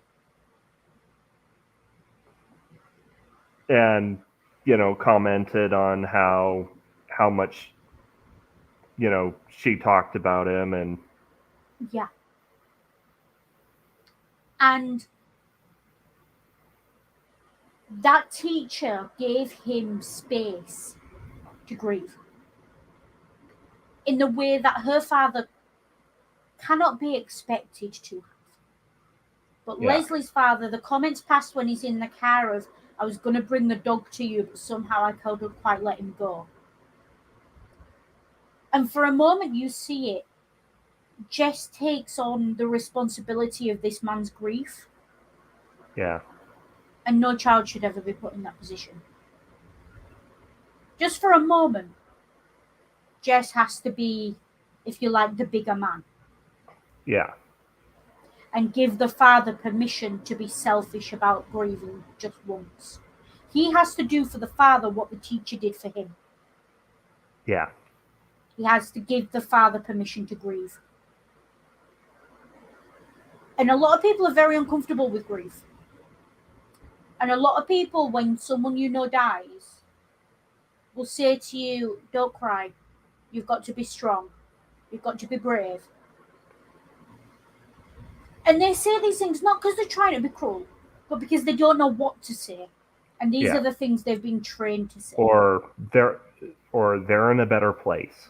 [SPEAKER 1] And commented on how much she talked about him. And
[SPEAKER 2] Yeah. And that teacher gave him space to grieve in the way that her father cannot be expected to have. But
[SPEAKER 1] yeah.
[SPEAKER 2] Leslie's father, the comments passed when he's in the car of, I was going to bring the dog to you, but somehow I couldn't quite let him go. And for a moment you see it, Jess takes on the responsibility of this man's grief.
[SPEAKER 1] Yeah.
[SPEAKER 2] And no child should ever be put in that position. Just for a moment, Jess has to be, if you like, the bigger man.
[SPEAKER 1] Yeah.
[SPEAKER 2] And give the father permission to be selfish about grieving just once. He has to do for the father what the teacher did for him.
[SPEAKER 1] Yeah.
[SPEAKER 2] He has to give the father permission to grieve. And a lot of people are very uncomfortable with grief. And a lot of people, when someone you know dies, will say to you, don't cry. You've got to be strong. You've got to be brave. And they say these things not because they're trying to be cruel, but because they don't know what to say. And these
[SPEAKER 1] Yeah.
[SPEAKER 2] are the things they've been trained to say.
[SPEAKER 1] Or they're in a better place.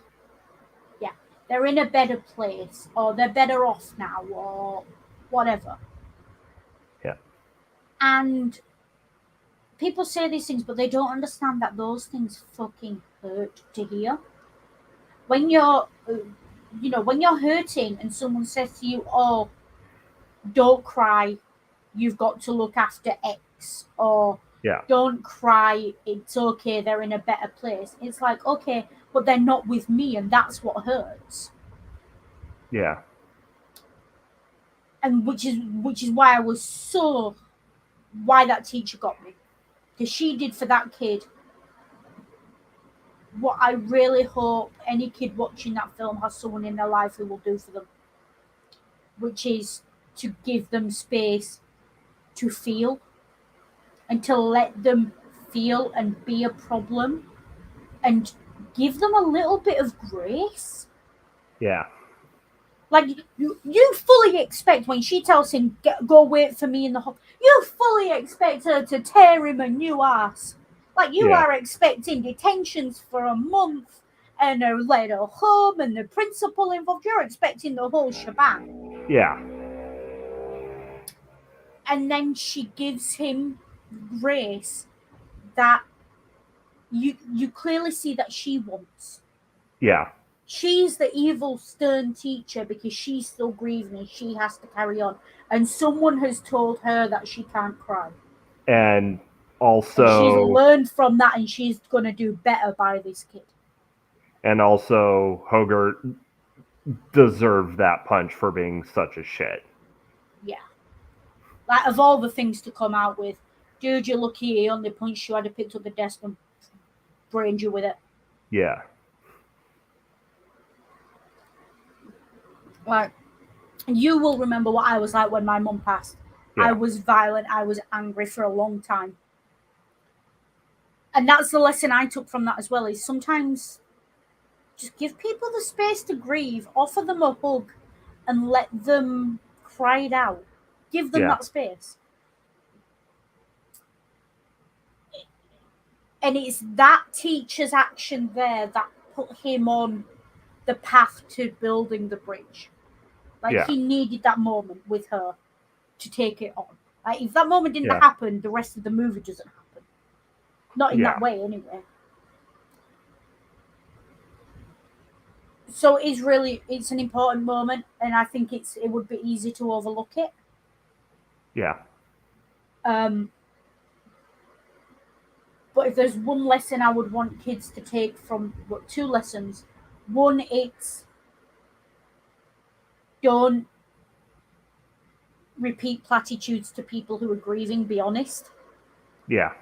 [SPEAKER 2] Yeah. They're in a better place, or they're better off now, or whatever.
[SPEAKER 1] Yeah.
[SPEAKER 2] And people say these things, but they don't understand that those things fucking hurt to hear. When you're, when you're hurting and someone says to you, "Oh, don't cry, you've got to look after X," or
[SPEAKER 1] Yeah.
[SPEAKER 2] "Don't cry, it's okay, they're in a better place." It's like, okay, but they're not with me, and that's what hurts.
[SPEAKER 1] Yeah.
[SPEAKER 2] And which is why I was so why that teacher got me, because she did for that kid what I really hope any kid watching that film has someone in their life who will do for them, which is to give them space to feel and to let them feel and be a problem and give them a little bit of grace.
[SPEAKER 1] Yeah.
[SPEAKER 2] Like you fully expect when she tells him, go wait for me in the hall, you fully expect her to tear him a new ass. Like you
[SPEAKER 1] Yeah.
[SPEAKER 2] are expecting detentions for a month and a letter home and the principal involved. You're expecting the whole shebang.
[SPEAKER 1] Yeah.
[SPEAKER 2] And then she gives him grace that you clearly see that she wants.
[SPEAKER 1] Yeah.
[SPEAKER 2] She's the evil, stern teacher because she's still grieving and she has to carry on. And someone has told her that she can't cry.
[SPEAKER 1] And
[SPEAKER 2] And she's
[SPEAKER 1] also
[SPEAKER 2] learned from that and she's going to do better by this kid.
[SPEAKER 1] Hogarth deserved that punch for being such a shit.
[SPEAKER 2] Yeah. Like, of all the things to come out with, dude, you're lucky he only punched you. I'd have picked up the desk and brained you with it.
[SPEAKER 1] Yeah.
[SPEAKER 2] Like, you will remember what I was like when my mum passed. I
[SPEAKER 1] Yeah.
[SPEAKER 2] was violent. I was angry for a long time. And that's the lesson I took from that as well, is sometimes just give people the space to grieve, offer them a hug, and let them cry it out. Give them
[SPEAKER 1] Yeah.
[SPEAKER 2] that space. And it's that teacher's action there that put him on the path to building the bridge. Like,
[SPEAKER 1] Yeah.
[SPEAKER 2] he needed that moment with her to take it on. Like, if that moment didn't
[SPEAKER 1] Yeah.
[SPEAKER 2] happen, the rest of the movie doesn't happen. Not in
[SPEAKER 1] Yeah.
[SPEAKER 2] that way, anyway. So it's an important moment, and I think it would be easy to overlook it.
[SPEAKER 1] Yeah.
[SPEAKER 2] Um, but if there's one lesson I would want kids to take from, well, two lessons. One, it's don't repeat platitudes to people who are grieving. Be honest.
[SPEAKER 1] Yeah.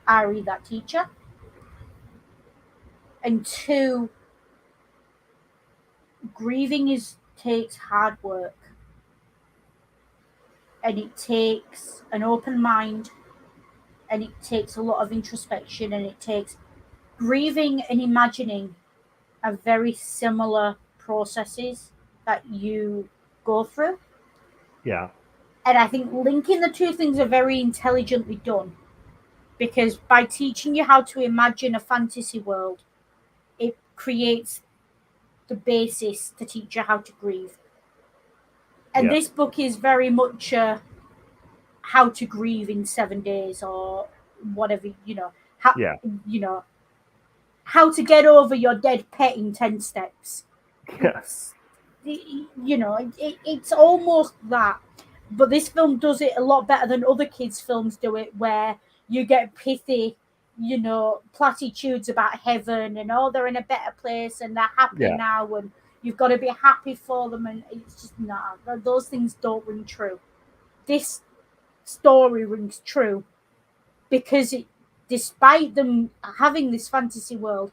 [SPEAKER 2] I.e., that teacher. And two, grieving takes hard work, and it takes an open mind, and it takes a lot of introspection, and it takes grieving and imagining are very similar processes that you go through.
[SPEAKER 1] Yeah.
[SPEAKER 2] And I think linking the two things are very intelligently done, because by teaching you how to imagine a fantasy world, it creates the basis to teach you how to grieve. And
[SPEAKER 1] Yeah.
[SPEAKER 2] this book is very much how to grieve in 7 days, or whatever, how
[SPEAKER 1] Yeah.
[SPEAKER 2] you know how to get over your dead pet in 10 steps.
[SPEAKER 1] Yeah.
[SPEAKER 2] It's it's almost that, but this film does it a lot better than other kids films do it, where you get pithy, platitudes about heaven, and oh, they're in a better place and they're happy
[SPEAKER 1] Yeah.
[SPEAKER 2] now, and you've got to be happy for them, and it's just not, those things don't ring true. This story rings true because despite them having this fantasy world,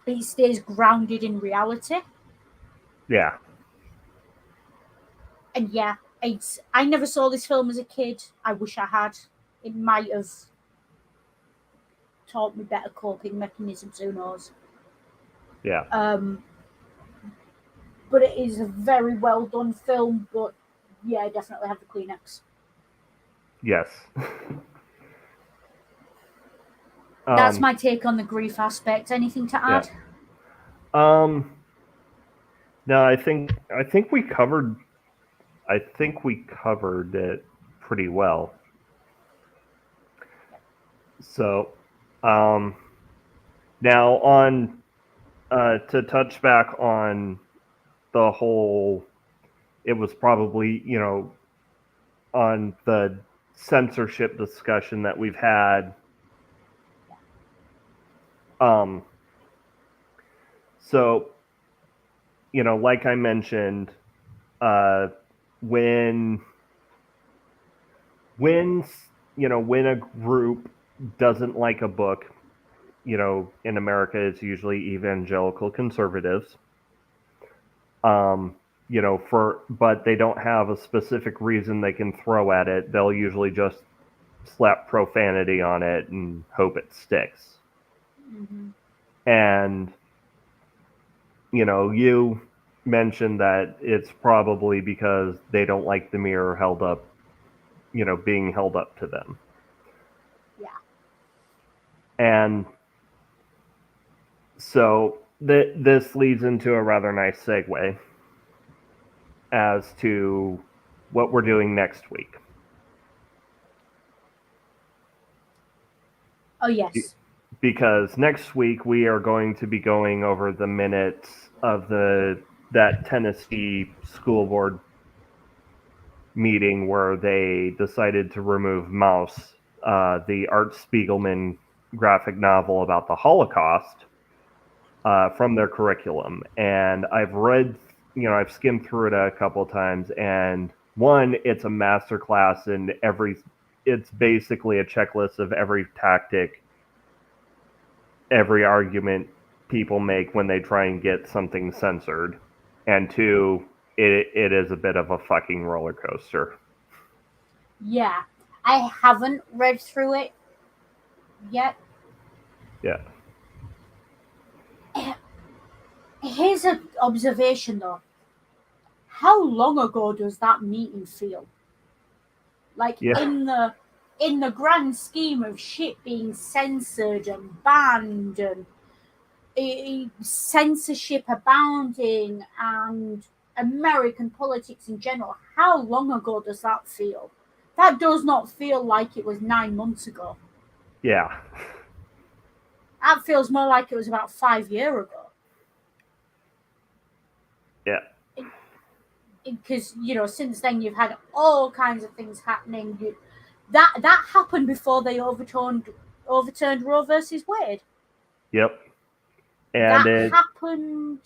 [SPEAKER 2] it stays grounded in reality.
[SPEAKER 1] Yeah.
[SPEAKER 2] And yeah, I never saw this film as a kid. I wish I had. It might have taught me better coping mechanisms. Who knows?
[SPEAKER 1] Yeah.
[SPEAKER 2] Um, but it is a very well done film. But yeah, I definitely have the Kleenex.
[SPEAKER 1] Yes.
[SPEAKER 2] That's
[SPEAKER 1] um.
[SPEAKER 2] my take on the grief aspect. Anything to
[SPEAKER 1] Yeah.
[SPEAKER 2] add?
[SPEAKER 1] Um. No, I think we covered. I think we covered it pretty well. So, um, now on to touch back on the whole, it was probably on the censorship discussion that we've had. Um, so like I mentioned, uh, when when when a group doesn't like a book, in America it's usually evangelical conservatives. But they don't have a specific reason they can throw at it. They'll usually just slap profanity on it and hope it sticks.
[SPEAKER 2] Mm-hmm.
[SPEAKER 1] And you mentioned that it's probably because they don't like the mirror held up, being held up to them.
[SPEAKER 2] Yeah.
[SPEAKER 1] And so this leads into a rather nice segue as to what we're doing next week.
[SPEAKER 2] Oh yes.
[SPEAKER 1] Because next week we are going to be going over the minutes of that Tennessee school board meeting where they decided to remove Mouse, the Art Spiegelman graphic novel about the Holocaust, from their curriculum. And I've skimmed through it a couple of times, and one, it's a masterclass in it's basically a checklist of every tactic, every argument people make when they try and get something censored. And two, it is a bit of a fucking roller coaster.
[SPEAKER 2] Yeah, I haven't read through it yet.
[SPEAKER 1] Yeah.
[SPEAKER 2] Here's an observation though. How long ago does that meeting feel? Like
[SPEAKER 1] Yeah.
[SPEAKER 2] in the grand scheme of shit being censored and banned and censorship abounding and American politics in general, how long ago does that feel? That does not feel like it was 9 months ago.
[SPEAKER 1] Yeah.
[SPEAKER 2] That feels more like it was about 5 years ago.
[SPEAKER 1] Yeah.
[SPEAKER 2] Because since then you've had all kinds of things happening. That happened before they overturned Roe versus Wade.
[SPEAKER 1] Yep. And
[SPEAKER 2] That happened.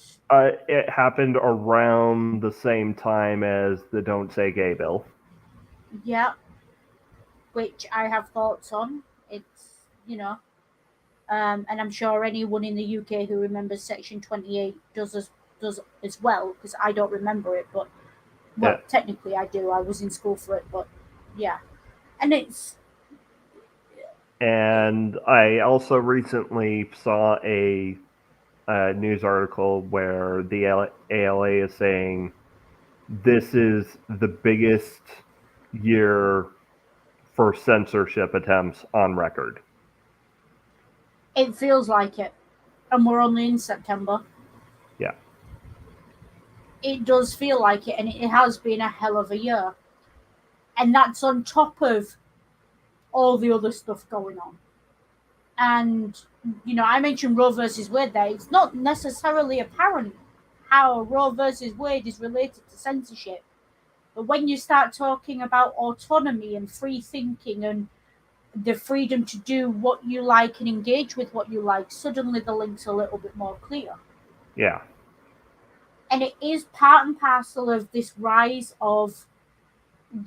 [SPEAKER 1] it happened around the same time as the Don't Say Gay bill.
[SPEAKER 2] Yeah, which I have thoughts on. It's and I'm sure anyone in the UK who remembers Section 28 does as well, because I don't remember it, but
[SPEAKER 1] Yeah.
[SPEAKER 2] well, technically I do. I was in school for it, but yeah, and
[SPEAKER 1] And I also recently saw a news article where the ALA is saying this is the biggest year for censorship attempts on record.
[SPEAKER 2] it feels like it, and we're only in September.
[SPEAKER 1] Yeah.
[SPEAKER 2] It does feel like it, and it has been a hell of a year, and that's on top of all the other stuff going on. And I mentioned Roe versus Wade there. It's not necessarily apparent how Roe versus Wade is related to censorship. But when you start talking about autonomy and free thinking and the freedom to do what you like and engage with what you like, suddenly the link's a little bit more clear.
[SPEAKER 1] Yeah.
[SPEAKER 2] And it is part and parcel of this rise of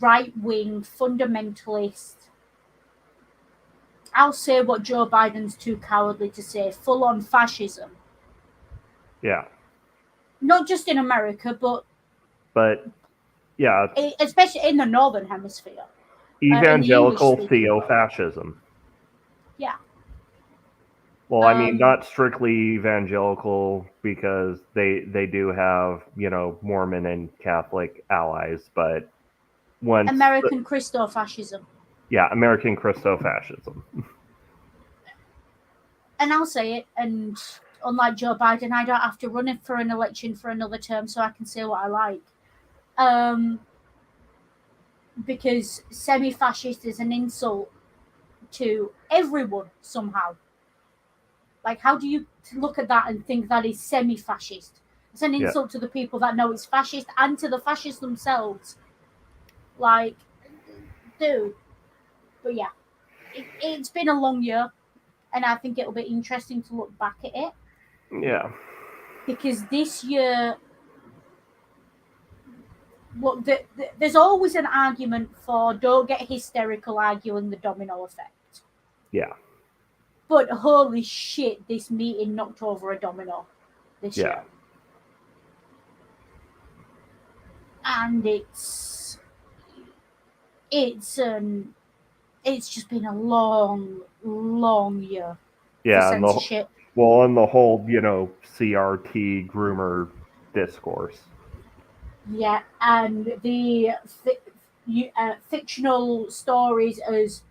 [SPEAKER 2] right wing fundamentalist. I'll say what Joe Biden's too cowardly to say, full on fascism.
[SPEAKER 1] Yeah.
[SPEAKER 2] Not just in America, but
[SPEAKER 1] But yeah,
[SPEAKER 2] especially in the northern hemisphere, in the English
[SPEAKER 1] evangelical
[SPEAKER 2] speaking
[SPEAKER 1] theo
[SPEAKER 2] world.
[SPEAKER 1] fascism.
[SPEAKER 2] Yeah.
[SPEAKER 1] Well, I mean,
[SPEAKER 2] Um,
[SPEAKER 1] not strictly evangelical because they do have Mormon and Catholic allies, but once
[SPEAKER 2] American Christo fascism.
[SPEAKER 1] yeah, American Christo fascism.
[SPEAKER 2] And I'll say it, and unlike Joe Biden, I don't have to run it for an election for another term, so I can say what I like. Um, because semi-fascist is an insult to everyone somehow. Like, how do you look at that and think that is semi-fascist? It's an
[SPEAKER 1] Yeah.
[SPEAKER 2] insult to the people that know it's fascist and to the fascists themselves. Like, dude. But yeah, it's been a long year, and I think it'll be interesting to look back at it,
[SPEAKER 1] Yeah.
[SPEAKER 2] because this year, look, there's always an argument for don't get hysterical arguing the domino effect.
[SPEAKER 1] Yeah.
[SPEAKER 2] But holy shit, this meeting knocked over a domino this
[SPEAKER 1] Yeah.
[SPEAKER 2] year. And it's it's just been a long year for
[SPEAKER 1] Yeah, and
[SPEAKER 2] censorship.
[SPEAKER 1] the whole, CRT groomer discourse.
[SPEAKER 2] Yeah, and the fictional stories as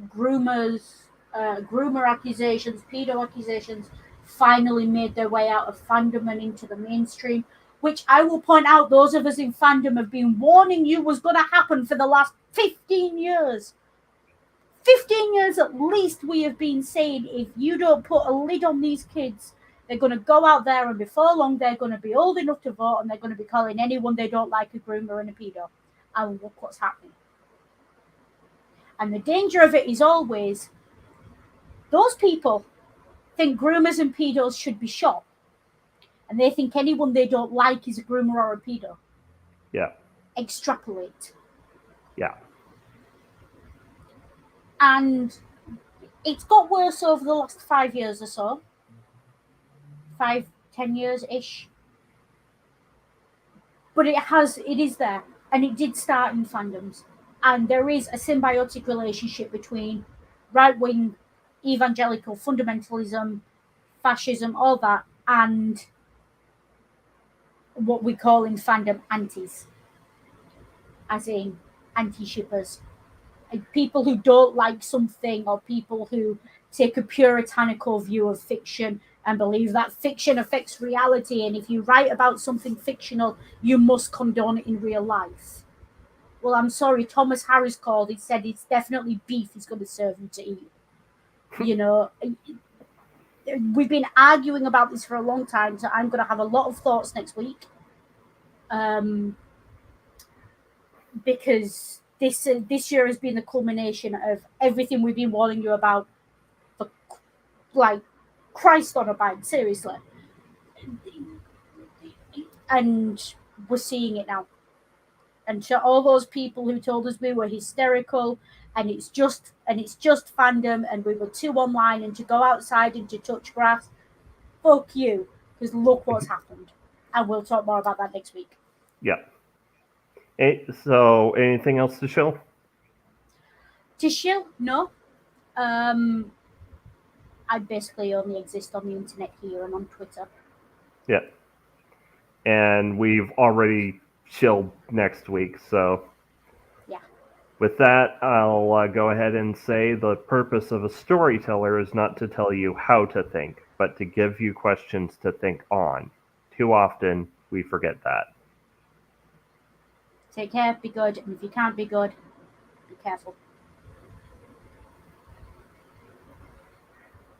[SPEAKER 2] groomers, groomer accusations, pedo accusations, finally made their way out of fandom and into the mainstream. Which I will point out, those of us in fandom have been warning you was going to happen for the last 15 years. 15 years at least, we have been saying if you don't put a lid on these kids, they're going to go out there, and before long, they're going to be old enough to vote, and they're going to be calling anyone they don't like a groomer and a pedo. And look what's happening. And the danger of it is always those people think groomers and pedos should be shot, and they think anyone they don't like is a groomer or a pedo.
[SPEAKER 1] Yeah.
[SPEAKER 2] Extrapolate.
[SPEAKER 1] Yeah.
[SPEAKER 2] And it's got worse over the last 5 years or so. 5, 10 years ish. But it is there. and it did start in fandoms. And there is a symbiotic relationship between right wing evangelical fundamentalism, fascism, all that, and what we call in fandom antis, as in anti shippers. People who don't like something, or people who take a puritanical view of fiction and believe that fiction affects reality, and if you write about something fictional, you must condone it in real life. Well, I'm sorry, Thomas Harris called. He said it's definitely beef he's going to serve you to eat. You know, we've been arguing about this for a long time, so I'm going to have a lot of thoughts next week. Because this year has been the culmination of everything we've been warning you about for, like, Christ on a bike, seriously. And we're seeing it now. And to all those people who told us we were hysterical and it's just fandom and we were too online and to go outside and to touch grass, fuck you, because look what's happened. And we'll talk more about that next week.
[SPEAKER 1] Yeah. So, anything else to show?
[SPEAKER 2] To shill? No. I basically only exist on the internet here and on Twitter.
[SPEAKER 1] Yeah. And we've already chilled next week, so.
[SPEAKER 2] Yeah.
[SPEAKER 1] With that, I'll go ahead and say the purpose of a storyteller is not to tell you how to think, but to give you questions to think on. Too often, we forget that.
[SPEAKER 2] Take care, be good, and if you can't be good, be careful.